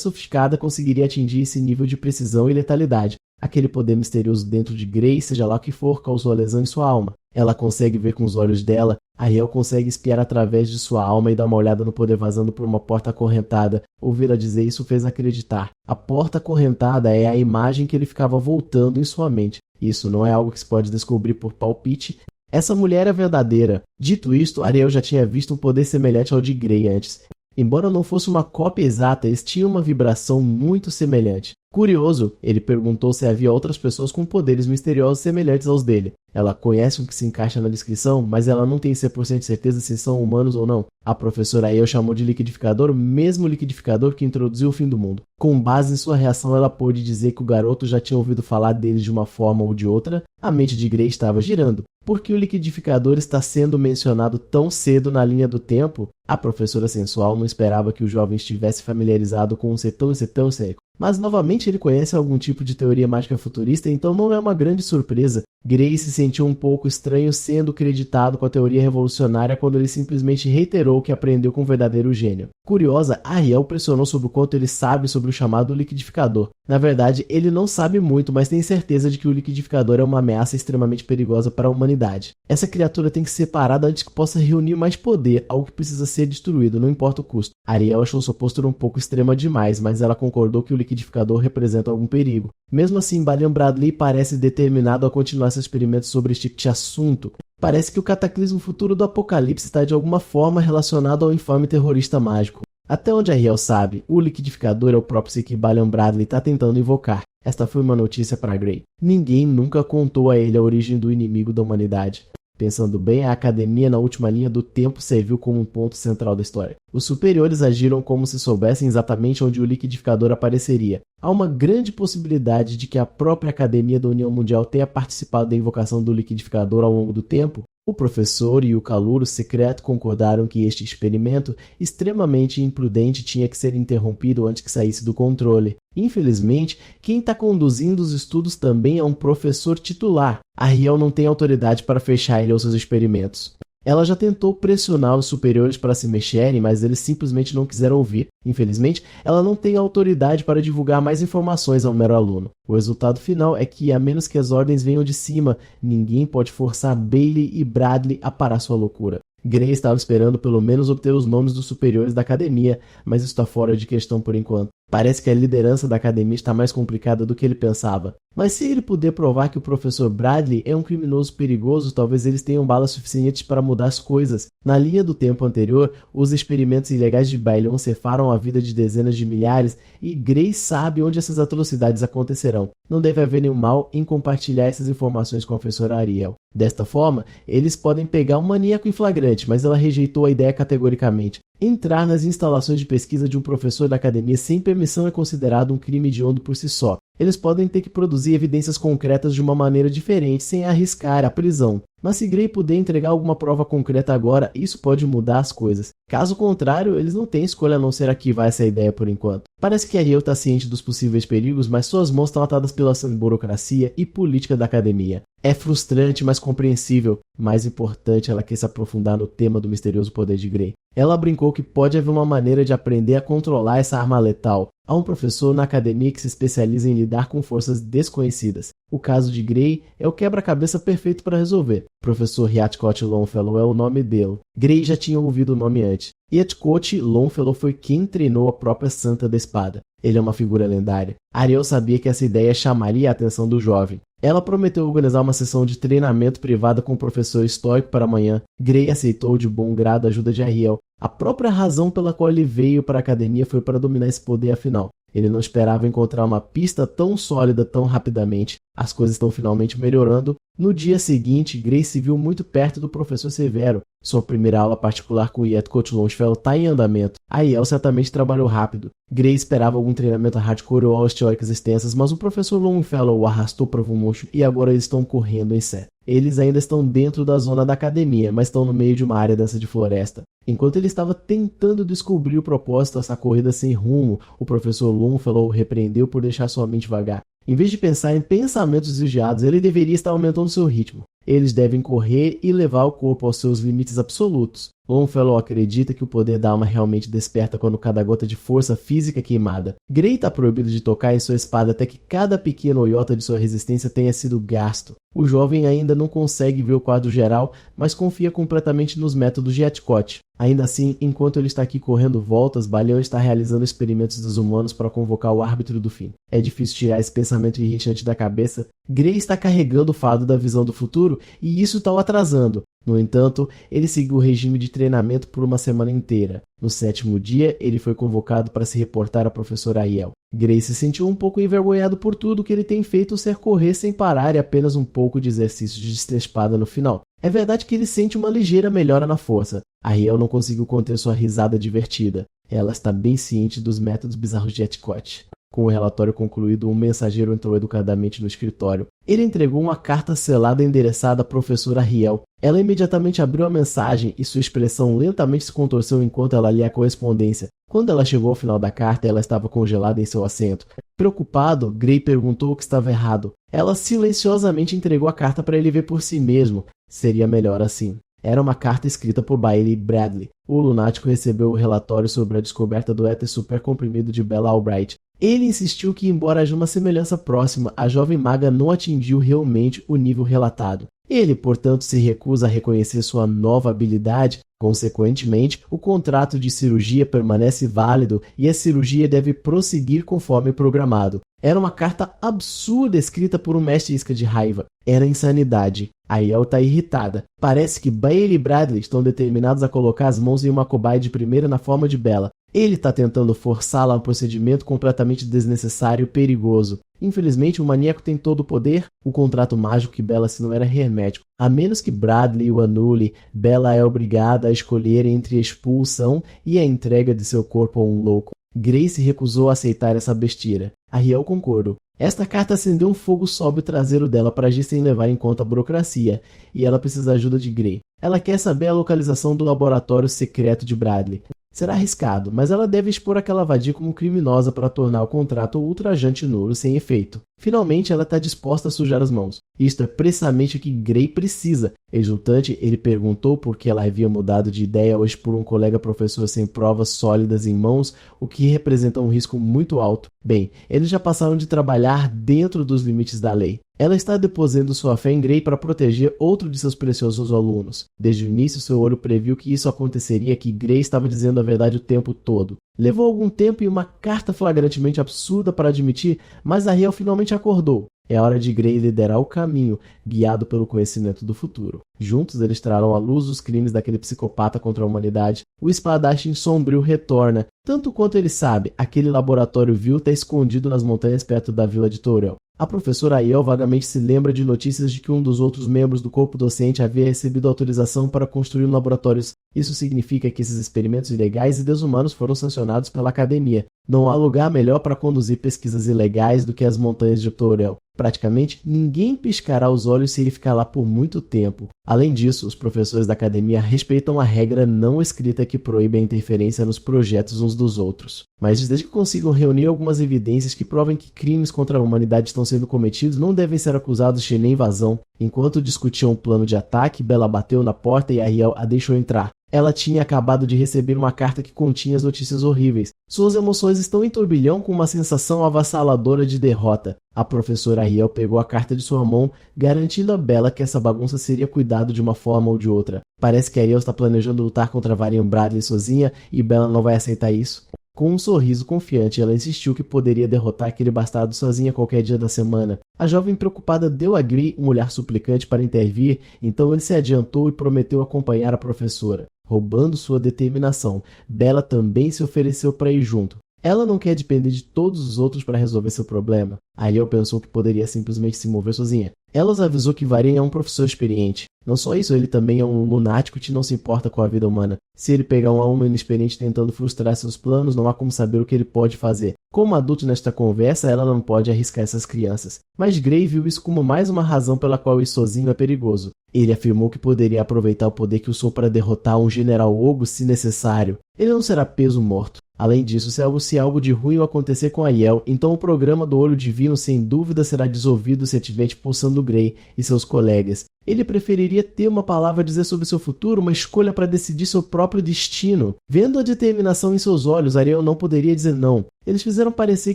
sofisticada conseguiria atingir esse nível de precisão e letalidade. Aquele poder misterioso dentro de Gray, seja lá o que for, causou a lesão em sua alma. Ela consegue ver com os olhos dela, Ariel consegue espiar através de sua alma e dar uma olhada no poder vazando por uma porta acorrentada. Ouvir-a dizer isso fez acreditar. A porta acorrentada é a imagem que ele ficava voltando em sua mente. Isso não é algo que se pode descobrir por palpite. Essa mulher é verdadeira. Dito isto, Ariel já tinha visto um poder semelhante ao de Gray antes. Embora não fosse uma cópia exata, eles tinham uma vibração muito semelhante. Curioso, ele perguntou se havia outras pessoas com poderes misteriosos semelhantes aos dele. Ela conhece um que se encaixa na descrição, mas ela não tem 100% de certeza se são humanos ou não. A professora Aiel chamou de liquidificador o mesmo liquidificador que introduziu o fim do mundo. Com base em sua reação, ela pôde dizer que o garoto já tinha ouvido falar deles de uma forma ou de outra. A mente de Gray estava girando. Por que o liquidificador está sendo mencionado tão cedo na linha do tempo? A professora sensual não esperava que o jovem estivesse familiarizado com um ser tão seco. Mas novamente ele conhece algum tipo de teoria mágica futurista, então não é uma grande surpresa. Gray se sentiu um pouco estranho sendo creditado com a teoria revolucionária quando ele simplesmente reiterou que aprendeu com um verdadeiro gênio. Curiosa, Ariel pressionou sobre o quanto ele sabe sobre o chamado liquidificador. Na verdade, ele não sabe muito, mas tem certeza de que o liquidificador é uma ameaça extremamente perigosa para a humanidade. Essa criatura tem que ser parada antes que possa reunir mais poder, algo que precisa ser destruído, não importa o custo. Ariel achou sua postura um pouco extrema demais, mas ela concordou que o liquidificador representa algum perigo. Mesmo assim, Balian Bradley parece determinado a continuar seus experimentos sobre este tipo de assunto. Parece que o cataclismo futuro do apocalipse está de alguma forma relacionado ao infame terrorista mágico. Até onde Ariel sabe, o liquidificador é o próprio ser que Balian Bradley está tentando invocar. Esta foi uma notícia para Gray. Ninguém nunca contou a ele a origem do inimigo da humanidade. Pensando bem, a academia na última linha do tempo serviu como um ponto central da história. Os superiores agiram como se soubessem exatamente onde o liquidificador apareceria. Há uma grande possibilidade de que a própria Academia da União Mundial tenha participado da invocação do liquidificador ao longo do tempo. O professor e o calouro secreto concordaram que este experimento, extremamente imprudente, tinha que ser interrompido antes que saísse do controle. Infelizmente, quem está conduzindo os estudos também é um professor titular. A Riel não tem autoridade para fechar ele aos seus experimentos. Ela já tentou pressionar os superiores para se mexerem, mas eles simplesmente não quiseram ouvir. Infelizmente, ela não tem autoridade para divulgar mais informações ao mero aluno. O resultado final é que, a menos que as ordens venham de cima, ninguém pode forçar Bailey e Bradley a parar sua loucura. Gray estava esperando pelo menos obter os nomes dos superiores da academia, mas isso está fora de questão por enquanto. Parece que a liderança da academia está mais complicada do que ele pensava. Mas se ele puder provar que o professor Bradley é um criminoso perigoso, talvez eles tenham balas suficientes para mudar as coisas. Na linha do tempo anterior, os experimentos ilegais de Bailey cefaram a vida de dezenas de milhares e Gray sabe onde essas atrocidades acontecerão. Não deve haver nenhum mal em compartilhar essas informações com a professora Ariel. Desta forma, eles podem pegar um maníaco em flagrante, mas ela rejeitou a ideia categoricamente. Entrar nas instalações de pesquisa de um professor da academia sem permissão é considerado um crime hediondo por si só. Eles podem ter que produzir evidências concretas de uma maneira diferente, sem arriscar a prisão. Mas se Gray puder entregar alguma prova concreta agora, isso pode mudar as coisas. Caso contrário, eles não têm escolha a não ser arquivar essa ideia por enquanto. Parece que Ariel está ciente dos possíveis perigos, mas suas mãos estão atadas pela burocracia e política da academia. É frustrante, mas compreensível. Mais importante, ela quer se aprofundar no tema do misterioso poder de Gray. Ela brincou que pode haver uma maneira de aprender a controlar essa arma letal. Há um professor na academia que se especializa em lidar com forças desconhecidas. O caso de Gray é o quebra-cabeça perfeito para resolver. Professor Heathcote Longfellow é o nome dele. Gray já tinha ouvido o nome antes. Heathcote Longfellow foi quem treinou a própria Santa da Espada. Ele é uma figura lendária. Ariel sabia que essa ideia chamaria a atenção do jovem. Ela prometeu organizar uma sessão de treinamento privada com o professor estoico para amanhã. Gray aceitou de bom grado a ajuda de Ariel. A própria razão pela qual ele veio para a academia foi para dominar esse poder afinal. Ele não esperava encontrar uma pista tão sólida tão rapidamente. As coisas estão finalmente melhorando. No dia seguinte, Gray se viu muito perto do professor Severo. Sua primeira aula particular com Heathcote Longfellow está em andamento. A Ariel certamente trabalhou rápido. Gray esperava algum treinamento hardcore ou aulas teóricas extensas, mas o professor Longfellow o arrastou para o mocho e agora eles estão correndo em sé. Eles ainda estão dentro da zona da academia, mas estão no meio de uma área densa de floresta. Enquanto ele estava tentando descobrir o propósito dessa corrida sem rumo, o professor Longfellow o repreendeu por deixar sua mente vagar. Em vez de pensar em pensamentos desviados, ele deveria estar aumentando seu ritmo. Eles devem correr e levar o corpo aos seus limites absolutos. Longfellow acredita que o poder da alma realmente desperta quando cada gota de força física é queimada. Gray está proibido de tocar em sua espada até que cada pequeno iota de sua resistência tenha sido gasto. O jovem ainda não consegue ver o quadro geral, mas confia completamente nos métodos de Heathcote. Ainda assim, enquanto ele está aqui correndo voltas, Balian está realizando experimentos dos humanos para convocar o árbitro do fim. É difícil tirar esse pensamento irritante da cabeça. Gray está carregando o fardo da visão do futuro e isso está o atrasando. No entanto, ele seguiu o regime de treinamento por uma semana inteira. No 7º dia, ele foi convocado para se reportar à professora Ariel. Gray se sentiu um pouco envergonhado por tudo que ele tem feito ser correr sem parar e apenas um pouco de exercício de espada no final. É verdade que ele sente uma ligeira melhora na força. Ariel não conseguiu conter sua risada divertida. Ela está bem ciente dos métodos bizarros de Heathcote. Com o relatório concluído, um mensageiro entrou educadamente no escritório. Ele entregou uma carta selada endereçada à professora Ariel. Ela imediatamente abriu a mensagem e sua expressão lentamente se contorceu enquanto ela lia a correspondência. Quando ela chegou ao final da carta, ela estava congelada em seu assento. Preocupado, Gray perguntou o que estava errado. Ela silenciosamente entregou a carta para ele ver por si mesmo. Seria melhor assim. Era uma carta escrita por Bailey Bradley. O lunático recebeu o relatório sobre a descoberta do éter supercomprimido de Bella Albright. Ele insistiu que, embora haja uma semelhança próxima, a jovem maga não atingiu realmente o nível relatado. Ele, portanto, se recusa a reconhecer sua nova habilidade. Consequentemente, o contrato de cirurgia permanece válido e a cirurgia deve prosseguir conforme programado. Era uma carta absurda escrita por um mestre isca de raiva. Era insanidade. Ariel está irritada. Parece que Bailey e Bradley estão determinados a colocar as mãos em uma cobaia de primeira na forma de Bella. Ele está tentando forçá-la a um procedimento completamente desnecessário e perigoso. Infelizmente, o maníaco tem todo o poder. O contrato mágico que Bella assinou era hermético. A menos que Bradley o anule, Bella é obrigada a escolher entre a expulsão e a entrega de seu corpo a um louco. Grace recusou a aceitar essa besteira. Ariel concordou. Esta carta acendeu um fogo sob o traseiro dela para agir sem levar em conta a burocracia, e ela precisa da ajuda de Grey. Ela quer saber a localização do laboratório secreto de Bradley. Será arriscado, mas ela deve expor aquela vadia como criminosa para tornar o contrato ultrajante nulo sem efeito. Finalmente, ela está disposta a sujar as mãos. Isto é precisamente o que Grey precisa. Exultante, ele perguntou por que ela havia mudado de ideia hoje por um colega professor sem provas sólidas em mãos, o que representa um risco muito alto. Bem, eles já passaram de trabalhar dentro dos limites da lei. Ela está depositando sua fé em Grey para proteger outro de seus preciosos alunos. Desde o início, seu olho previu que isso aconteceria, que Grey estava dizendo a verdade o tempo todo. Levou algum tempo e uma carta flagrantemente absurda para admitir, mas Ariel finalmente acordou. É hora de Grey liderar o caminho, guiado pelo conhecimento do futuro. Juntos, eles trarão à luz os crimes daquele psicopata contra a humanidade. O espadachim sombrio retorna. Tanto quanto ele sabe, aquele laboratório vil está escondido nas montanhas perto da vila de Tourelle. A professora Aiel vagamente se lembra de notícias de que um dos outros membros do corpo docente havia recebido autorização para construir laboratórios. Isso significa que esses experimentos ilegais e desumanos foram sancionados pela academia. Não há lugar melhor para conduzir pesquisas ilegais do que as montanhas de Tourelle. Praticamente ninguém piscará os olhos se ele ficar lá por muito tempo. Além disso, os professores da academia respeitam a regra não escrita que proíbe a interferência nos projetos uns dos outros. Mas desde que consigam reunir algumas evidências que provem que crimes contra a humanidade estão sendo cometidos, não devem ser acusados de nem invasão. Enquanto discutiam um plano de ataque, Bella bateu na porta e Ariel a deixou entrar. Ela tinha acabado de receber uma carta que continha as notícias horríveis. Suas emoções estão em turbilhão com uma sensação avassaladora de derrota. A professora Ariel pegou a carta de sua mão, garantindo a Bella que essa bagunça seria cuidado de uma forma ou de outra. Parece que Ariel está planejando lutar contra Varian Bradley sozinha e Bella não vai aceitar isso. Com um sorriso confiante, ela insistiu que poderia derrotar aquele bastardo sozinha qualquer dia da semana. A jovem preocupada deu a Grey um olhar suplicante para intervir, então ele se adiantou e prometeu acompanhar a professora. Roubando sua determinação, Bella também se ofereceu para ir junto. Ela não quer depender de todos os outros para resolver seu problema. Ariel pensou que poderia simplesmente se mover sozinha. Ela os avisou que Varian é um professor experiente. Não só isso, ele também é um lunático que não se importa com a vida humana. Se ele pegar um aluno inexperiente tentando frustrar seus planos, não há como saber o que ele pode fazer. Como adulto nesta conversa, ela não pode arriscar essas crianças. Mas Grey viu isso como mais uma razão pela qual ir sozinho é perigoso. Ele afirmou que poderia aproveitar o poder que usou para derrotar um general Ogo se necessário. Ele não será peso morto. Além disso, se algo de ruim acontecer com Ariel, então o programa do Olho Divino sem dúvida será dissolvido se estiver expulsando Grey e seus colegas. Ele preferiria ter uma palavra a dizer sobre seu futuro, uma escolha para decidir seu próprio destino. Vendo a determinação em seus olhos, Ariel não poderia dizer não. Eles fizeram parecer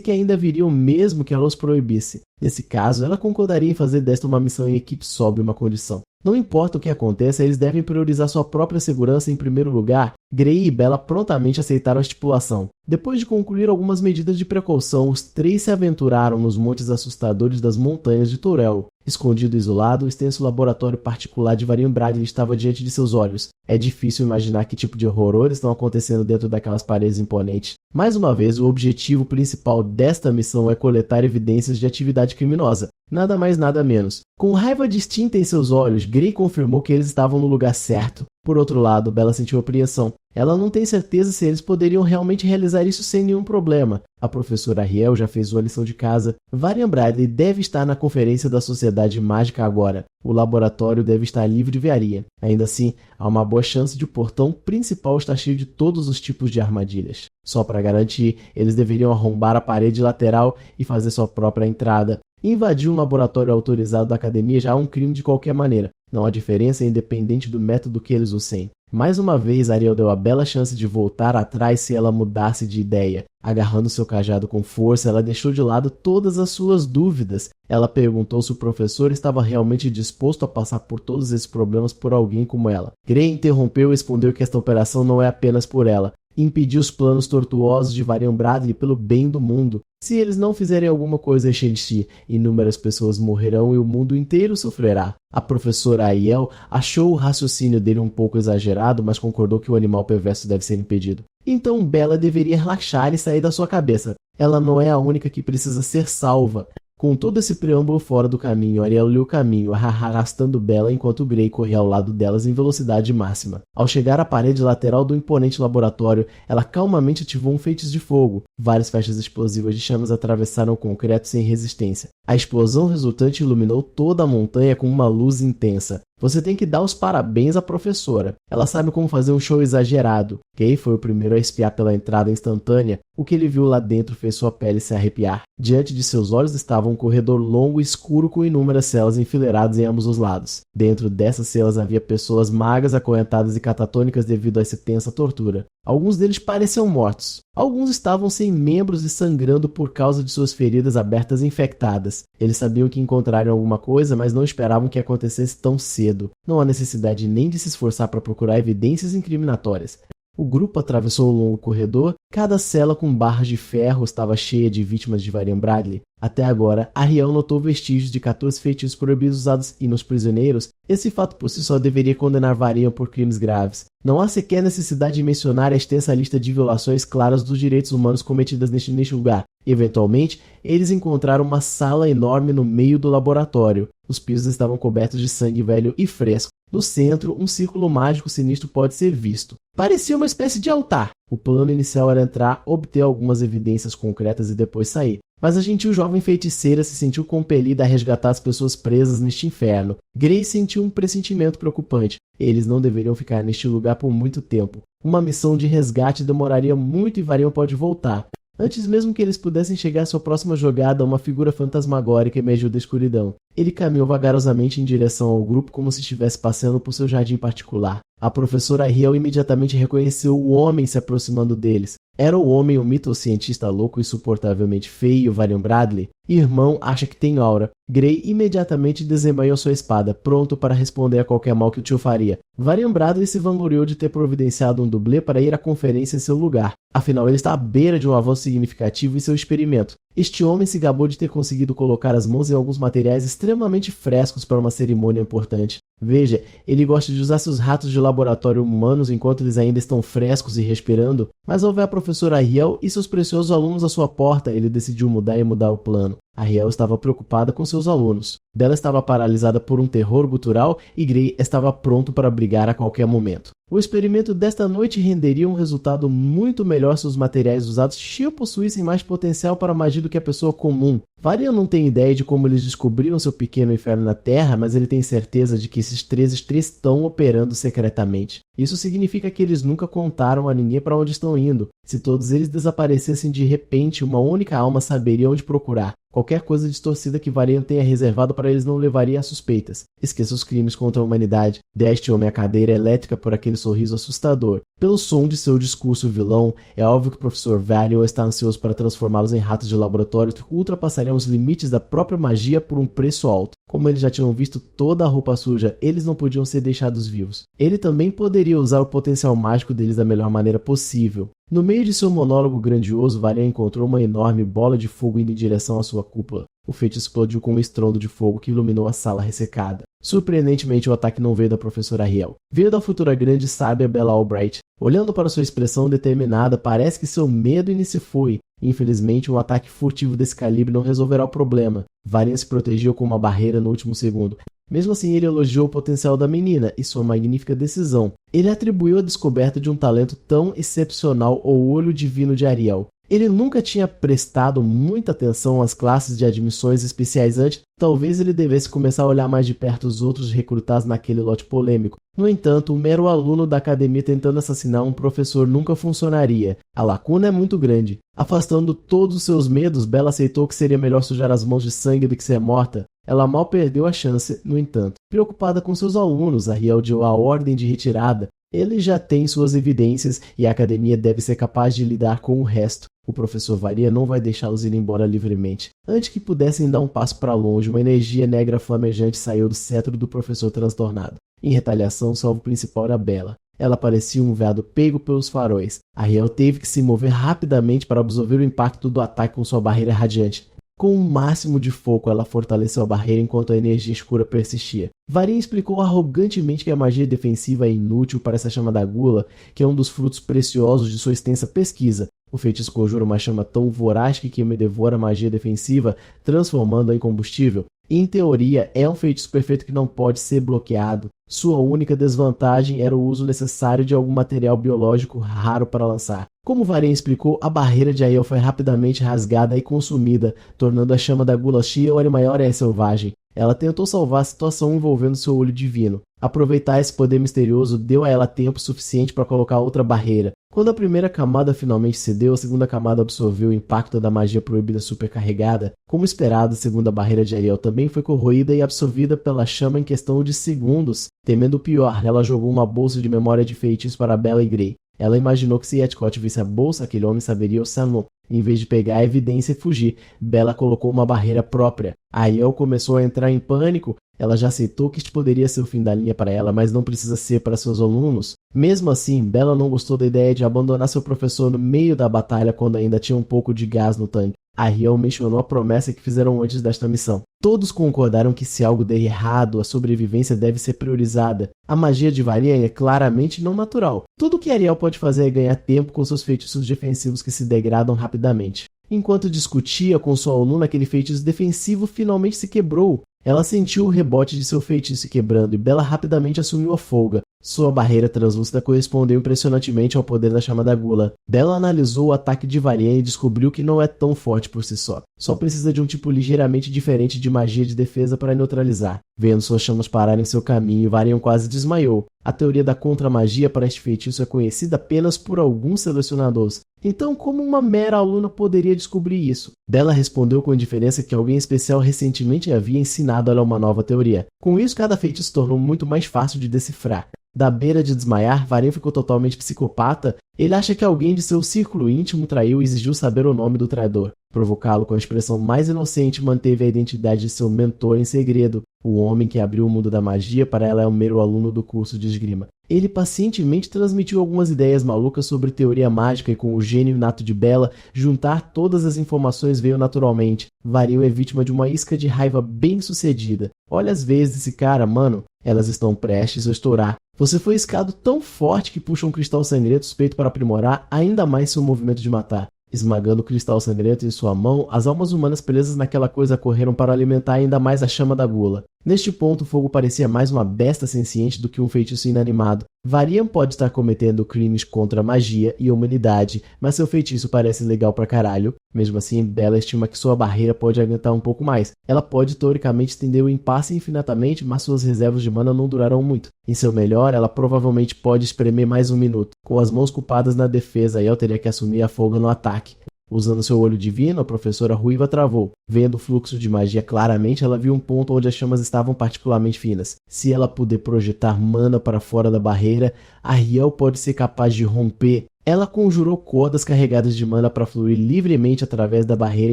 que ainda viriam mesmo que ela os proibisse. Nesse caso, ela concordaria em fazer desta uma missão em equipe sob uma condição. Não importa o que aconteça, eles devem priorizar sua própria segurança em primeiro lugar. Grey e Bella prontamente aceitaram a estipulação. Depois de concluir algumas medidas de precaução, os três se aventuraram nos montes assustadores das montanhas de Tourelle. Escondido e isolado, o extenso laboratório particular de Varian Bradley estava diante de seus olhos. É difícil imaginar que tipo de horrores estão acontecendo dentro daquelas paredes imponentes. Mais uma vez, o objetivo principal desta missão é coletar evidências de atividade criminosa. Nada mais, nada menos. Com raiva distinta em seus olhos, Grey confirmou que eles estavam no lugar certo. Por outro lado, Bella sentiu apreensão. Ela não tem certeza se eles poderiam realmente realizar isso sem nenhum problema. A professora Ariel já fez sua lição de casa. Varian Bradley deve estar na conferência da Sociedade Mágica agora. O laboratório deve estar livre de Varian. Ainda assim, há uma boa chance de o portão principal estar cheio de todos os tipos de armadilhas. Só para garantir, eles deveriam arrombar a parede lateral e fazer sua própria entrada. Invadir um laboratório autorizado da academia já é um crime de qualquer maneira. Não há diferença independente do método que eles usem. Mais uma vez, Ariel deu a bela chance de voltar atrás se ela mudasse de ideia. Agarrando seu cajado com força, ela deixou de lado todas as suas dúvidas. Ela perguntou se o professor estava realmente disposto a passar por todos esses problemas por alguém como ela. Grey interrompeu e respondeu que esta operação não é apenas por ela. Impedir os planos tortuosos de Varian Bradley pelo bem do mundo. Se eles não fizerem alguma coisa em Shenxi, inúmeras pessoas morrerão e o mundo inteiro sofrerá. A professora Aiel achou o raciocínio dele um pouco exagerado, mas concordou que o animal perverso deve ser impedido. Então Bella deveria relaxar e sair da sua cabeça. Ela não é a única que precisa ser salva. Com todo esse preâmbulo fora do caminho, Ariel lhe o caminho, arrastando Bella enquanto Gray corria ao lado delas em velocidade máxima. Ao chegar à parede lateral do imponente laboratório, ela calmamente ativou um feitiço de fogo. Várias flechas explosivas de chamas atravessaram o concreto sem resistência. A explosão resultante iluminou toda a montanha com uma luz intensa. Você tem que dar os parabéns à professora. Ela sabe como fazer um show exagerado. Kay foi o primeiro a espiar pela entrada instantânea. O que ele viu lá dentro fez sua pele se arrepiar. Diante de seus olhos estava um corredor longo e escuro com inúmeras celas enfileiradas em ambos os lados. Dentro dessas celas havia pessoas magras, acorrentadas e catatônicas devido a essa tensa tortura. Alguns deles pareciam mortos. Alguns estavam sem membros e sangrando por causa de suas feridas abertas e infectadas. Eles sabiam que encontrariam alguma coisa, mas não esperavam que acontecesse tão cedo. Não há necessidade nem de se esforçar para procurar evidências incriminatórias. O grupo atravessou um longo corredor. Cada cela com barras de ferro estava cheia de vítimas de Varian Bradley. Até agora, Ariel notou vestígios de 14 feitiços proibidos usados e nos prisioneiros. Esse fato por si só deveria condenar Varian por crimes graves. Não há sequer necessidade de mencionar a extensa lista de violações claras dos direitos humanos cometidas neste lugar. Eventualmente, eles encontraram uma sala enorme no meio do laboratório. Os pisos estavam cobertos de sangue velho e fresco. No centro, um círculo mágico sinistro pode ser visto. Parecia uma espécie de altar. O plano inicial era entrar, obter algumas evidências concretas e depois sair. Mas a gentil jovem feiticeira se sentiu compelida a resgatar as pessoas presas neste inferno. Gray sentiu um pressentimento preocupante. Eles não deveriam ficar neste lugar por muito tempo. Uma missão de resgate demoraria muito e Varian pode voltar. Antes mesmo que eles pudessem chegar à sua próxima jogada, uma figura fantasmagórica emergiu da escuridão. Ele caminhou vagarosamente em direção ao grupo como se estivesse passeando por seu jardim particular. A professora Ariel imediatamente reconheceu o homem se aproximando deles. Era o homem, o mitocientista louco e insuportavelmente feio, Varian Bradley. Irmão acha que tem aura. Gray imediatamente desembainhou sua espada, pronto para responder a qualquer mal que o tio faria. Varian Bradley se vangloriou de ter providenciado um dublê para ir à conferência em seu lugar. Afinal, ele está à beira de um avanço significativo em seu experimento. Este homem se gabou de ter conseguido colocar as mãos em alguns materiais extremamente frescos para uma cerimônia importante. Veja, ele gosta de usar seus ratos de laboratório humanos enquanto eles ainda estão frescos e respirando, mas ao ver a professora Ariel e seus preciosos alunos à sua porta, ele decidiu mudar o plano. Ariel estava preocupada com seus alunos. Bella estava paralisada por um terror gutural e Gray estava pronto para brigar a qualquer momento. O experimento desta noite renderia um resultado muito melhor se os materiais usados possuíssem mais potencial para magia do que a pessoa comum. Varian não tem ideia de como eles descobriram seu pequeno inferno na Terra, mas ele tem certeza de que esses três estão operando secretamente. Isso significa que eles nunca contaram a ninguém para onde estão indo. Se todos eles desaparecessem de repente, uma única alma saberia onde procurar. Qualquer coisa distorcida que Varian tenha reservado para eles não levaria a suspeitas. Esqueça os crimes contra a humanidade. Deste homem a cadeira elétrica por aquele sorriso assustador. Pelo som de seu discurso vilão, é óbvio que o professor Varian está ansioso para transformá-los em ratos de laboratório que ultrapassariam os limites da própria magia por um preço alto. Como eles já tinham visto toda a roupa suja, eles não podiam ser deixados vivos. Ele também poderia usar o potencial mágico deles da melhor maneira possível. No meio de seu monólogo grandioso, Varian encontrou uma enorme bola de fogo indo em direção à sua cúpula. O feitiço explodiu com um estrondo de fogo que iluminou a sala ressecada. Surpreendentemente, o ataque não veio da professora Ariel. Veio da futura grande sábia Bella Albright. Olhando para sua expressão determinada, parece que seu medo se foi. Infelizmente, um ataque furtivo desse calibre não resolverá o problema. Varian se protegeu com uma barreira no último segundo. Mesmo assim, ele elogiou o potencial da menina e sua magnífica decisão. Ele atribuiu a descoberta de um talento tão excepcional ao olho divino de Ariel. Ele nunca tinha prestado muita atenção às classes de admissões especiais antes, talvez ele devesse começar a olhar mais de perto os outros recrutados naquele lote polêmico. No entanto, um mero aluno da academia tentando assassinar um professor nunca funcionaria. A lacuna é muito grande. Afastando todos os seus medos, Bella aceitou que seria melhor sujar as mãos de sangue do que ser morta. Ela mal perdeu a chance, no entanto. Preocupada com seus alunos, Ariel deu a ordem de retirada. Ele já tem suas evidências e a academia deve ser capaz de lidar com o resto. O professor Varian não vai deixá-los ir embora livremente. Antes que pudessem dar um passo para longe, uma energia negra flamejante saiu do cetro do professor transtornado. Em retaliação, seu alvo principal era Bella. Ela parecia um veado pego pelos faróis. Ariel teve que se mover rapidamente para absorver o impacto do ataque com sua barreira radiante. Com um máximo de foco, ela fortaleceu a barreira enquanto a energia escura persistia. Varian explicou arrogantemente que a magia defensiva é inútil para essa chama da gula, que é um dos frutos preciosos de sua extensa pesquisa. O feitiço conjura uma chama tão voraz que queima e devora a magia defensiva, transformando-a em combustível. Em teoria, é um feitiço perfeito que não pode ser bloqueado. Sua única desvantagem era o uso necessário de algum material biológico raro para lançar. Como Varian explicou, a barreira de Aiel foi rapidamente rasgada e consumida, tornando a chama da Gula Shior maior e selvagem. Ela tentou salvar a situação envolvendo seu olho divino. Aproveitar esse poder misterioso deu a ela tempo suficiente para colocar outra barreira. Quando a primeira camada finalmente cedeu, a segunda camada absorveu o impacto da magia proibida supercarregada. Como esperado, a segunda barreira de Ariel também foi corroída e absorvida pela chama em questão de segundos. Temendo o pior, ela jogou uma bolsa de memória de feitiços para Bella e Grey. Ela imaginou que se Edcott visse a bolsa, aquele homem saberia o Sanon. Em vez de pegar a evidência e fugir, Bella colocou uma barreira própria. Aiel começou a entrar em pânico. Ela já aceitou que este poderia ser o fim da linha para ela, mas não precisa ser para seus alunos. Mesmo assim, Bella não gostou da ideia de abandonar seu professor no meio da batalha quando ainda tinha um pouco de gás no tanque. Ariel mencionou a promessa que fizeram antes desta missão. Todos concordaram que se algo der errado, a sobrevivência deve ser priorizada. A magia de Varian é claramente não natural. Tudo o que Ariel pode fazer é ganhar tempo com seus feitiços defensivos que se degradam rapidamente. Enquanto discutia com sua aluna, aquele feitiço defensivo finalmente se quebrou. Ela sentiu o rebote de seu feitiço quebrando e Bella rapidamente assumiu a folga. Sua barreira translúcida correspondeu impressionantemente ao poder da chama da gula. Bella analisou o ataque de Varian e descobriu que não é tão forte por si só. Só precisa de um tipo ligeiramente diferente de magia de defesa para neutralizar. Vendo suas chamas pararem seu caminho, Varian quase desmaiou. A teoria da contra-magia para este feitiço é conhecida apenas por alguns selecionadores. Então, como uma mera aluna poderia descobrir isso? Bella respondeu com indiferença que alguém especial recentemente havia ensinado ela uma nova teoria. Com isso, cada feitiço se tornou muito mais fácil de decifrar. Da beira de desmaiar, Varian ficou totalmente psicopata. Ele acha que alguém de seu círculo íntimo traiu e exigiu saber o nome do traidor. Provocá-lo com a expressão mais inocente, manteve a identidade de seu mentor em segredo. O homem que abriu o mundo da magia para ela é um mero aluno do curso de esgrima. Ele pacientemente transmitiu algumas ideias malucas sobre teoria mágica e com o gênio inato de Bella, juntar todas as informações veio naturalmente. Varian é vítima de uma isca de raiva bem sucedida. Olha as vezes desse cara, mano. Elas estão prestes a estourar. Você foi iscado tão forte que puxa um cristal sangrento suspeito para aprimorar ainda mais seu movimento de matar. Esmagando o cristal sangrento em sua mão, as almas humanas presas naquela coisa correram para alimentar ainda mais a chama da gula. Neste ponto, o fogo parecia mais uma besta senciente do que um feitiço inanimado. Varian pode estar cometendo crimes contra a magia e a humanidade, mas seu feitiço parece legal pra caralho. Mesmo assim, Bella estima que sua barreira pode aguentar um pouco mais. Ela pode, teoricamente, estender o impasse infinitamente, mas suas reservas de mana não durarão muito. Em seu melhor, ela provavelmente pode espremer mais um minuto. Com as mãos culpadas na defesa, ela teria que assumir a folga no ataque. Usando seu olho divino, a professora Ruiva travou. Vendo o fluxo de magia claramente, ela viu um ponto onde as chamas estavam particularmente finas. Se ela puder projetar mana para fora da barreira, Ariel pode ser capaz de romper. Ela conjurou cordas carregadas de mana para fluir livremente através da barreira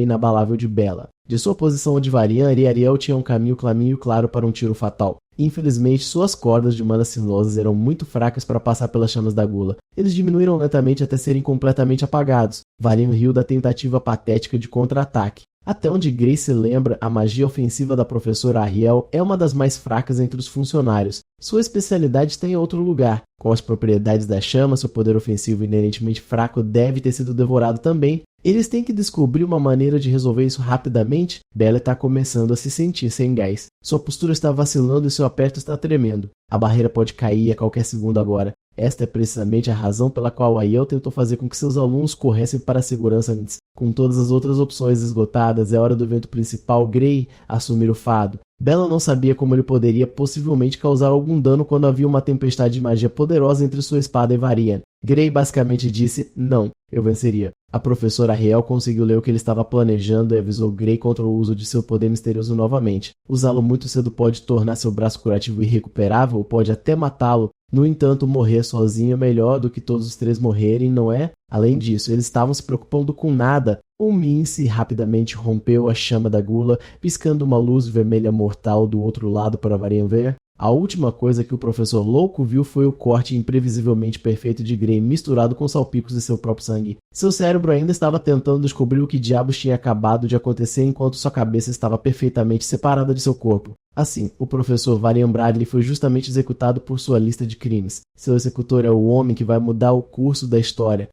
inabalável de Bella. De sua posição de Varian, Ariel tinha um caminho claro para um tiro fatal. Infelizmente, suas cordas de mana sinuosas eram muito fracas para passar pelas chamas da gula. Eles diminuíram lentamente até serem completamente apagados. Varian riu da tentativa patética de contra-ataque. Até onde Grace se lembra, a magia ofensiva da professora Ariel é uma das mais fracas entre os funcionários. Sua especialidade está em outro lugar. Com as propriedades da chama, seu poder ofensivo inerentemente fraco deve ter sido devorado também. Eles têm que descobrir uma maneira de resolver isso rapidamente. Bella está começando a se sentir sem gás. Sua postura está vacilando e seu aperto está tremendo. A barreira pode cair a qualquer segundo agora. Esta é precisamente a razão pela qual Aiel tentou fazer com que seus alunos corressem para a segurança antes. Com todas as outras opções esgotadas, é hora do evento principal Grey assumir o fado. Bella não sabia como ele poderia possivelmente causar algum dano quando havia uma tempestade de magia poderosa entre sua espada e Varian. Grey basicamente disse, não, eu venceria. A professora Ariel conseguiu ler o que ele estava planejando e avisou Grey contra o uso de seu poder misterioso novamente. Usá-lo muito cedo pode tornar seu braço curativo irrecuperável ou pode até matá-lo. No entanto, morrer sozinho é melhor do que todos os três morrerem, não é? Além disso, eles estavam se preocupando com nada. O Mince rapidamente rompeu a chama da gula, piscando uma luz vermelha mortal do outro lado para Varian ver. A última coisa que o professor louco viu foi o corte imprevisivelmente perfeito de Gray misturado com salpicos de seu próprio sangue. Seu cérebro ainda estava tentando descobrir o que diabos tinha acabado de acontecer enquanto sua cabeça estava perfeitamente separada de seu corpo. Assim, o professor Varian Bradley foi justamente executado por sua lista de crimes. Seu executor é o homem que vai mudar o curso da história.